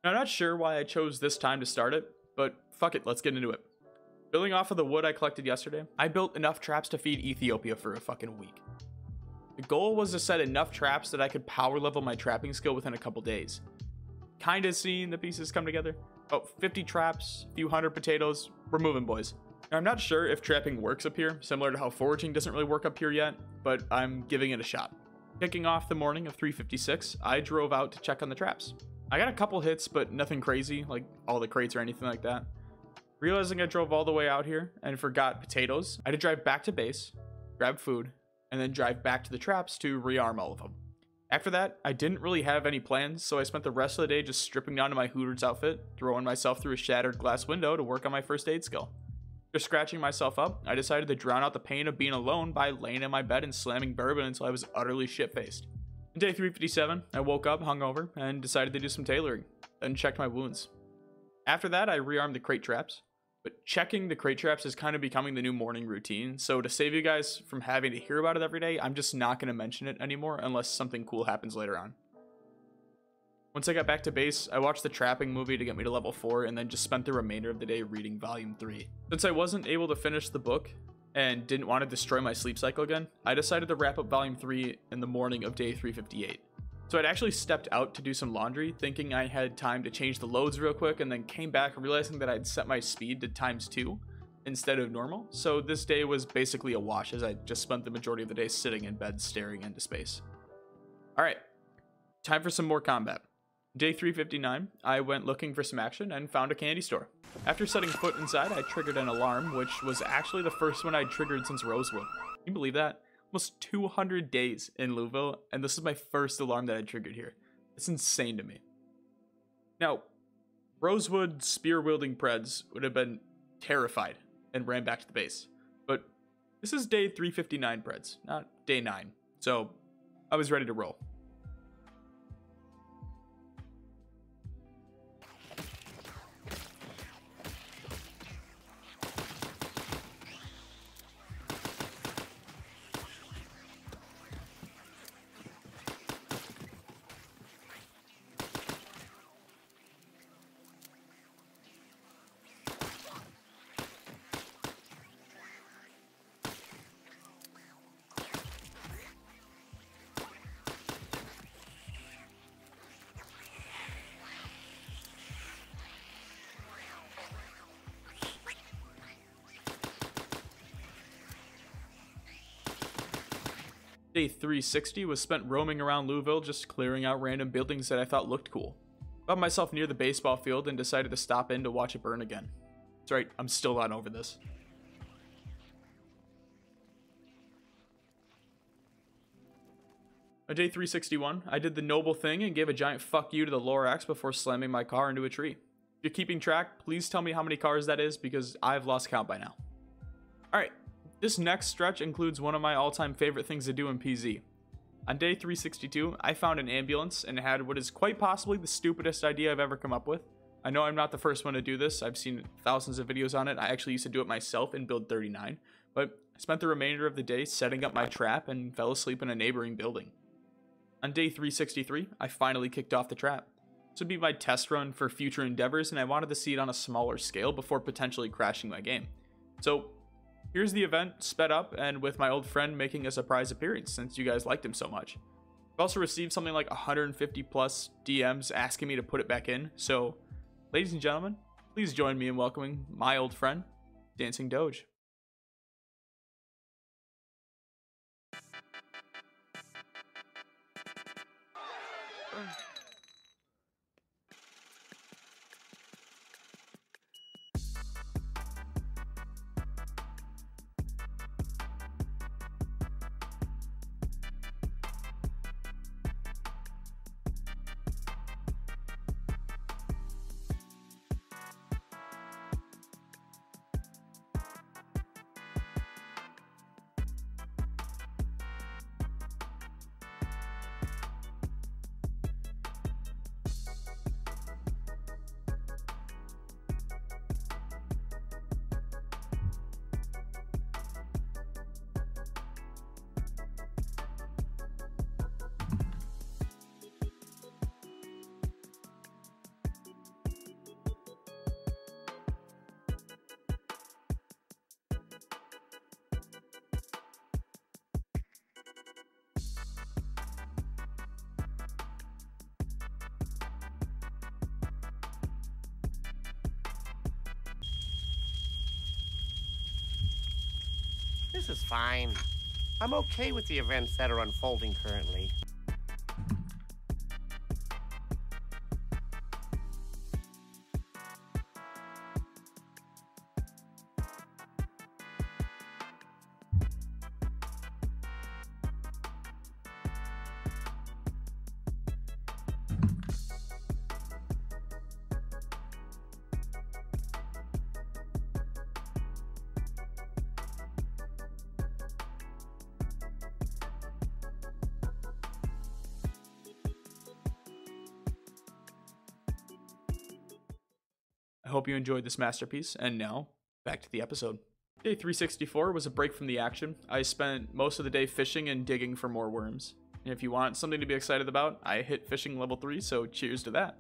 I'm not sure why I chose this time to start it, but fuck it, let's get into it. Building off of the wood I collected yesterday, I built enough traps to feed Ethiopia for a fucking week. The goal was to set enough traps that I could power level my trapping skill within a couple days. Kinda seeing the pieces come together. About 50 traps, a few hundred potatoes. We're moving, boys. Now, I'm not sure if trapping works up here, similar to how foraging doesn't really work up here yet, but I'm giving it a shot. Kicking off the morning of 356, I drove out to check on the traps. I got a couple hits, but nothing crazy, like all the crates or anything like that. Realizing I drove all the way out here and forgot potatoes, I had to drive back to base, grab food, and then drive back to the traps to rearm all of them. After that, I didn't really have any plans, so I spent the rest of the day just stripping down to my Hooters outfit, throwing myself through a shattered glass window to work on my first aid skill. After scratching myself up, I decided to drown out the pain of being alone by laying in my bed and slamming bourbon until I was utterly shit-faced. On day 357, I woke up hungover and decided to do some tailoring, then checked my wounds. After that, I rearmed the crate traps, but checking the crate traps is kind of becoming the new morning routine, so to save you guys from having to hear about it every day, I'm just not going to mention it anymore unless something cool happens later on. Once I got back to base, I watched the trapping movie to get me to level 4 and then just spent the remainder of the day reading volume 3. Since I wasn't able to finish the book and didn't want to destroy my sleep cycle again, I decided to wrap up volume 3 in the morning of day 358. So I'd actually stepped out to do some laundry, thinking I had time to change the loads real quick, and then came back realizing that I'd set my speed to ×2 instead of normal. So this day was basically a wash, as I just spent the majority of the day sitting in bed staring into space. Alright, time for some more combat. Day 359, I went looking for some action and found a candy store. After setting foot inside, I triggered an alarm, which was actually the first one I'd triggered since Rosewood. Can you believe that? Almost 200 days in Louisville, and this is my first alarm that I triggered here. It's insane to me. Now, Rosewood spear-wielding Preds would have been terrified and ran back to the base. But this is day 359 Preds, not day 9. So I was ready to roll. Day 360 was spent roaming around Louisville, just clearing out random buildings that I thought looked cool. Found myself near the baseball field and decided to stop in to watch it burn again. That's right, I'm still not over this. On day 361, I did the noble thing and gave a giant fuck you to the Lorax before slamming my car into a tree. If you're keeping track, please tell me how many cars that is, because I've lost count by now. Alright. This next stretch includes one of my all-time favorite things to do in PZ. On day 362, I found an ambulance and had what is quite possibly the stupidest idea I've ever come up with. I know I'm not the first one to do this, I've seen thousands of videos on it, I actually used to do it myself in build 39, but I spent the remainder of the day setting up my trap and fell asleep in a neighboring building. On day 363, I finally kicked off the trap. This would be my test run for future endeavors, and I wanted to see it on a smaller scale before potentially crashing my game. So here's the event sped up and with my old friend making a surprise appearance since you guys liked him so much. I've also received something like 150 plus DMs asking me to put it back in, so ladies and gentlemen, please join me in welcoming my old friend, Dancing Doge. This is fine. I'm okay with the events that are unfolding currently. I hope you enjoyed this masterpiece, and now, back to the episode. Day 364 was a break from the action. I spent most of the day fishing and digging for more worms. And if you want something to be excited about, I hit fishing level 3, so cheers to that.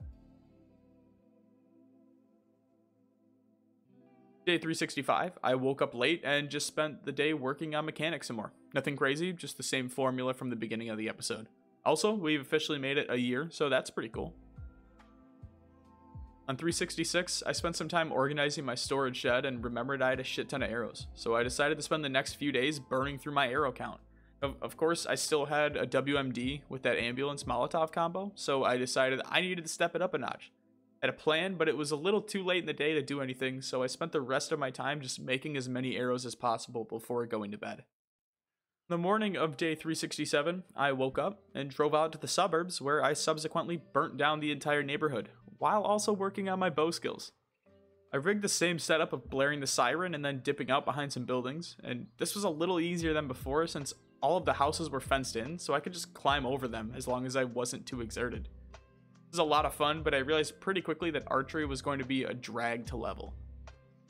Day 365, I woke up late and just spent the day working on mechanics some more. Nothing crazy, just the same formula from the beginning of the episode. Also, we've officially made it a year, so that's pretty cool. On 366, I spent some time organizing my storage shed and remembered I had a shit ton of arrows, so I decided to spend the next few days burning through my arrow count. Of course, I still had a WMD with that ambulance Molotov combo, so I decided I needed to step it up a notch. I had a plan, but it was a little too late in the day to do anything, so I spent the rest of my time just making as many arrows as possible before going to bed. The morning of day 367, I woke up and drove out to the suburbs where I subsequently burnt down the entire neighborhood, while also working on my bow skills. I rigged the same setup of blaring the siren and then dipping out behind some buildings, and this was a little easier than before since all of the houses were fenced in, so I could just climb over them as long as I wasn't too exerted. It was a lot of fun, but I realized pretty quickly that archery was going to be a drag to level.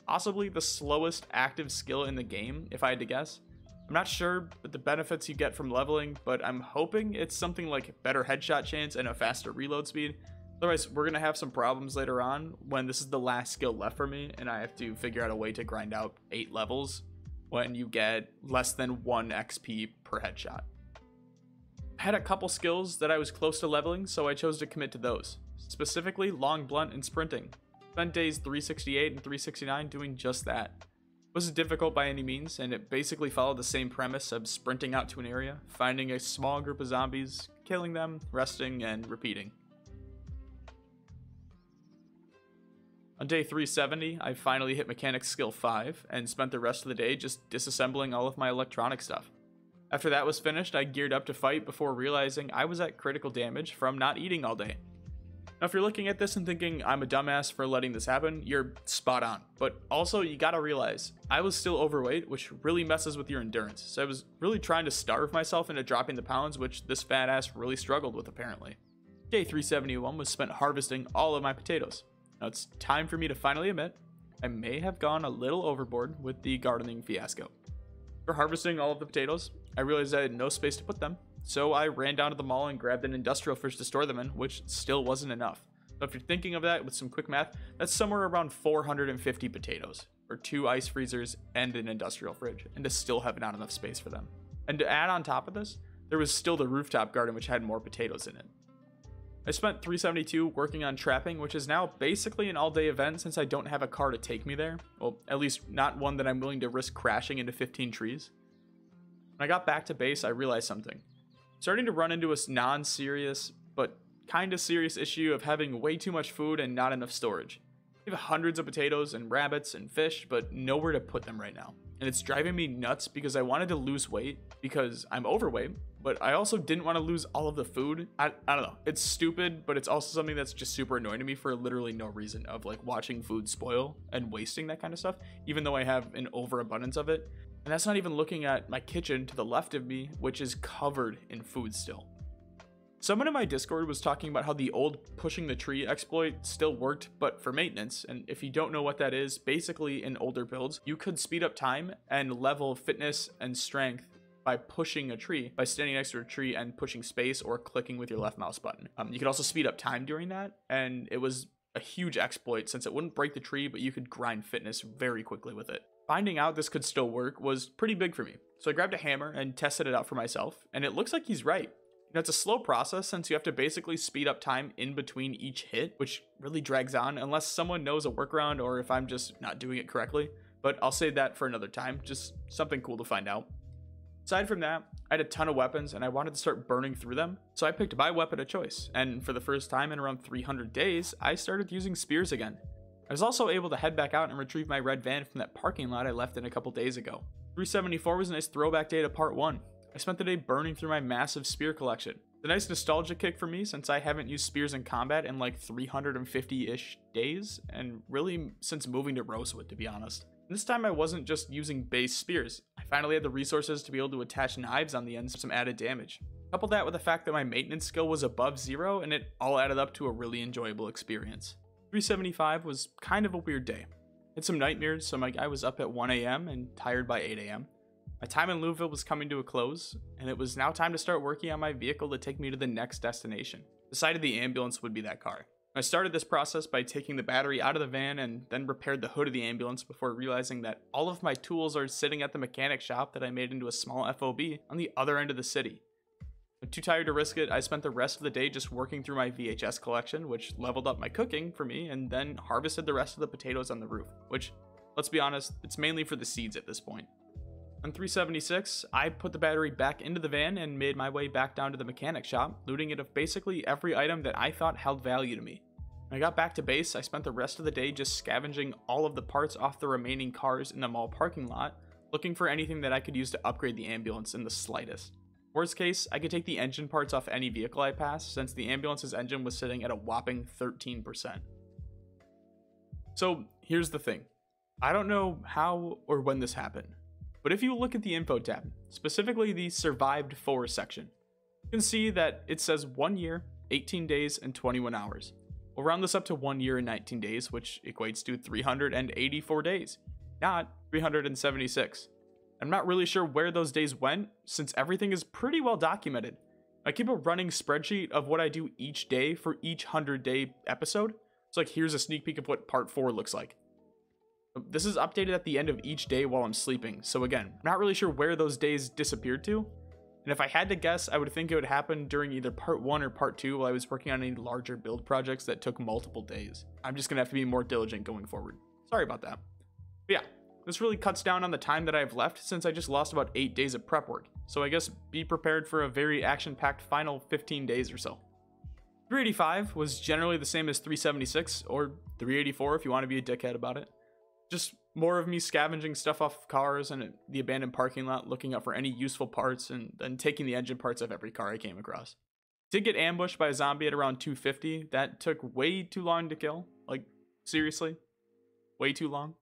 Possibly the slowest active skill in the game, if I had to guess. I'm not sure the benefits you get from leveling, but I'm hoping it's something like better headshot chance and a faster reload speed. Otherwise, we're going to have some problems later on when this is the last skill left for me and I have to figure out a way to grind out 8 levels when you get less than 1 XP per headshot. I had a couple skills that I was close to leveling, so I chose to commit to those, specifically long blunt and sprinting. Spent days 368 and 369 doing just that. It wasn't difficult by any means, and it basically followed the same premise of sprinting out to an area, finding a small group of zombies, killing them, resting, and repeating. On day 370, I finally hit Mechanics Skill 5, and spent the rest of the day just disassembling all of my electronic stuff. After that was finished, I geared up to fight before realizing I was at critical damage from not eating all day. Now if you're looking at this and thinking I'm a dumbass for letting this happen, you're spot on. But also you gotta realize, I was still overweight, which really messes with your endurance. So I was really trying to starve myself into dropping the pounds, which this fat ass really struggled with apparently. Day 371 was spent harvesting all of my potatoes. Now it's time for me to finally admit, I may have gone a little overboard with the gardening fiasco. For harvesting all of the potatoes, I realized I had no space to put them, so I ran down to the mall and grabbed an industrial fridge to store them in, which still wasn't enough. So if you're thinking of that with some quick math, that's somewhere around 450 potatoes, or 2 ice freezers and an industrial fridge, and to still have not enough space for them. And to add on top of this, there was still the rooftop garden which had more potatoes in it. I spent 372 working on trapping, which is now basically an all-day event since I don't have a car to take me there. Well, at least not one that I'm willing to risk crashing into 15 trees. When I got back to base, I realized something. Starting to run into a non-serious, but kind of serious issue of having way too much food and not enough storage. I have hundreds of potatoes and rabbits and fish, but nowhere to put them right now. And it's driving me nuts because I wanted to lose weight because I'm overweight, but I also didn't want to lose all of the food. I don't know. It's stupid, but it's also something that's just super annoying to me for literally no reason of like watching food spoil and wasting that kind of stuff, even though I have an overabundance of it. And that's not even looking at my kitchen to the left of me, which is covered in food still. Someone in my Discord was talking about how the old pushing the tree exploit still worked, but for maintenance. And if you don't know what that is, basically in older builds, you could speed up time and level fitness and strength by pushing a tree, by standing next to a tree and pushing space or clicking with your left mouse button. You could also speed up time during that, and it was a huge exploit since it wouldn't break the tree, but you could grind fitness very quickly with it. Finding out this could still work was pretty big for me. So I grabbed a hammer and tested it out for myself, and it looks like he's right. You know, it's a slow process since you have to basically speed up time in between each hit, which really drags on unless someone knows a workaround or if I'm just not doing it correctly. but I'll save that for another time, just something cool to find out. Aside from that, I had a ton of weapons and I wanted to start burning through them, so I picked my weapon of choice, and for the first time in around 300 days, I started using spears again. I was also able to head back out and retrieve my red van from that parking lot I left in a couple days ago. 374 was a nice throwback day to part 1. I spent the day burning through my massive spear collection. It's a nice nostalgia kick for me since I haven't used spears in combat in like 350-ish days, and really since moving to Rosewood, to be honest. And this time I wasn't just using base spears. I finally had the resources to be able to attach knives on the ends for some added damage. Couple that with the fact that my maintenance skill was above 0, and it all added up to a really enjoyable experience. 375 was kind of a weird day. Had some nightmares, so I was up at 1 a.m. and tired by 8 a.m. My time in Louisville was coming to a close, and it was now time to start working on my vehicle to take me to the next destination. Decided the ambulance would be that car. I started this process by taking the battery out of the van and then repaired the hood of the ambulance before realizing that all of my tools are sitting at the mechanic shop that I made into a small FOB on the other end of the city. I'm too tired to risk it. I spent the rest of the day just working through my VHS collection, which leveled up my cooking for me, and then harvested the rest of the potatoes on the roof, which, let's be honest, it's mainly for the seeds at this point. On 376, I put the battery back into the van and made my way back down to the mechanic shop, looting it of basically every item that I thought held value to me. When I got back to base, I spent the rest of the day just scavenging all of the parts off the remaining cars in the mall parking lot, looking for anything that I could use to upgrade the ambulance in the slightest. Worst case, I could take the engine parts off any vehicle I passed, since the ambulance's engine was sitting at a whopping 13%. So here's the thing. I don't know how or when this happened, but if you look at the info tab, specifically the survived for section, you can see that it says 1 year, 18 days, and 21 hours. We'll round this up to 1 year and 19 days, which equates to 384 days, not 376. I'm not really sure where those days went, since everything is pretty well documented. I keep a running spreadsheet of what I do each day for each 100-day episode. It's like, here's a sneak peek of what part 4 looks like. This is updated at the end of each day while I'm sleeping, so again, I'm not really sure where those days disappeared to. And if I had to guess, I would think it would happen during either part 1 or part 2 while I was working on any larger build projects that took multiple days. I'm just gonna have to be more diligent going forward. Sorry about that. But yeah. This really cuts down on the time that I have left since I just lost about 8 days of prep work, so I guess be prepared for a very action-packed final 15 days or so. 385 was generally the same as 376, or 384 if you want to be a dickhead about it. Just more of me scavenging stuff off cars and the abandoned parking lot, looking out for any useful parts, and then taking the engine parts of every car I came across. Did get ambushed by a zombie at around 250, that took way too long to kill, like seriously, way too long.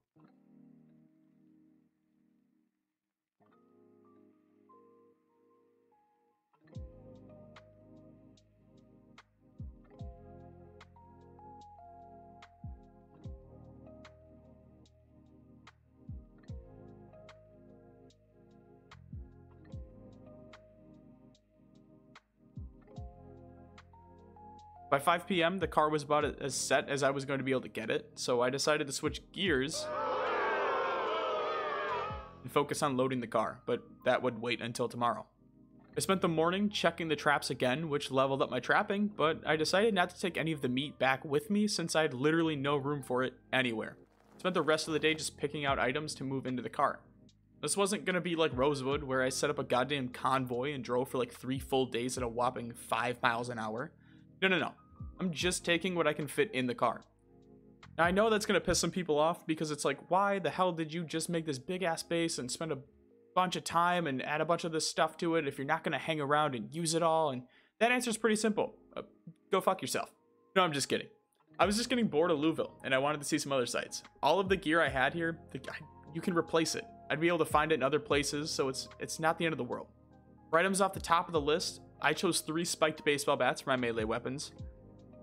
By 5 p.m., the car was about as set as I was going to be able to get it, so I decided to switch gears and focus on loading the car, but that would wait until tomorrow. I spent the morning checking the traps again, which leveled up my trapping, but I decided not to take any of the meat back with me since I had literally no room for it anywhere. I spent the rest of the day just picking out items to move into the car. This wasn't going to be like Rosewood, where I set up a goddamn convoy and drove for like 3 full days at a whopping 5 miles an hour. No. I'm just taking what I can fit in the car. Now, I know that's going to piss some people off because it's like, why the hell did you just make this big ass base and spend a bunch of time and add a bunch of this stuff to it if you're not going to hang around and use it all? And that answer is pretty simple. Go fuck yourself. No, I'm just kidding. I was just getting bored of Louisville and I wanted to see some other sites. All of the gear I had here, you can replace it. I'd be able to find it in other places, so it's not the end of the world. For items off the top of the list, I chose 3 spiked baseball bats for my melee weapons.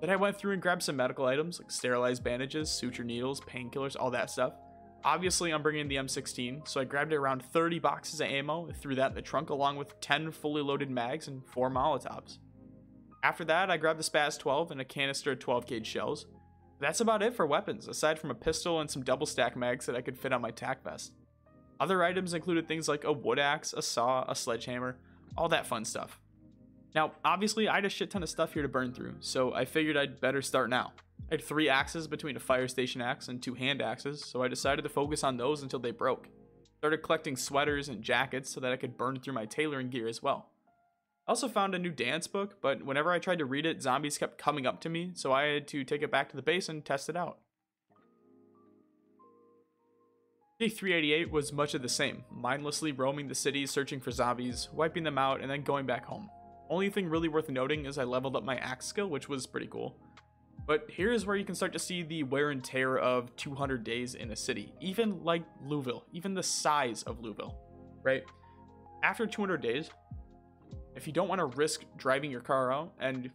Then I went through and grabbed some medical items like sterilized bandages, suture needles, painkillers, all that stuff. Obviously, I'm bringing the M16, so I grabbed around 30 boxes of ammo and threw that in the trunk along with 10 fully loaded mags and 4 Molotovs. After that, I grabbed the Spaz 12 and a canister of 12 gauge shells. That's about it for weapons, aside from a pistol and some double stack mags that I could fit on my tack vest. Other items included things like a wood axe, a saw, a sledgehammer, all that fun stuff. Now, obviously, I had a shit ton of stuff here to burn through, so I figured I'd better start now. I had 3 axes between a fire station axe and 2 hand axes, so I decided to focus on those until they broke. Started collecting sweaters and jackets so that I could burn through my tailoring gear as well. I also found a new dance book, but whenever I tried to read it, zombies kept coming up to me, so I had to take it back to the base and test it out. Day 388 was much of the same, mindlessly roaming the city searching for zombies, wiping them out, and then going back home. Only thing really worth noting is I leveled up my axe skill, which was pretty cool. But here's where you can start to see the wear and tear of 200 days in a city, even like Louisville, even the size of Louisville, right? After 200 days, if you don't want to risk driving your car out, and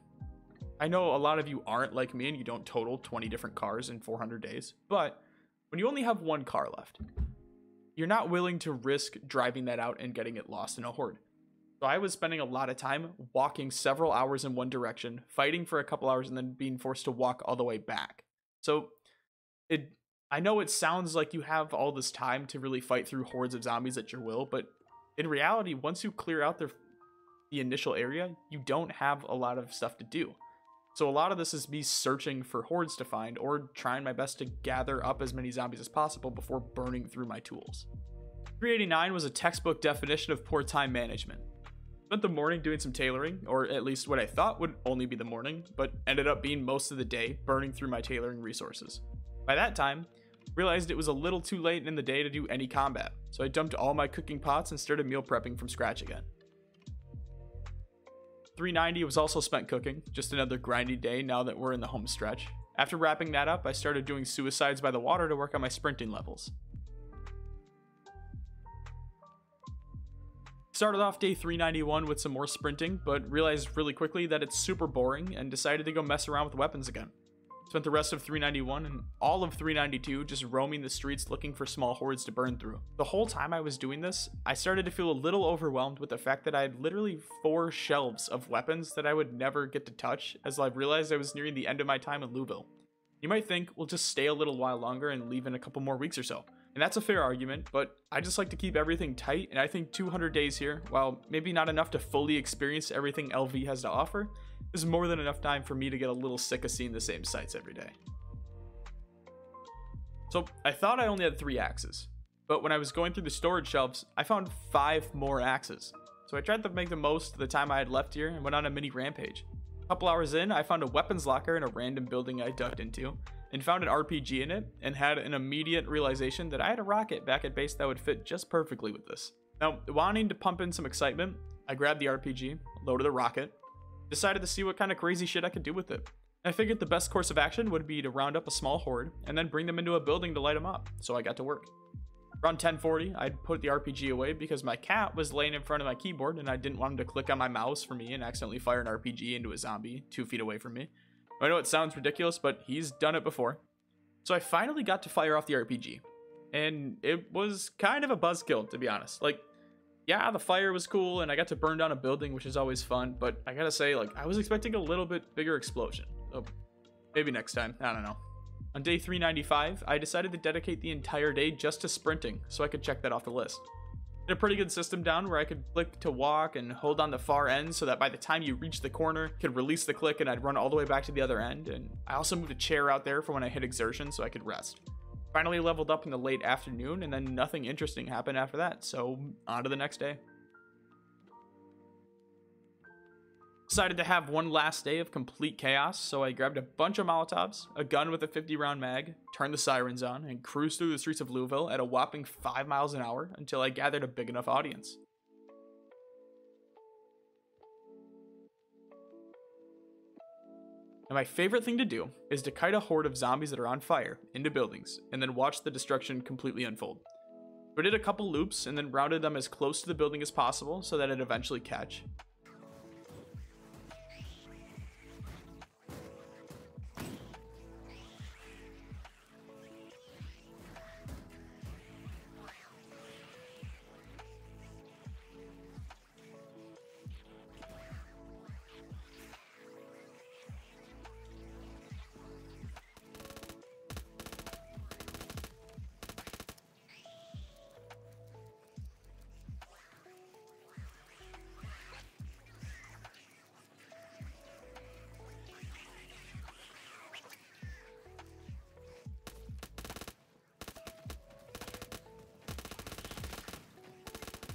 I know a lot of you aren't like me and you don't total 20 different cars in 400 days, but when you only have 1 car left, you're not willing to risk driving that out and getting it lost in a horde. So I was spending a lot of time walking several hours in one direction, fighting for a couple hours, and then being forced to walk all the way back. So I know it sounds like you have all this time to really fight through hordes of zombies at your will, but in reality, once you clear out the initial area, you don't have a lot of stuff to do. So a lot of this is me searching for hordes to find or trying my best to gather up as many zombies as possible before burning through my tools. 389 was a textbook definition of poor time management. Spent the morning doing some tailoring, or at least what I thought would only be the morning, but ended up being most of the day burning through my tailoring resources. By that time, realized it was a little too late in the day to do any combat, so I dumped all my cooking pots and started meal prepping from scratch again. 390 was also spent cooking, just another grindy day now that we're in the home stretch. After wrapping that up, I started doing suicides by the water to work on my sprinting levels. Started off day 391 with some more sprinting, but realized really quickly that it's super boring and decided to go mess around with weapons again. Spent the rest of 391 and all of 392 just roaming the streets looking for small hordes to burn through. The whole time I was doing this, I started to feel a little overwhelmed with the fact that I had literally 4 shelves of weapons that I would never get to touch, as I realized I was nearing the end of my time in Louisville. You might think we'll just stay a little while longer and leave in a couple more weeks or so. And that's a fair argument, but I just like to keep everything tight, and I think 200 days here, while maybe not enough to fully experience everything LV has to offer, is more than enough time for me to get a little sick of seeing the same sights every day. So I thought I only had 3 axes, but when I was going through the storage shelves, I found 5 more axes. So I tried to make the most of the time I had left here and went on a mini rampage. A couple hours in, I found a weapons locker in a random building I ducked into, and found an RPG in it, and had an immediate realization that I had a rocket back at base that would fit just perfectly with this. Now, wanting to pump in some excitement, I grabbed the RPG, loaded the rocket, decided to see what kind of crazy shit I could do with it. I figured the best course of action would be to round up a small horde, and then bring them into a building to light them up, so I got to work. Around 10:40, I'd put the RPG away because my cat was laying in front of my keyboard, and I didn't want him to click on my mouse for me and accidentally fire an RPG into a zombie 2 feet away from me. I know it sounds ridiculous, but he's done it before. So I finally got to fire off the RPG, and it was kind of a buzzkill, to be honest. Like, yeah, the fire was cool, and I got to burn down a building, which is always fun, but I gotta say, like, I was expecting a little bit bigger explosion. So maybe next time, I don't know. On day 395, I decided to dedicate the entire day just to sprinting, so I could check that off the list. A pretty good system down where I could click to walk and hold on the far end so that by the time you reach the corner, you could release the click and I'd run all the way back to the other end. And I also moved a chair out there for when I hit exertion so I could rest. Finally leveled up in the late afternoon, and then nothing interesting happened after that, so on to the next day. Decided to have one last day of complete chaos, so I grabbed a bunch of Molotovs, a gun with a 50-round mag, turned the sirens on, and cruised through the streets of Louisville at a whopping 5 miles an hour until I gathered a big enough audience. And my favorite thing to do is to kite a horde of zombies that are on fire into buildings, and then watch the destruction completely unfold. I did a couple loops, and then routed them as close to the building as possible so that it'd eventually catch.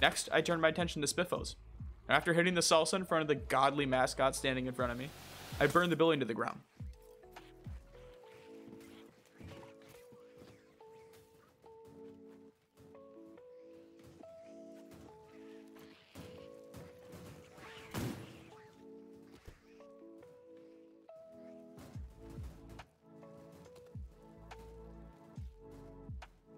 Next, I turned my attention to Spiffos. After hitting the salsa in front of the godly mascot standing in front of me, I burned the building to the ground.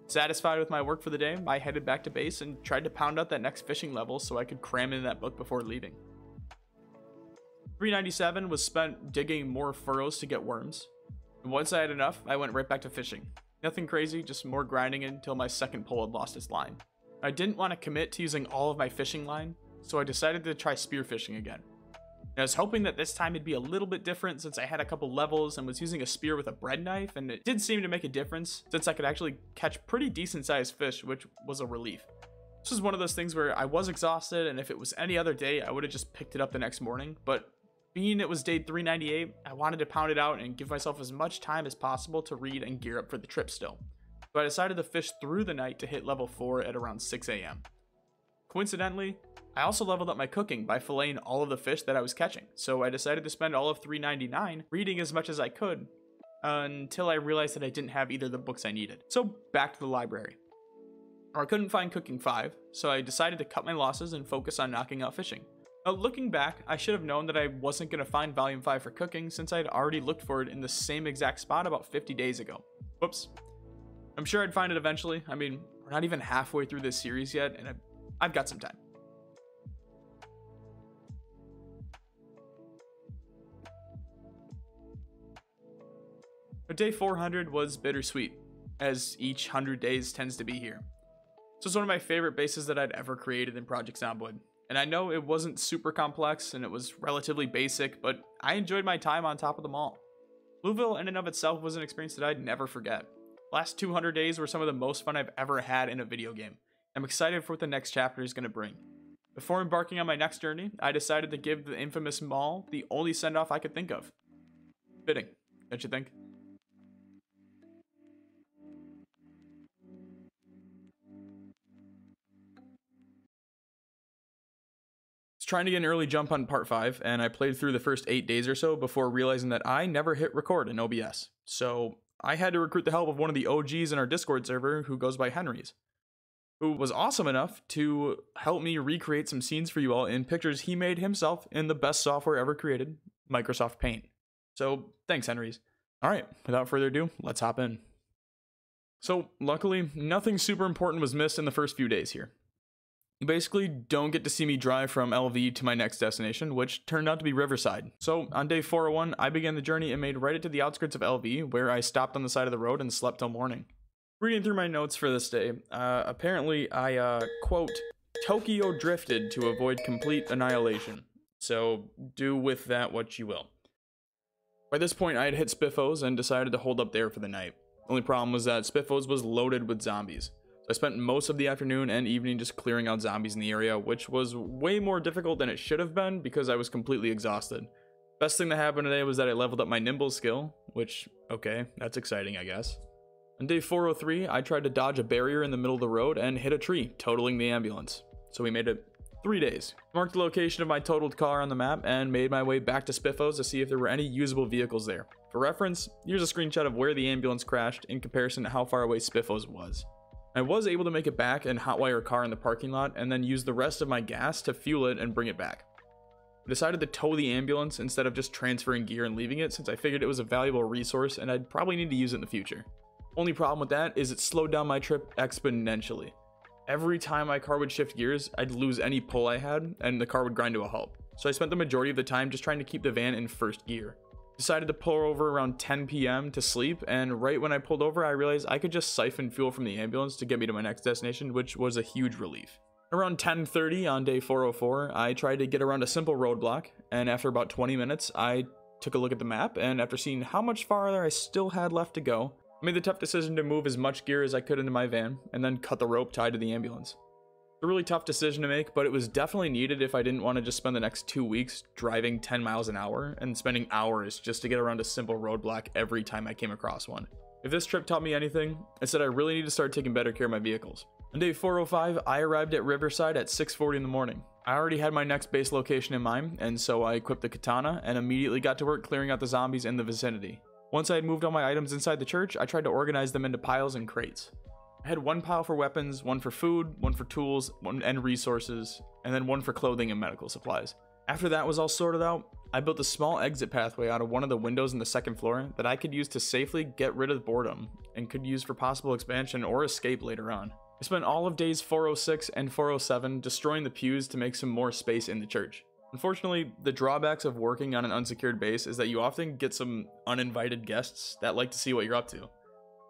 Satisfied with my work for the day, I headed back to base and tried to pound out that next fishing level so I could cram in that book before leaving. 397 was spent digging more furrows to get worms. And once I had enough, I went right back to fishing. Nothing crazy, just more grinding until my second pole had lost its line. I didn't want to commit to using all of my fishing line, so I decided to try spearfishing again. I was hoping that this time it'd be a little bit different since I had a couple levels and was using a spear with a bread knife, and it did seem to make a difference since I could actually catch pretty decent sized fish, which was a relief. This was one of those things where I was exhausted, and if it was any other day, I would have just picked it up the next morning, but being it was day 398, I wanted to pound it out and give myself as much time as possible to read and gear up for the trip still. So I decided to fish through the night to hit level 4 at around 6 a.m. Coincidentally, I also leveled up my cooking by filleting all of the fish that I was catching, so I decided to spend all of 399 reading as much as I could until I realized that I didn't have either of the books I needed. So back to the library. I couldn't find Cooking 5, so I decided to cut my losses and focus on knocking out fishing. Now, looking back, I should have known that I wasn't going to find Volume 5 for cooking since I had already looked for it in the same exact spot about 50 days ago. Whoops. I'm sure I'd find it eventually. I mean, we're not even halfway through this series yet, and I've got some time. But day 400 was bittersweet, as each 100 days tends to be here. So it's one of my favorite bases that I'd ever created in Project Zomboid. And I know it wasn't super complex and it was relatively basic, but I enjoyed my time on top of them all. Blueville in and of itself was an experience that I'd never forget. Last 200 days were some of the most fun I've ever had in a video game. I'm excited for what the next chapter is going to bring. Before embarking on my next journey, I decided to give the infamous mall the only send-off I could think of. Fitting, don't you think? Trying to get an early jump on part 5, and I played through the first 8 days or so before realizing that I never hit record in OBS. So I had to recruit the help of one of the OGs in our Discord server who goes by Henry's, who was awesome enough to help me recreate some scenes for you all in pictures he made himself in the best software ever created, Microsoft Paint. So thanks, Henry's. All right, without further ado, let's hop in. So luckily, nothing super important was missed in the first few days here. You basically don't get to see me drive from LV to my next destination, which turned out to be Riverside. So on day 401, I began the journey and made right it to the outskirts of LV, where I stopped on the side of the road and slept till morning. Reading through my notes for this day, apparently I, quote, Tokyo drifted to avoid complete annihilation. So do with that what you will. By this point, I had hit Spiffos and decided to hold up there for the night. The only problem was that Spiffos was loaded with zombies. I spent most of the afternoon and evening just clearing out zombies in the area, which was way more difficult than it should have been because I was completely exhausted. Best thing that happened today was that I leveled up my nimble skill, which, okay, that's exciting, I guess. On day 403, I tried to dodge a barrier in the middle of the road and hit a tree, totaling the ambulance. So we made it 3 days. Marked the location of my totaled car on the map and made my way back to Spiffos to see if there were any usable vehicles there. For reference, here's a screenshot of where the ambulance crashed in comparison to how far away Spiffos was. I was able to make it back and hotwire a car in the parking lot and then use the rest of my gas to fuel it and bring it back. I decided to tow the ambulance instead of just transferring gear and leaving it since I figured it was a valuable resource and I'd probably need to use it in the future. Only problem with that is it slowed down my trip exponentially. Every time my car would shift gears, I'd lose any pull I had and the car would grind to a halt. So I spent the majority of the time just trying to keep the van in first gear. Decided to pull over around 10 p.m. to sleep, and right when I pulled over, I realized I could just siphon fuel from the ambulance to get me to my next destination, which was a huge relief. Around 10:30 on day 404, I tried to get around a simple roadblock, and after about 20 minutes, I took a look at the map, and after seeing how much farther I still had left to go, I made the tough decision to move as much gear as I could into my van, and then cut the rope tied to the ambulance. It's a really tough decision to make, but it was definitely needed if I didn't want to just spend the next 2 weeks driving 10 miles an hour and spending hours just to get around a simple roadblock every time I came across one. If this trip taught me anything, it's that I really need to start taking better care of my vehicles. On day 405, I arrived at Riverside at 6:40 in the morning. I already had my next base location in mind, and so I equipped the katana and immediately got to work clearing out the zombies in the vicinity. Once I had moved all my items inside the church, I tried to organize them into piles and crates. I had one pile for weapons, one for food, one for tools and resources, and then one for clothing and medical supplies. After that was all sorted out, I built a small exit pathway out of one of the windows in the second floor that I could use to safely get rid of boredom and could use for possible expansion or escape later on. I spent all of days 406 and 407 destroying the pews to make some more space in the church. Unfortunately, the drawbacks of working on an unsecured base is that you often get some uninvited guests that like to see what you're up to.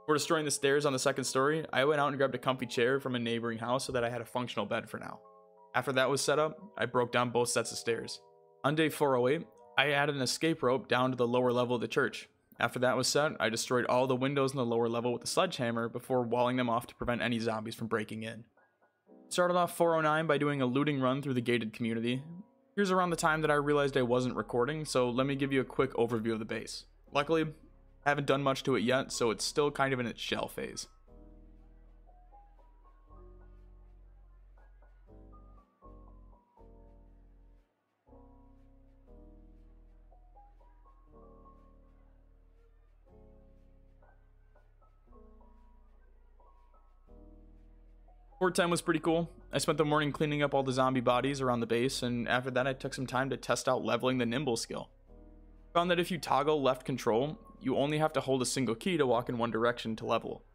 For destroying the stairs on the second story, I went out and grabbed a comfy chair from a neighboring house so that I had a functional bed for now. After that was set up, I broke down both sets of stairs. On day 408, I added an escape rope down to the lower level of the church. After that was set, I destroyed all the windows in the lower level with a sledgehammer before walling them off to prevent any zombies from breaking in. Started off 409 by doing a looting run through the gated community. Here's around the time that I realized I wasn't recording, so let me give you a quick overview of the base. Luckily, I haven't done much to it yet, so it's still kind of in its shell phase. Fort 10 was pretty cool. I spent the morning cleaning up all the zombie bodies around the base, and after that I took some time to test out leveling the nimble skill. Found that if you toggle left control, you only have to hold a single key to walk in one direction to level.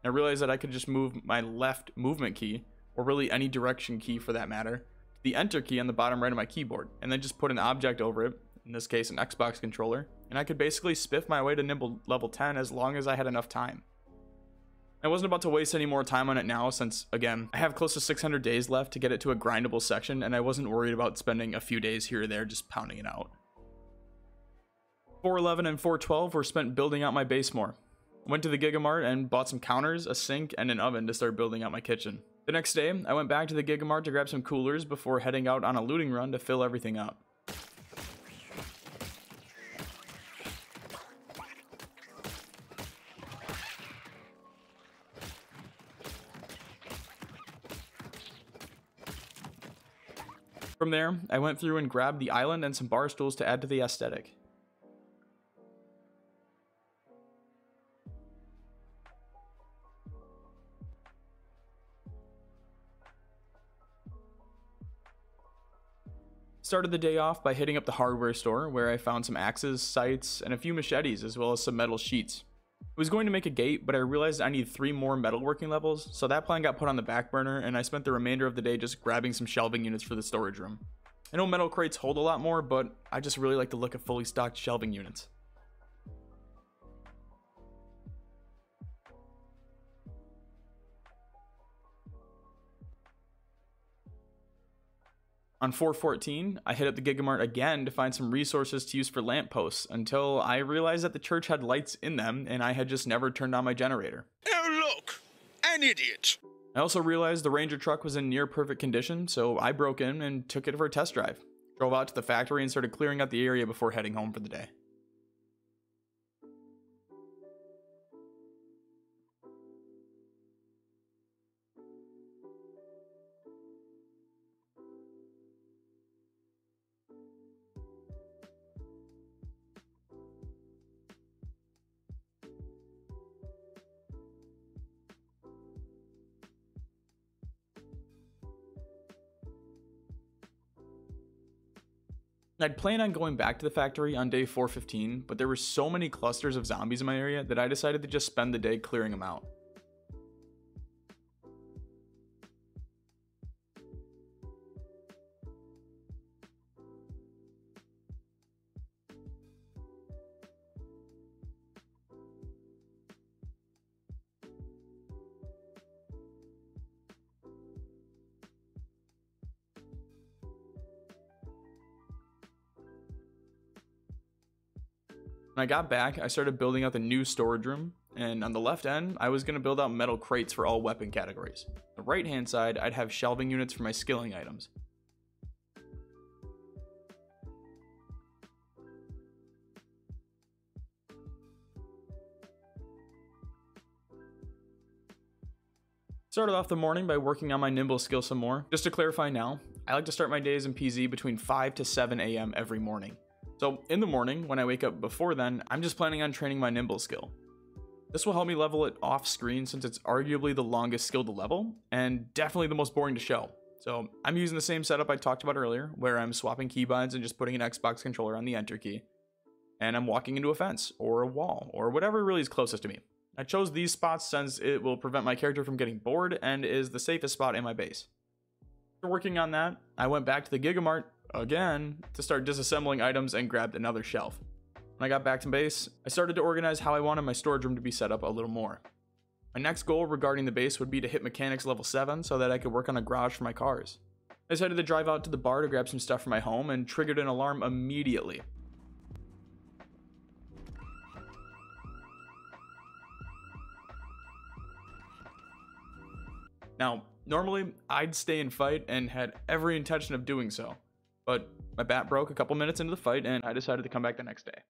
I realized that I could just move my left movement key, or really any direction key for that matter, to the enter key on the bottom right of my keyboard, and then just put an object over it, in this case an Xbox controller, and I could basically spiff my way to nimble level 10 as long as I had enough time. I wasn't about to waste any more time on it now since, again, I have close to 600 days left to get it to a grindable section, and I wasn't worried about spending a few days here or there just pounding it out. 411 and 412 were spent building out my base more. I went to the Gigamart and bought some counters, a sink, and an oven to start building out my kitchen. The next day, I went back to the Gigamart to grab some coolers before heading out on a looting run to fill everything up. From there, I went through and grabbed the island and some bar stools to add to the aesthetic. Started the day off by hitting up the hardware store where I found some axes, sights, and a few machetes as well as some metal sheets. I was going to make a gate, but I realized I need 3 more metalworking levels, so that plan got put on the back burner and I spent the remainder of the day just grabbing some shelving units for the storage room. I know metal crates hold a lot more, but I just really like the look of fully stocked shelving units. On 414, I hit up the Gigamart again to find some resources to use for lampposts until I realized that the church had lights in them and I had just never turned on my generator. Oh look, an idiot! I also realized the Ranger truck was in near perfect condition, so I broke in and took it for a test drive. Drove out to the factory and started clearing out the area before heading home for the day. I'd planned on going back to the factory on day 415, but there were so many clusters of zombies in my area that I decided to just spend the day clearing them out. When I got back, I started building out the new storage room, and on the left end, I was going to build out metal crates for all weapon categories. On the right hand side, I'd have shelving units for my skilling items. Started off the morning by working on my nimble skill some more. Just to clarify now, I like to start my days in PZ between 5 to 7 a.m. every morning. So in the morning, when I wake up before then, I'm just planning on training my nimble skill. This will help me level it off screen since it's arguably the longest skill to level, and definitely the most boring to show. So I'm using the same setup I talked about earlier, where I'm swapping keybinds and just putting an Xbox controller on the enter key. And I'm walking into a fence, or a wall, or whatever really is closest to me. I chose these spots since it will prevent my character from getting bored and is the safest spot in my base. After working on that, I went back to the Gigamart again to start disassembling items and grabbed another shelf. When I got back to base, I started to organize how I wanted my storage room to be set up a little more. My next goal regarding the base would be to hit mechanics level 7 so that I could work on a garage for my cars. I decided to drive out to the bar to grab some stuff for my home and triggered an alarm immediately. Now, normally, I'd stay and fight and had every intention of doing so, but my bat broke a couple minutes into the fight and I decided to come back the next day.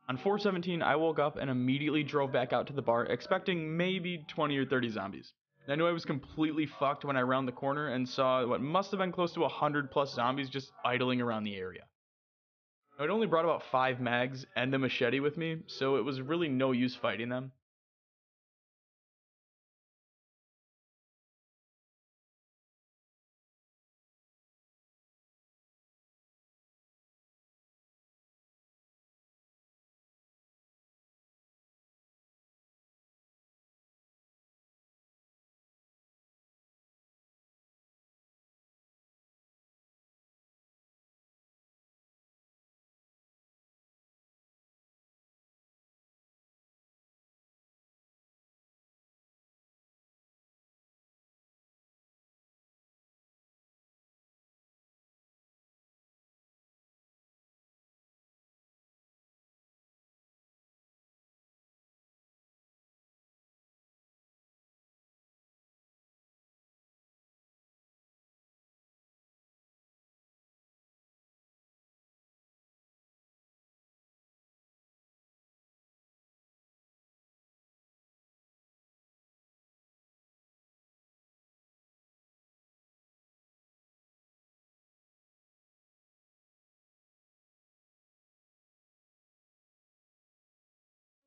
On 4/17, I woke up and immediately drove back out to the bar, expecting maybe 20 or 30 zombies. I knew I was completely fucked when I rounded the corner and saw what must have been close to 100 plus zombies just idling around the area. I'd only brought about 5 mags and a machete with me, so it was really no use fighting them.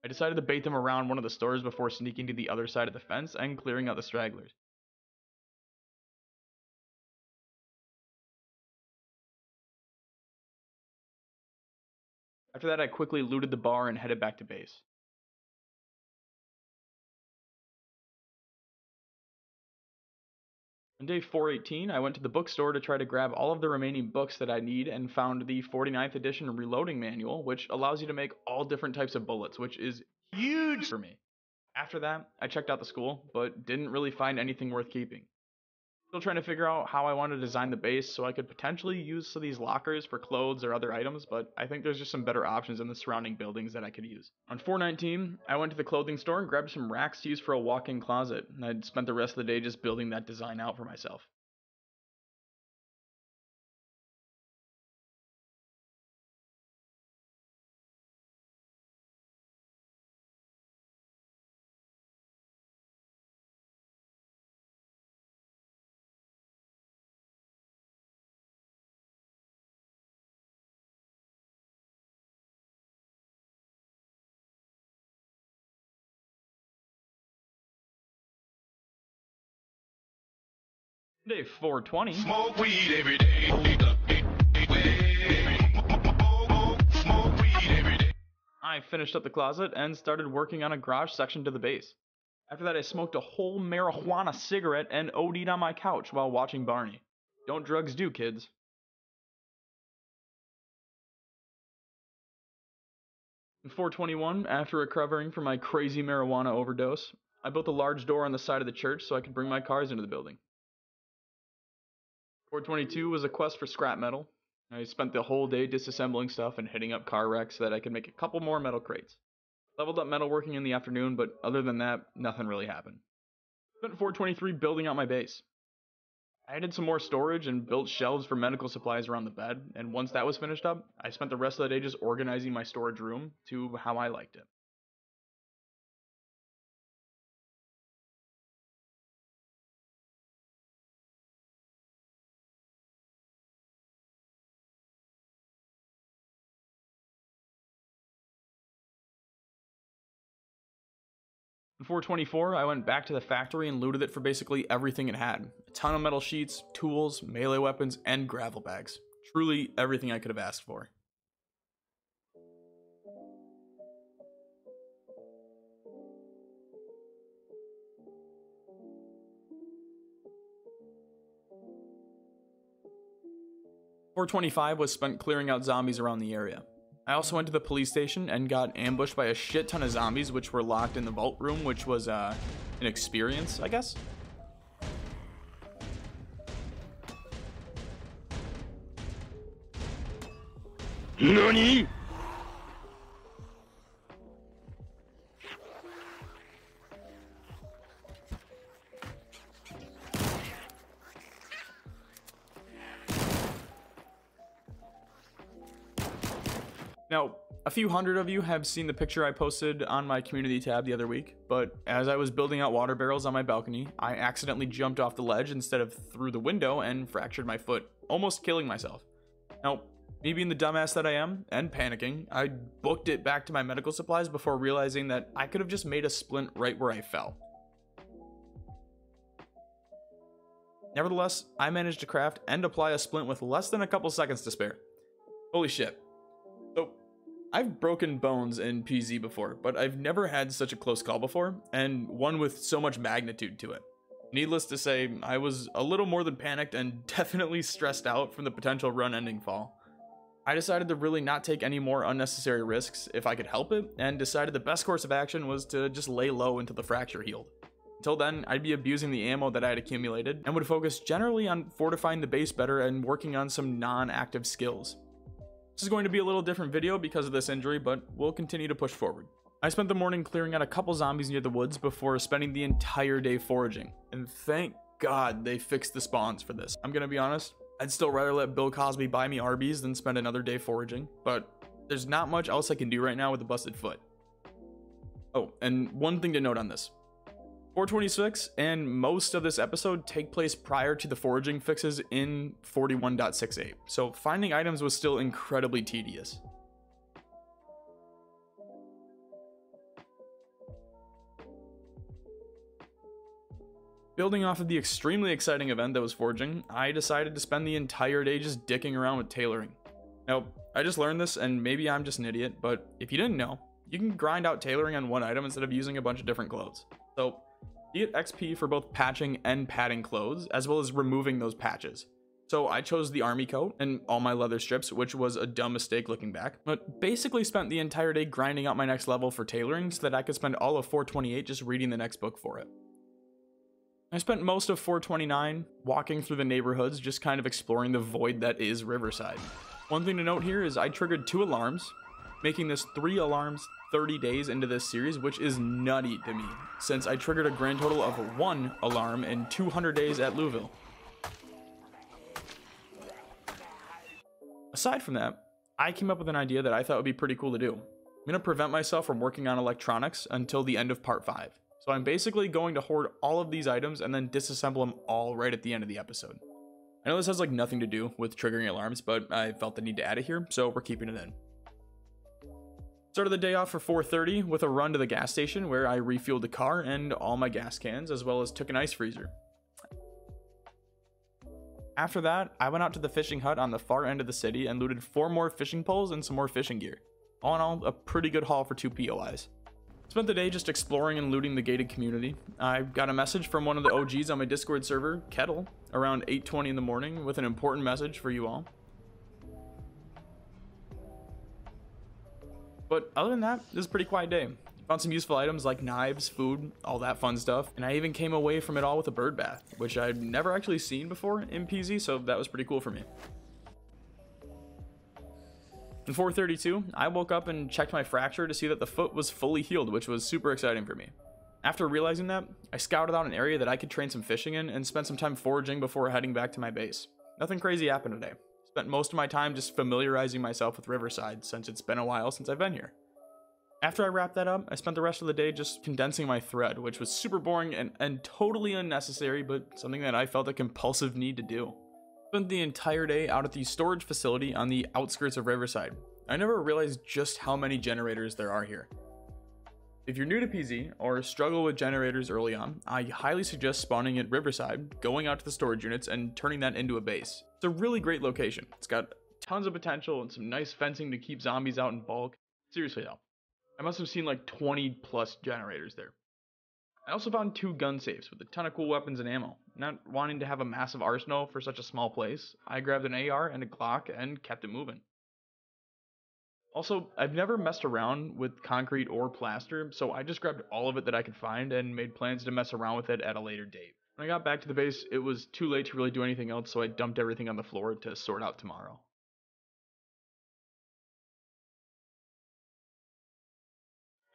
I decided to bait them around one of the stores before sneaking to the other side of the fence and clearing out the stragglers. After that, I quickly looted the bar and headed back to base. On day 4/18, I went to the bookstore to try to grab all of the remaining books that I need and found the 49th edition reloading manual, which allows you to make all different types of bullets, which is huge for me. After that, I checked out the school, but didn't really find anything worth keeping. Still trying to figure out how I want to design the base so I could potentially use some of these lockers for clothes or other items, but I think there's just some better options in the surrounding buildings that I could use. On 4/19, I went to the clothing store and grabbed some racks to use for a walk-in closet, and I'd spent the rest of the day just building that design out for myself. Day 4/20. Smoke weed every day. I finished up the closet and started working on a garage section to the base. After that, I smoked a whole marijuana cigarette and OD'd on my couch while watching Barney. Don't drugs do, kids? In 4/21, after recovering from my crazy marijuana overdose, I built a large door on the side of the church so I could bring my cars into the building. 4/22 was a quest for scrap metal. I spent the whole day disassembling stuff and hitting up car wrecks so that I could make a couple more metal crates. Leveled up metalworking in the afternoon, but other than that, nothing really happened. Spent 4/23 building out my base. I added some more storage and built shelves for medical supplies around the bed, and once that was finished up, I spent the rest of the day just organizing my storage room to how I liked it. 424, I went back to the factory and looted it for basically everything it had. A ton of metal sheets, tools, melee weapons, and gravel bags. Truly everything I could have asked for. .425 was spent clearing out zombies around the area. I also went to the police station and got ambushed by a shit ton of zombies which were locked in the vault room, which was an experience, I guess. NANI?! Now, a few hundred of you have seen the picture I posted on my community tab the other week, but as I was building out water barrels on my balcony, I accidentally jumped off the ledge instead of through the window and fractured my foot, almost killing myself. Now, me being the dumbass that I am, and panicking, I booked it back to my medical supplies before realizing that I could have just made a splint right where I fell. Nevertheless, I managed to craft and apply a splint with less than a couple seconds to spare. Holy shit. So, I've broken bones in PZ before, but I've never had such a close call before, and one with so much magnitude to it. Needless to say, I was a little more than panicked and definitely stressed out from the potential run-ending fall. I decided to really not take any more unnecessary risks if I could help it, and decided the best course of action was to just lay low until the fracture healed. Until then, I'd be abusing the ammo that I had accumulated, and would focus generally on fortifying the base better and working on some non-active skills. This is going to be a little different video because of this injury, but we'll continue to push forward. I spent the morning clearing out a couple zombies near the woods before spending the entire day foraging, and thank God they fixed the spawns for this. I'm gonna be honest, I'd still rather let Bill Cosby buy me Arby's than spend another day foraging, but there's not much else I can do right now with a busted foot. Oh, and one thing to note on this. 426 and most of this episode take place prior to the foraging fixes in 41.68, so finding items was still incredibly tedious. Building off of the extremely exciting event that was foraging, I decided to spend the entire day just dicking around with tailoring. Now, I just learned this, and maybe I'm just an idiot, but if you didn't know, you can grind out tailoring on one item instead of using a bunch of different clothes. So, you get XP for both patching and padding clothes, as well as removing those patches. So I chose the army coat and all my leather strips, which was a dumb mistake looking back, but basically spent the entire day grinding out my next level for tailoring so that I could spend all of 428 just reading the next book for it. I spent most of 429 walking through the neighborhoods, just kind of exploring the void that is Riverside. One thing to note here is I triggered 2 alarms, making this 3 alarms 30 days into this series, which is nutty to me, since I triggered a grand total of 1 alarm in 200 days at Louisville. Aside from that, I came up with an idea that I thought would be pretty cool to do. I'm going to prevent myself from working on electronics until the end of part 5. So I'm basically going to hoard all of these items and then disassemble them all right at the end of the episode. I know this has like nothing to do with triggering alarms, but I felt the need to add it here, so we're keeping it in. Started the day off for 4:30 with a run to the gas station where I refueled the car and all my gas cans, as well as took an ice freezer. After that, I went out to the fishing hut on the far end of the city and looted 4 more fishing poles and some more fishing gear. All in all, a pretty good haul for 2 POIs. Spent the day just exploring and looting the gated community. I got a message from one of the OGs on my Discord server, Kettle, around 8:20 in the morning with an important message for you all. But other than that, this is a pretty quiet day. Found some useful items like knives, food, all that fun stuff, and I even came away from it all with a bird bath, which I'd never actually seen before in PZ, so that was pretty cool for me. In 4:32, I woke up and checked my fracture to see that the foot was fully healed, which was super exciting for me. After realizing that, I scouted out an area that I could train some fishing in and spent some time foraging before heading back to my base. Nothing crazy happened today. Spent most of my time just familiarizing myself with Riverside since it's been a while since I've been here. After I wrapped that up, I spent the rest of the day just condensing my thread, which was super boring and totally unnecessary, but something that I felt a compulsive need to do. Spent the entire day out at the storage facility on the outskirts of Riverside. I never realized just how many generators there are here. If you're new to PZ or struggle with generators early on, I highly suggest spawning at Riverside, going out to the storage units, and turning that into a base. It's a really great location. It's got tons of potential and some nice fencing to keep zombies out in bulk. Seriously though, I must have seen like 20 plus generators there. I also found 2 gun safes with a ton of cool weapons and ammo. Not wanting to have a massive arsenal for such a small place, I grabbed an AR and a Glock and kept it moving. Also, I've never messed around with concrete or plaster, so I just grabbed all of it that I could find and made plans to mess around with it at a later date. When I got back to the base, it was too late to really do anything else, so I dumped everything on the floor to sort out tomorrow.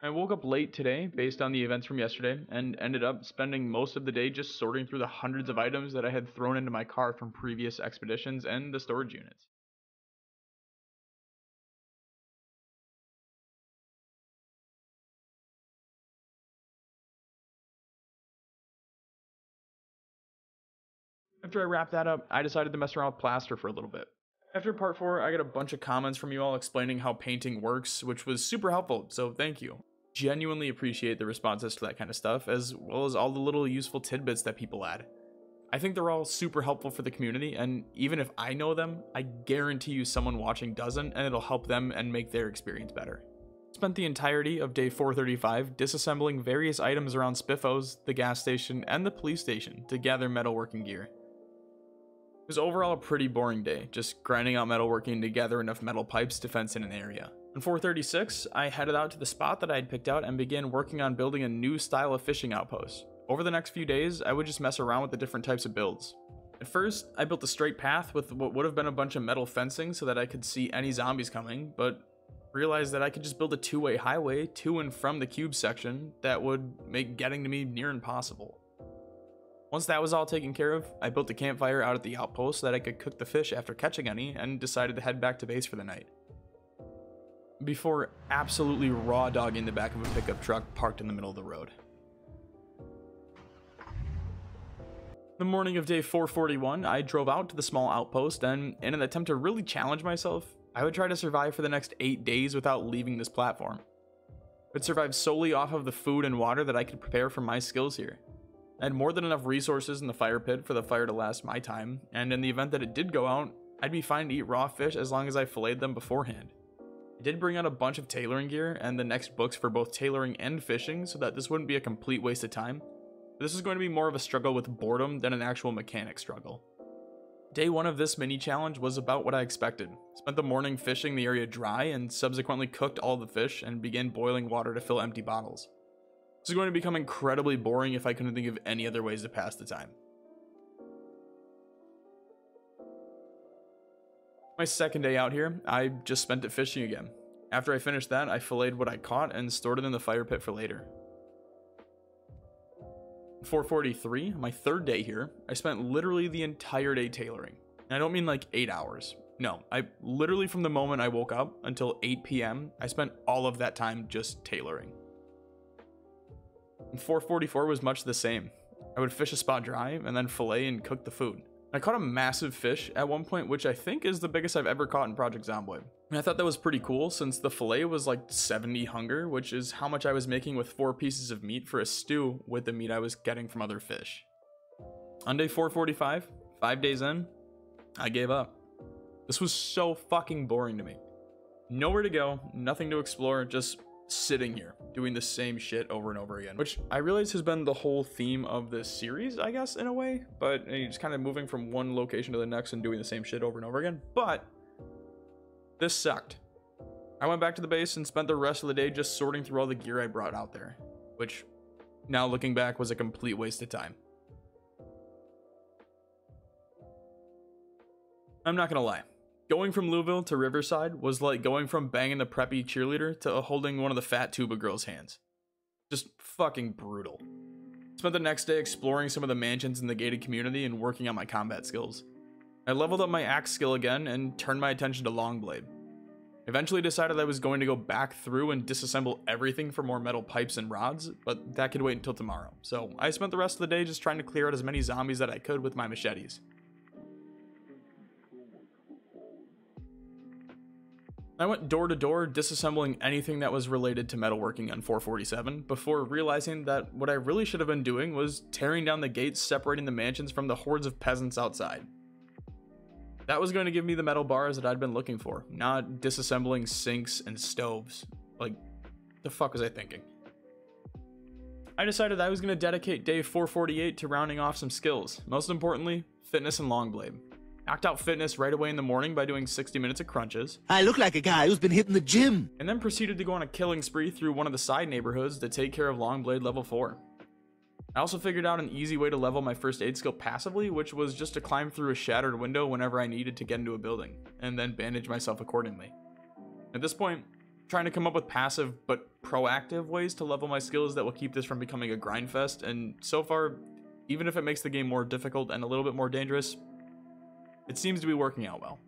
I woke up late today based on the events from yesterday and ended up spending most of the day just sorting through the hundreds of items that I had thrown into my car from previous expeditions and the storage units. After I wrapped that up, I decided to mess around with plaster for a little bit. After part 4, I got a bunch of comments from you all explaining how painting works, which was super helpful, so thank you. Genuinely appreciate the responses to that kind of stuff, as well as all the little useful tidbits that people add. I think they're all super helpful for the community, and even if I know them, I guarantee you someone watching doesn't, and it'll help them and make their experience better. Spent the entirety of day 435 disassembling various items around Spiffos, the gas station, and the police station to gather metalworking gear. It was overall a pretty boring day, just grinding out metalworking to gather enough metal pipes to fence in an area. On 436, I headed out to the spot that I had picked out and began working on building a new style of fishing outpost. Over the next few days, I would just mess around with the different types of builds. At first, I built a straight path with what would have been a bunch of metal fencing so that I could see any zombies coming, but realized that I could just build a 2-way highway to and from the cube section that would make getting to me near impossible. Once that was all taken care of, I built a campfire out at the outpost so that I could cook the fish after catching any, and decided to head back to base for the night. Before absolutely raw dogging the back of a pickup truck parked in the middle of the road. The morning of day 441, I drove out to the small outpost, and in an attempt to really challenge myself, I would try to survive for the next 8 days without leaving this platform. I would survive solely off of the food and water that I could prepare from my skills here. I had more than enough resources in the fire pit for the fire to last my time, and in the event that it did go out, I'd be fine to eat raw fish as long as I filleted them beforehand. I did bring out a bunch of tailoring gear and the next books for both tailoring and fishing so that this wouldn't be a complete waste of time. This is going to be more of a struggle with boredom than an actual mechanic struggle. Day 1 of this mini challenge was about what I expected. Spent the morning fishing the area dry and subsequently cooked all the fish and began boiling water to fill empty bottles. This is going to become incredibly boring if I couldn't think of any other ways to pass the time. My second day out here, I just spent it fishing again. After I finished that, I filleted what I caught and stored it in the fire pit for later. 443, my third day here, I spent literally the entire day tailoring. And I don't mean like 8 hours. No, I literally from the moment I woke up until 8 p.m., I spent all of that time just tailoring. And 444 was much the same. I would fish a spot dry and then fillet and cook the food. I caught a massive fish at one point, which I think is the biggest I've ever caught in Project Zomboid. And I thought that was pretty cool since the fillet was like 70 hunger, which is how much I was making with 4 pieces of meat for a stew with the meat I was getting from other fish. On day 445, 5 days in, I gave up. This was so fucking boring to me. Nowhere to go, nothing to explore, just sitting here doing the same shit over and over again, which I realize has been the whole theme of this series, I guess, in a way, but you're just kind of moving from one location to the next and doing the same shit over and over again. But this sucked. I went back to the base and spent the rest of the day just sorting through all the gear I brought out there, which now looking back was a complete waste of time. I'm not gonna lie. Going from Louisville to Riverside was like going from banging the preppy cheerleader to holding one of the fat tuba girl's hands. Just fucking brutal. Spent the next day exploring some of the mansions in the gated community and working on my combat skills. I leveled up my axe skill again and turned my attention to Longblade. Eventually decided I was going to go back through and disassemble everything for more metal pipes and rods, but that could wait until tomorrow. So I spent the rest of the day just trying to clear out as many zombies that I could with my machetes. I went door to door disassembling anything that was related to metalworking on 447 before realizing that what I really should have been doing was tearing down the gates separating the mansions from the hordes of peasants outside. That was going to give me the metal bars that I'd been looking for, not disassembling sinks and stoves. Like, the fuck was I thinking? I decided I was going to dedicate day 448 to rounding off some skills, most importantly, fitness and Longblade. Knocked out fitness right away in the morning by doing 60 minutes of crunches. I look like a guy who's been hitting the gym. And then proceeded to go on a killing spree through one of the side neighborhoods to take care of Longblade level 4. I also figured out an easy way to level my first aid skill passively, which was just to climb through a shattered window whenever I needed to get into a building, and then bandage myself accordingly. At this point, trying to come up with passive but proactive ways to level my skills that will keep this from becoming a grind fest, and so far, even if it makes the game more difficult and a little bit more dangerous, it seems to be working out well.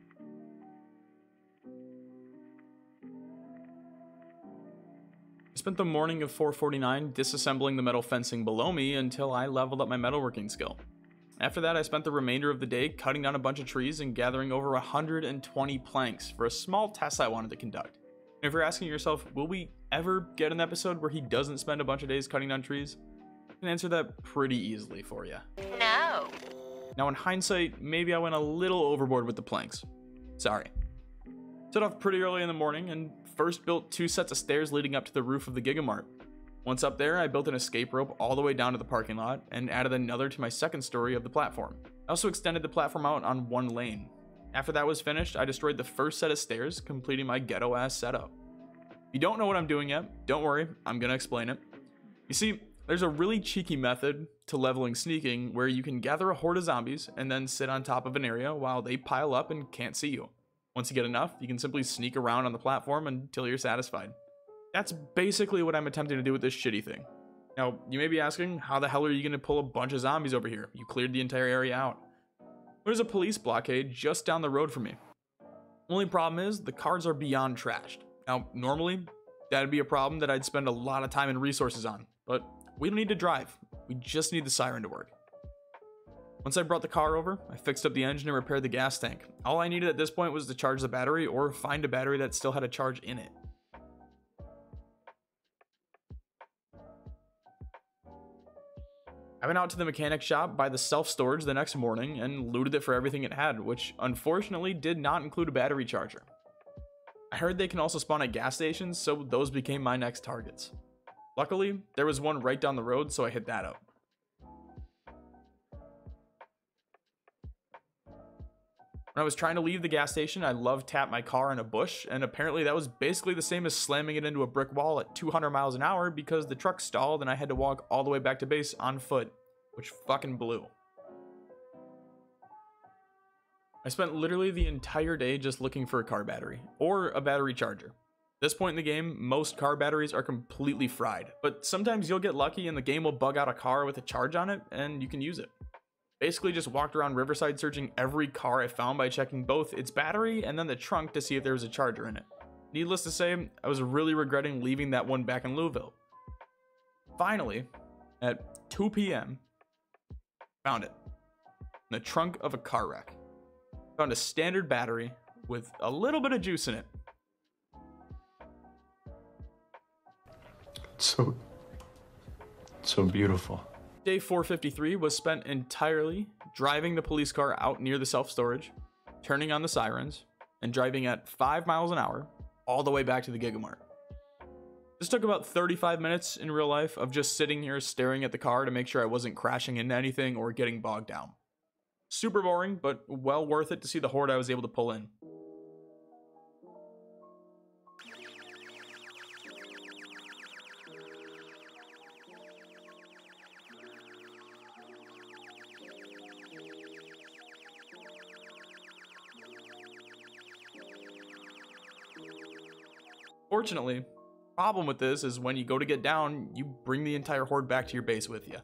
I spent the morning of 449 disassembling the metal fencing below me until I leveled up my metalworking skill. After that, I spent the remainder of the day cutting down a bunch of trees and gathering over 120 planks for a small test I wanted to conduct. And if you're asking yourself, will we ever get an episode where he doesn't spend a bunch of days cutting down trees? I can answer that pretty easily for you. No. Now in hindsight, maybe I went a little overboard with the planks. Sorry. Set off pretty early in the morning and first built 2 sets of stairs leading up to the roof of the Gigamart. Once up there, I built an escape rope all the way down to the parking lot and added another to my second story of the platform. I also extended the platform out on one lane. After that was finished, I destroyed the first set of stairs, completing my ghetto-ass setup. If you don't know what I'm doing yet, don't worry, I'm gonna explain it. You see, there's a really cheeky method to leveling sneaking where you can gather a horde of zombies and then sit on top of an area while they pile up and can't see you. Once you get enough, you can simply sneak around on the platform until you're satisfied. That's basically what I'm attempting to do with this shitty thing. Now, you may be asking, how the hell are you going to pull a bunch of zombies over here? You cleared the entire area out. There's a police blockade just down the road from me. Only problem is, the cars are beyond trashed. Now, normally, that'd be a problem that I'd spend a lot of time and resources on, but we don't need to drive. We just need the siren to work. Once I brought the car over, I fixed up the engine and repaired the gas tank. All I needed at this point was to charge the battery or find a battery that still had a charge in it. I went out to the mechanic shop by the self-storage the next morning and looted it for everything it had, which unfortunately did not include a battery charger. I heard they can also spawn at gas stations, so those became my next targets. Luckily, there was one right down the road, so I hit that up. When I was trying to leave the gas station, I love tapped my car in a bush, and apparently that was basically the same as slamming it into a brick wall at 200 miles an hour because the truck stalled and I had to walk all the way back to base on foot, which fucking blew. I spent literally the entire day just looking for a car battery, or a battery charger. At this point in the game, most car batteries are completely fried, but sometimes you'll get lucky and the game will bug out a car with a charge on it, and you can use it. Basically just walked around Riverside searching every car I found by checking both its battery and then the trunk to see if there was a charger in it. Needless to say, I was really regretting leaving that one back in Louisville. Finally, at 2 p.m., found it. In the trunk of a car wreck. Found a standard battery with a little bit of juice in it. So beautiful. Day 453 was spent entirely driving the police car out near the self-storage, turning on the sirens, and driving at 5 miles an hour all the way back to the Gigamart. This took about 35 minutes in real life of just sitting here staring at the car to make sure I wasn't crashing into anything or getting bogged down. Super boring, but well worth it to see the horde I was able to pull in. Fortunately, Problem with this is when you go to get down, you bring the entire horde back to your base with you.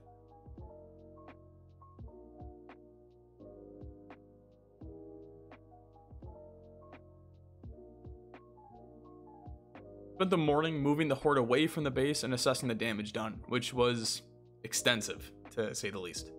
Spent the morning moving the horde away from the base and assessing the damage done, which was extensive, to say the least.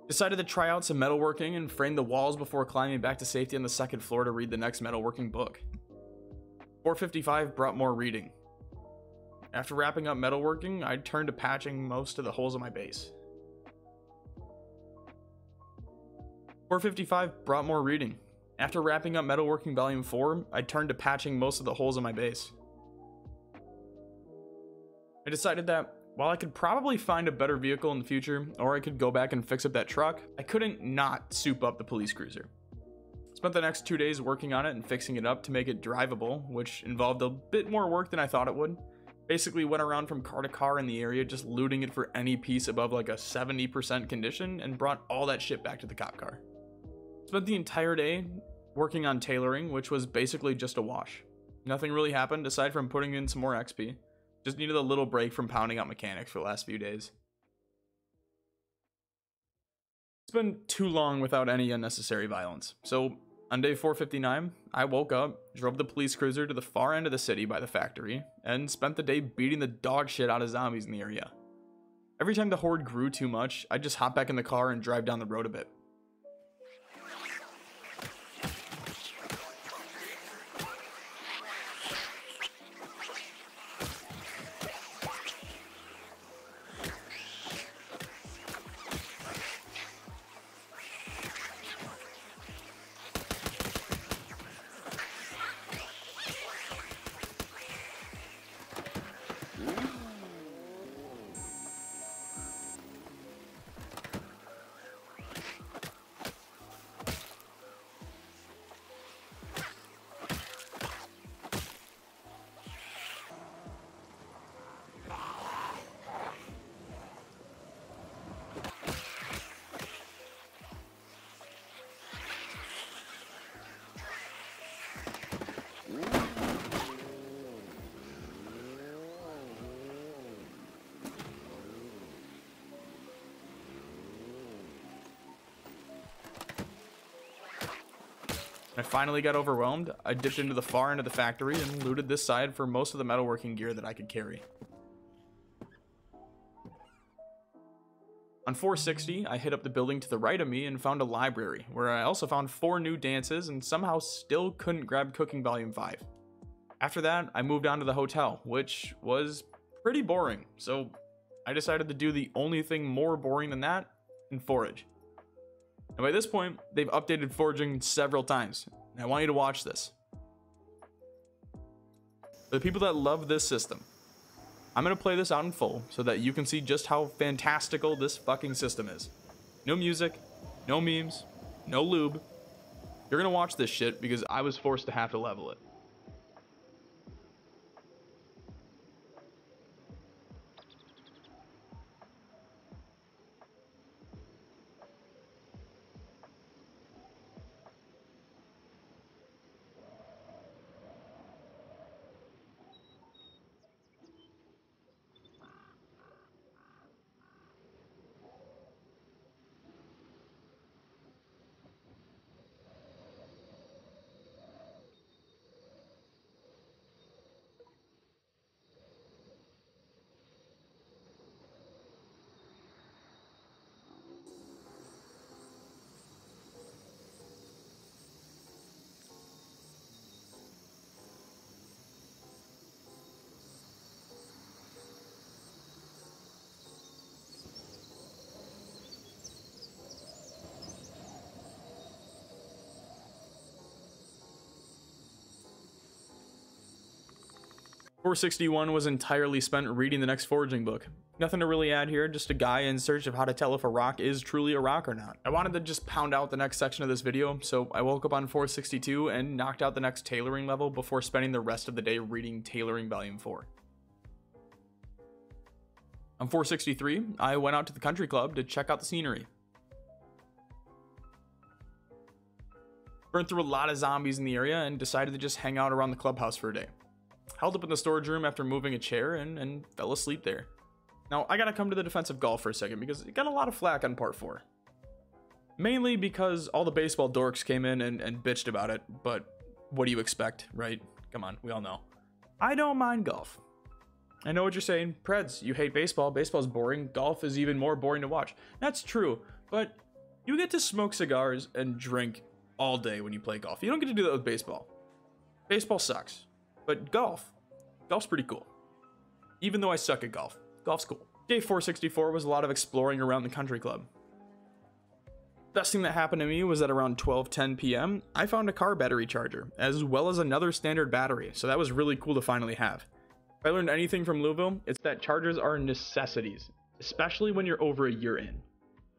Decided to try out some metalworking and frame the walls before climbing back to safety on the second floor to read the next metalworking book. 4:55 brought more reading. After wrapping up metalworking, I turned to patching most of the holes in my base. 4:55 brought more reading. After wrapping up metalworking volume 4, I turned to patching most of the holes in my base. I decided that while I could probably find a better vehicle in the future, or I could go back and fix up that truck, I couldn't not soup up the police cruiser. Spent the next 2 days working on it and fixing it up to make it drivable, which involved a bit more work than I thought it would. Basically went around from car to car in the area just looting it for any piece above like a 70% condition and brought all that shit back to the cop car. Spent the entire day working on tailoring, which was basically just a wash. Nothing really happened aside from putting in some more XP. Just needed a little break from pounding out mechanics for the last few days. It's been too long without any unnecessary violence. So on day 4:59, I woke up, drove the police cruiser to the far end of the city by the factory, and spent the day beating the dog shit out of zombies in the area. Every time the horde grew too much, I'd just hop back in the car and drive down the road a bit. When I finally got overwhelmed, I dipped into the far end of the factory and looted this side for most of the metalworking gear that I could carry. On 460, I hit up the building to the right of me and found a library, where I also found 4 new dances and somehow still couldn't grab Cooking Volume 5. After that, I moved on to the hotel, which was pretty boring, so I decided to do the only thing more boring than that, and forage. And by this point, they've updated foraging several times, and I want you to watch this. For the people that love this system, I'm going to play this out in full so that you can see just how fantastical this fucking system is. No music, no memes, no lube. You're going to watch this shit because I was forced to have to level it. 461 was entirely spent reading the next foraging book. Nothing to really add here, just a guy in search of how to tell if a rock is truly a rock or not. I wanted to just pound out the next section of this video, so I woke up on 462 and knocked out the next tailoring level before spending the rest of the day reading Tailoring Volume 4. On 463, I went out to the country club to check out the scenery. Burned through a lot of zombies in the area and decided to just hang out around the clubhouse for a day. Held up in the storage room after moving a chair and fell asleep there. Now, I gotta come to the defense of golf for a second because it got a lot of flack on part 4. Mainly because all the baseball dorks came in and bitched about it, but what do you expect, right? Come on, we all know. I don't mind golf. I know what you're saying. Preds, you hate baseball. Baseball's boring. Golf is even more boring to watch. That's true, but you get to smoke cigars and drink all day when you play golf. You don't get to do that with baseball. Baseball sucks, but golf's pretty cool. Even though I suck at golf. Golf's cool. Day 464 was a lot of exploring around the country club. Best thing that happened to me was that around 12:10 p.m. I found a car battery charger, as well as another standard battery, so that was really cool to finally have. If I learned anything from Louisville, it's that chargers are necessities, especially when you're over a year in.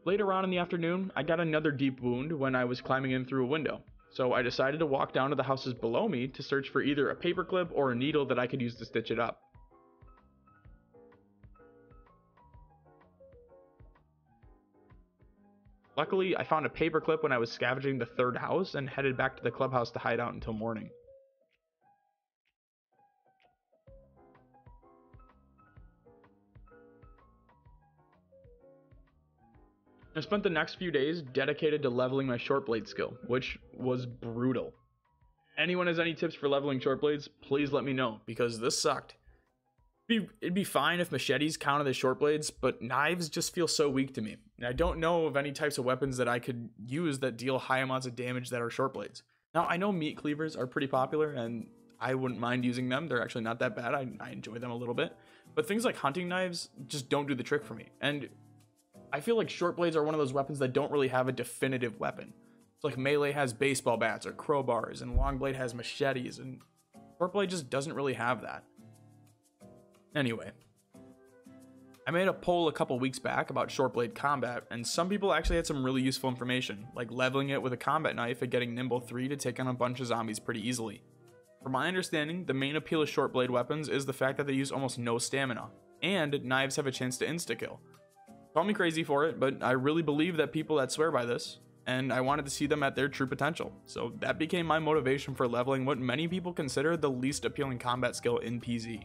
Later on in the afternoon, I got another deep wound when I was climbing in through a window, so I decided to walk down to the houses below me to search for either a paperclip or a needle that I could use to stitch it up. Luckily, I found a paperclip when I was scavenging the third house and headed back to the clubhouse to hide out until morning. I spent the next few days dedicated to leveling my short blade skill, which was brutal. Anyone has any tips for leveling short blades, please let me know, because this sucked. It'd be fine if machetes counted as short blades, but knives just feel so weak to me. And I don't know of any types of weapons that I could use that deal high amounts of damage that are short blades. Now, I know meat cleavers are pretty popular, and I wouldn't mind using them. They're actually not that bad. I enjoy them a little bit. But things like hunting knives just don't do the trick for me. And I feel like short blades are one of those weapons that don't really have a definitive weapon. It's like melee has baseball bats or crowbars, and long blade has machetes, and short blade just doesn't really have that. Anyway, I made a poll a couple weeks back about short blade combat, and some people actually had some really useful information, like leveling it with a combat knife and getting Nimble 3 to take on a bunch of zombies pretty easily. From my understanding, the main appeal of short blade weapons is the fact that they use almost no stamina, and knives have a chance to insta-kill. Call me crazy for it, but I really believe that people that swear by this, and I wanted to see them at their true potential, so that became my motivation for leveling what many people consider the least appealing combat skill in PZ.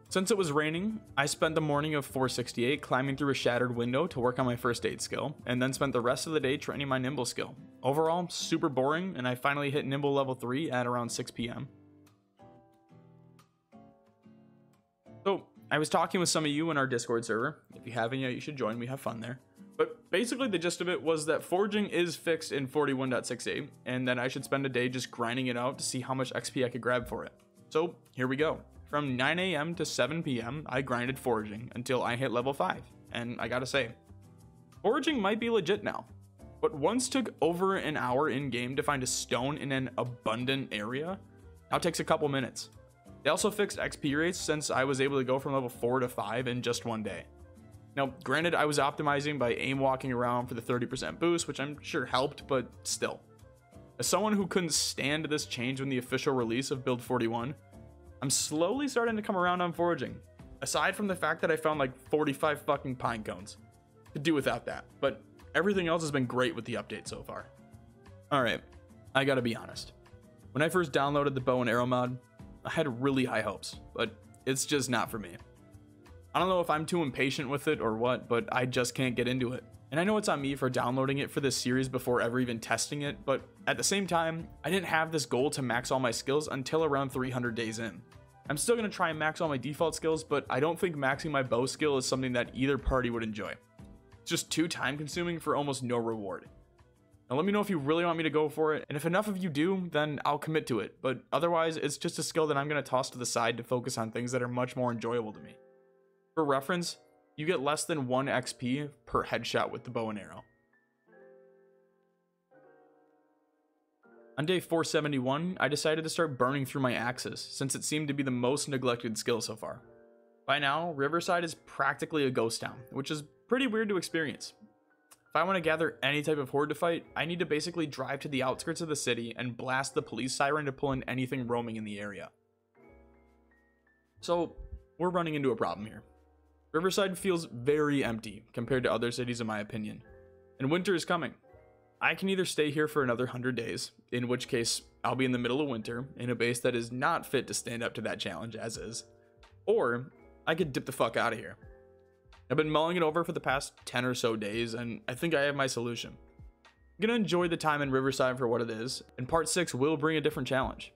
Since it was raining, I spent the morning of 468 climbing through a shattered window to work on my first aid skill, and then spent the rest of the day training my nimble skill. Overall, super boring, and I finally hit nimble level 3 at around 6 p.m. So, I was talking with some of you in our Discord server. If you haven't yet, you should join, we have fun there. But basically the gist of it was that foraging is fixed in 41.68, and that I should spend a day just grinding it out to see how much XP I could grab for it. So, here we go. From 9 a.m. to 7 p.m., I grinded foraging until I hit level 5, and I gotta say, foraging might be legit now. What once took over an hour in-game to find a stone in an abundant area, now takes a couple minutes. They also fixed XP rates since I was able to go from level 4 to 5 in just one day. Now, granted, I was optimizing by aim walking around for the 30% boost, which I'm sure helped, but still. As someone who couldn't stand this change when the official release of Build 41, I'm slowly starting to come around on foraging. Aside from the fact that I found like 45 fucking pine cones. Could do without that, but everything else has been great with the update so far. Alright, I gotta be honest. When I first downloaded the bow and arrow mod, I had really high hopes, but it's just not for me. I don't know if I'm too impatient with it or what, but I just can't get into it. And I know it's on me for downloading it for this series before ever even testing it, but at the same time, I didn't have this goal to max all my skills until around 300 days in. I'm still going to try and max all my default skills, but I don't think maxing my bow skill is something that either party would enjoy. It's just too time consuming for almost no reward. Now let me know if you really want me to go for it, and if enough of you do, then I'll commit to it, but otherwise it's just a skill that I'm going to toss to the side to focus on things that are much more enjoyable to me. For reference, you get less than 1 XP per headshot with the bow and arrow. On day 471, I decided to start burning through my axes, since it seemed to be the most neglected skill so far. By now, Riverside is practically a ghost town, which is pretty weird to experience. If I want to gather any type of horde to fight, I need to basically drive to the outskirts of the city and blast the police siren to pull in anything roaming in the area. So, we're running into a problem here. Riverside feels very empty compared to other cities in my opinion, and winter is coming. I can either stay here for another 100 days, in which case I'll be in the middle of winter in a base that is not fit to stand up to that challenge as is, or I could dip the fuck out of here. I've been mulling it over for the past 10 or so days, and I think I have my solution. I'm gonna enjoy the time in Riverside for what it is, and part 6 will bring a different challenge.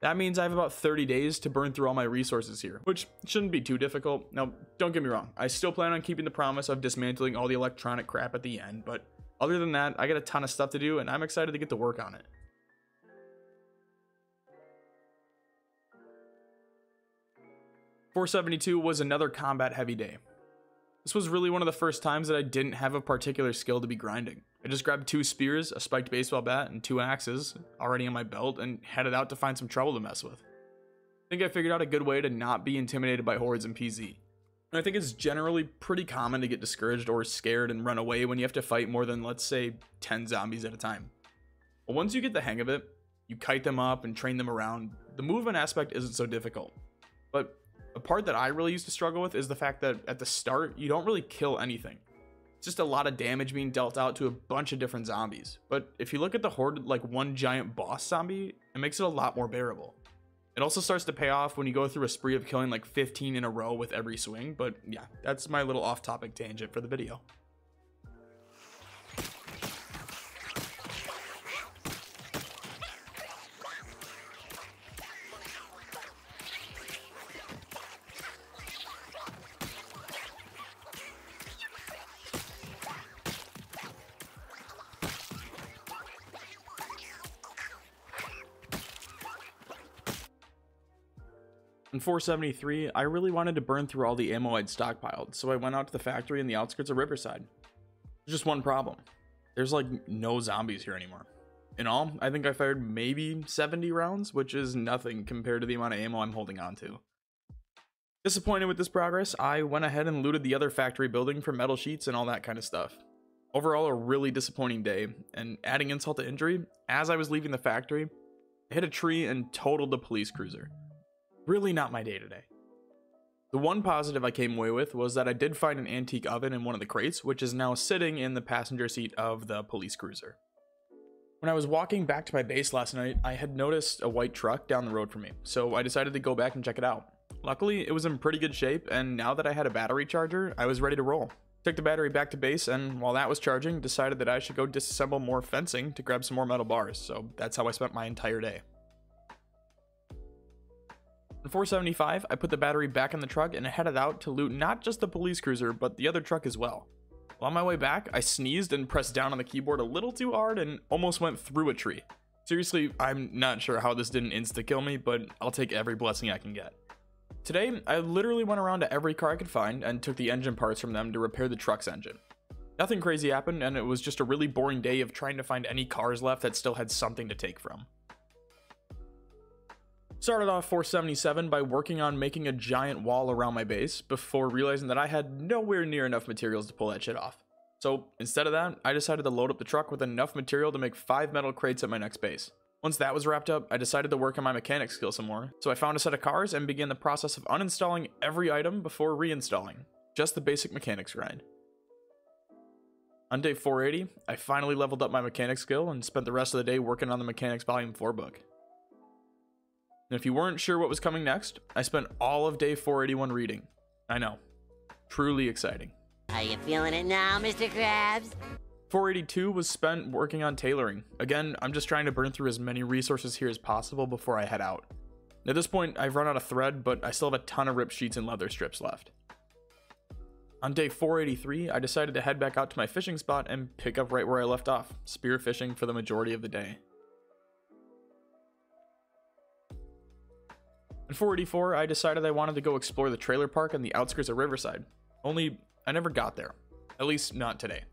That means I have about 30 days to burn through all my resources here, which shouldn't be too difficult. Now, don't get me wrong, I still plan on keeping the promise of dismantling all the electronic crap at the end, but other than that, I got a ton of stuff to do, and I'm excited to get to work on it. .472 was another combat-heavy day. This was really one of the first times that I didn't have a particular skill to be grinding. I just grabbed 2 spears, a spiked baseball bat, and 2 axes, already in my belt, and headed out to find some trouble to mess with. I think I figured out a good way to not be intimidated by hordes in PZ. And I think it's generally pretty common to get discouraged or scared and run away when you have to fight more than, let's say, 10 zombies at a time. But once you get the hang of it, you kite them up and train them around, the movement aspect isn't so difficult. But a part that I really used to struggle with is the fact that at the start, you don't really kill anything. It's just a lot of damage being dealt out to a bunch of different zombies. But if you look at the horde like one giant boss zombie, it makes it a lot more bearable. It also starts to pay off when you go through a spree of killing like 15 in a row with every swing, but yeah, that's my little off-topic tangent for the video. In 473, I really wanted to burn through all the ammo I'd stockpiled, so I went out to the factory in the outskirts of Riverside. There's just one problem. There's like no zombies here anymore. In all, I think I fired maybe 70 rounds, which is nothing compared to the amount of ammo I'm holding on to. Disappointed with this progress, I went ahead and looted the other factory building for metal sheets and all that kind of stuff. Overall, a really disappointing day, and adding insult to injury, as I was leaving the factory, I hit a tree and totaled the police cruiser. Really not my day today. The one positive I came away with was that I did find an antique oven in one of the crates, which is now sitting in the passenger seat of the police cruiser. When I was walking back to my base last night, I had noticed a white truck down the road from me, so I decided to go back and check it out. Luckily, it was in pretty good shape, and now that I had a battery charger, I was ready to roll. Took the battery back to base, and while that was charging, decided that I should go disassemble more fencing to grab some more metal bars, so that's how I spent my entire day. In 475, I put the battery back in the truck and headed out to loot not just the police cruiser, but the other truck as well. While on my way back, I sneezed and pressed down on the keyboard a little too hard and almost went through a tree. Seriously, I'm not sure how this didn't insta-kill me, but I'll take every blessing I can get. Today, I literally went around to every car I could find and took the engine parts from them to repair the truck's engine. Nothing crazy happened, and it was just a really boring day of trying to find any cars left that still had something to take from. Started off 477 by working on making a giant wall around my base before realizing that I had nowhere near enough materials to pull that shit off. So instead of that, I decided to load up the truck with enough material to make 5 metal crates at my next base. Once that was wrapped up, I decided to work on my mechanics skill some more, so I found a set of cars and began the process of uninstalling every item before reinstalling. Just the basic mechanics grind. On day 480, I finally leveled up my mechanics skill and spent the rest of the day working on the Mechanics Volume 4 book. And if you weren't sure what was coming next, I spent all of day 481 reading. I know. Truly exciting. Are you feeling it now, Mr. Krabs? 482 was spent working on tailoring. Again, I'm just trying to burn through as many resources here as possible before I head out. At this point, I've run out of thread, but I still have a ton of ripped sheets and leather strips left. On day 483, I decided to head back out to my fishing spot and pick up right where I left off, spear fishing for the majority of the day. In 484, I decided I wanted to go explore the trailer park on the outskirts of Riverside. Only, I never got there. At least, not today.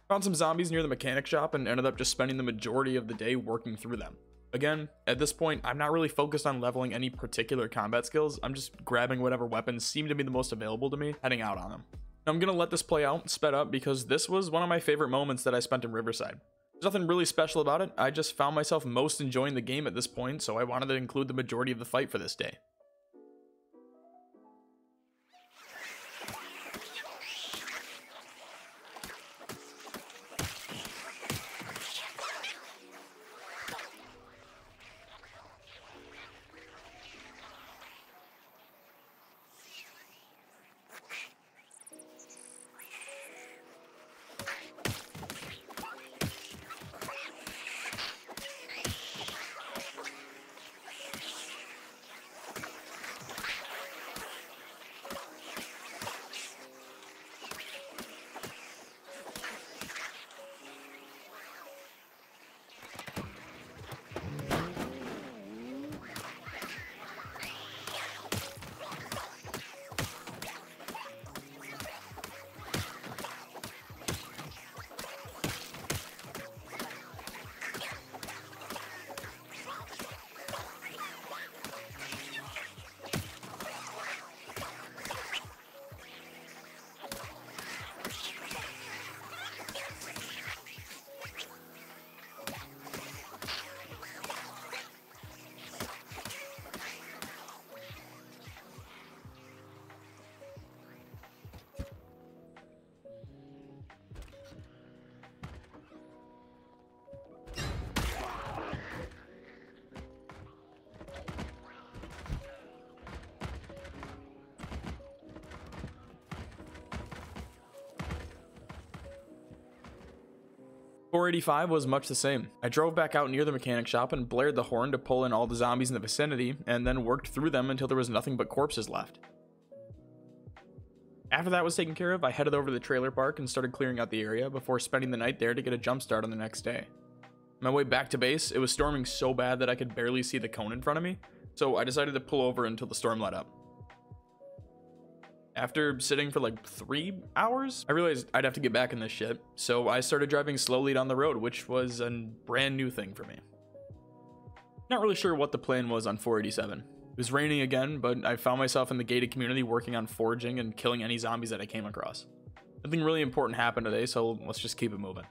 Found some zombies near the mechanic shop and ended up just spending the majority of the day working through them. Again, at this point, I'm not really focused on leveling any particular combat skills. I'm just grabbing whatever weapons seem to be the most available to me, heading out on them. I'm gonna let this play out, sped up, because this was one of my favorite moments that I spent in Riverside. There's nothing really special about it, I just found myself most enjoying the game at this point, so I wanted to include the majority of the fight for this day. .485 was much the same. I drove back out near the mechanic shop and blared the horn to pull in all the zombies in the vicinity, and then worked through them until there was nothing but corpses left. After that was taken care of, I headed over to the trailer park and started clearing out the area before spending the night there to get a jump start on the next day. On my way back to base, it was storming so bad that I could barely see the cone in front of me, so I decided to pull over until the storm let up. After sitting for like 3 hours, I realized I'd have to get back in this shit, so I started driving slowly down the road, which was a brand new thing for me. Not really sure what the plan was on 487. It was raining again, but I found myself in the gated community working on foraging and killing any zombies that I came across. Nothing really important happened today, so let's just keep it moving.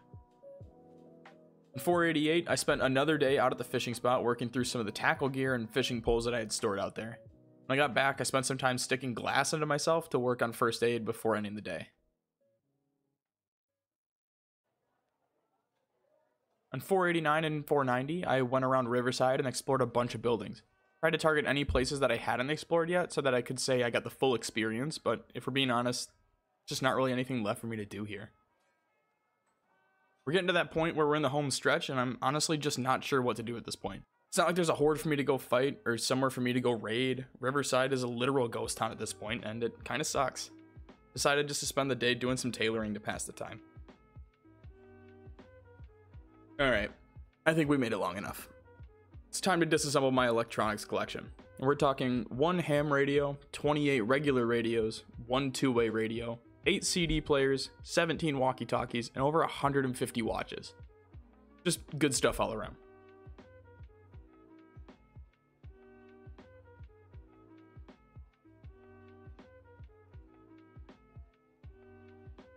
On 488, I spent another day out at the fishing spot working through some of the tackle gear and fishing poles that I had stored out there. When I got back, I spent some time sticking glass into myself to work on first aid before ending the day. On 489 and 490, I went around Riverside and explored a bunch of buildings. Tried to target any places that I hadn't explored yet so that I could say I got the full experience, but if we're being honest, just not really anything left for me to do here. We're getting to that point where we're in the home stretch, and I'm honestly just not sure what to do at this point. It's not like there's a horde for me to go fight or somewhere for me to go raid. Riverside is a literal ghost town at this point, and it kind of sucks. Decided just to spend the day doing some tailoring to pass the time. Alright, I think we made it long enough. It's time to disassemble my electronics collection. We're talking 1 ham radio, 28 regular radios, 1 two-way radio, 8 CD players, 17 walkie-talkies, and over 150 watches. Just good stuff all around.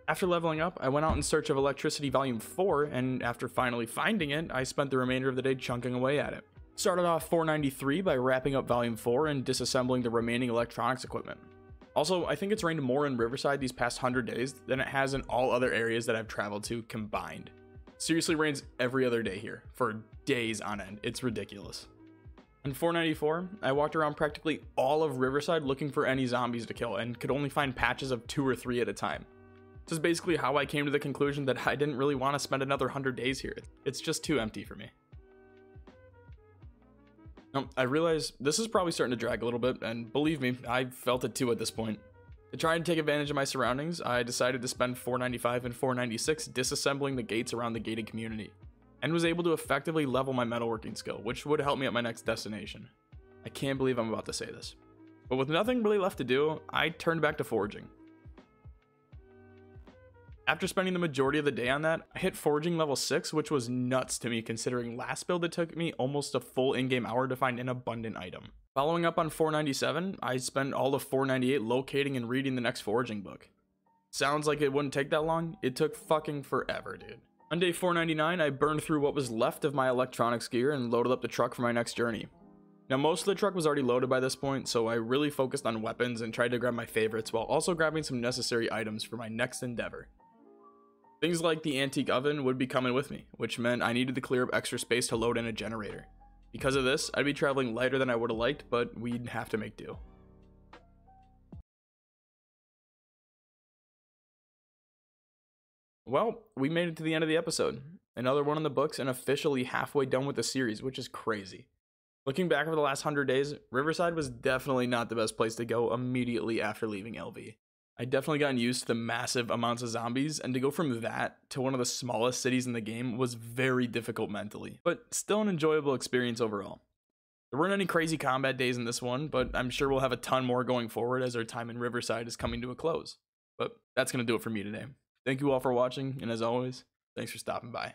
After leveling up, I went out in search of Electricity Volume 4, and after finally finding it, I spent the remainder of the day chunking away at it. Started off 493 by wrapping up Volume 4 and disassembling the remaining electronics equipment. Also, I think it's rained more in Riverside these past 100 days than it has in all other areas that I've traveled to combined. It seriously rains every other day here, for days on end. It's ridiculous. On 494, I walked around practically all of Riverside looking for any zombies to kill and could only find patches of 2 or 3 at a time. This is basically how I came to the conclusion that I didn't really want to spend another 100 days here. It's just too empty for me. I realize this is probably starting to drag a little bit, and believe me, I felt it too at this point. To try and take advantage of my surroundings, I decided to spend 495 and 496 disassembling the gates around the gated community, and was able to effectively level my metalworking skill, which would help me at my next destination. I can't believe I'm about to say this. But with nothing really left to do, I turned back to foraging. After spending the majority of the day on that, I hit foraging level 6, which was nuts to me considering last build it took me almost a full in-game hour to find an abundant item. Following up on 497, I spent all of 498 locating and reading the next foraging book. Sounds like it wouldn't take that long? It took fucking forever, dude. On day 499, I burned through what was left of my electronics gear and loaded up the truck for my next journey. Now, most of the truck was already loaded by this point, so I really focused on weapons and tried to grab my favorites while also grabbing some necessary items for my next endeavor. Things like the antique oven would be coming with me, which meant I needed to clear up extra space to load in a generator. Because of this, I'd be traveling lighter than I would have liked, but we'd have to make do. Well, we made it to the end of the episode. Another one in the books and officially halfway done with the series, which is crazy. Looking back over the last 100 days, Riverside was definitely not the best place to go immediately after leaving LV. I'd definitely gotten used to the massive amounts of zombies, and to go from that to one of the smallest cities in the game was very difficult mentally, but still an enjoyable experience overall. There weren't any crazy combat days in this one, but I'm sure we'll have a ton more going forward as our time in Riverside is coming to a close. But that's going to do it for me today. Thank you all for watching, and as always, thanks for stopping by.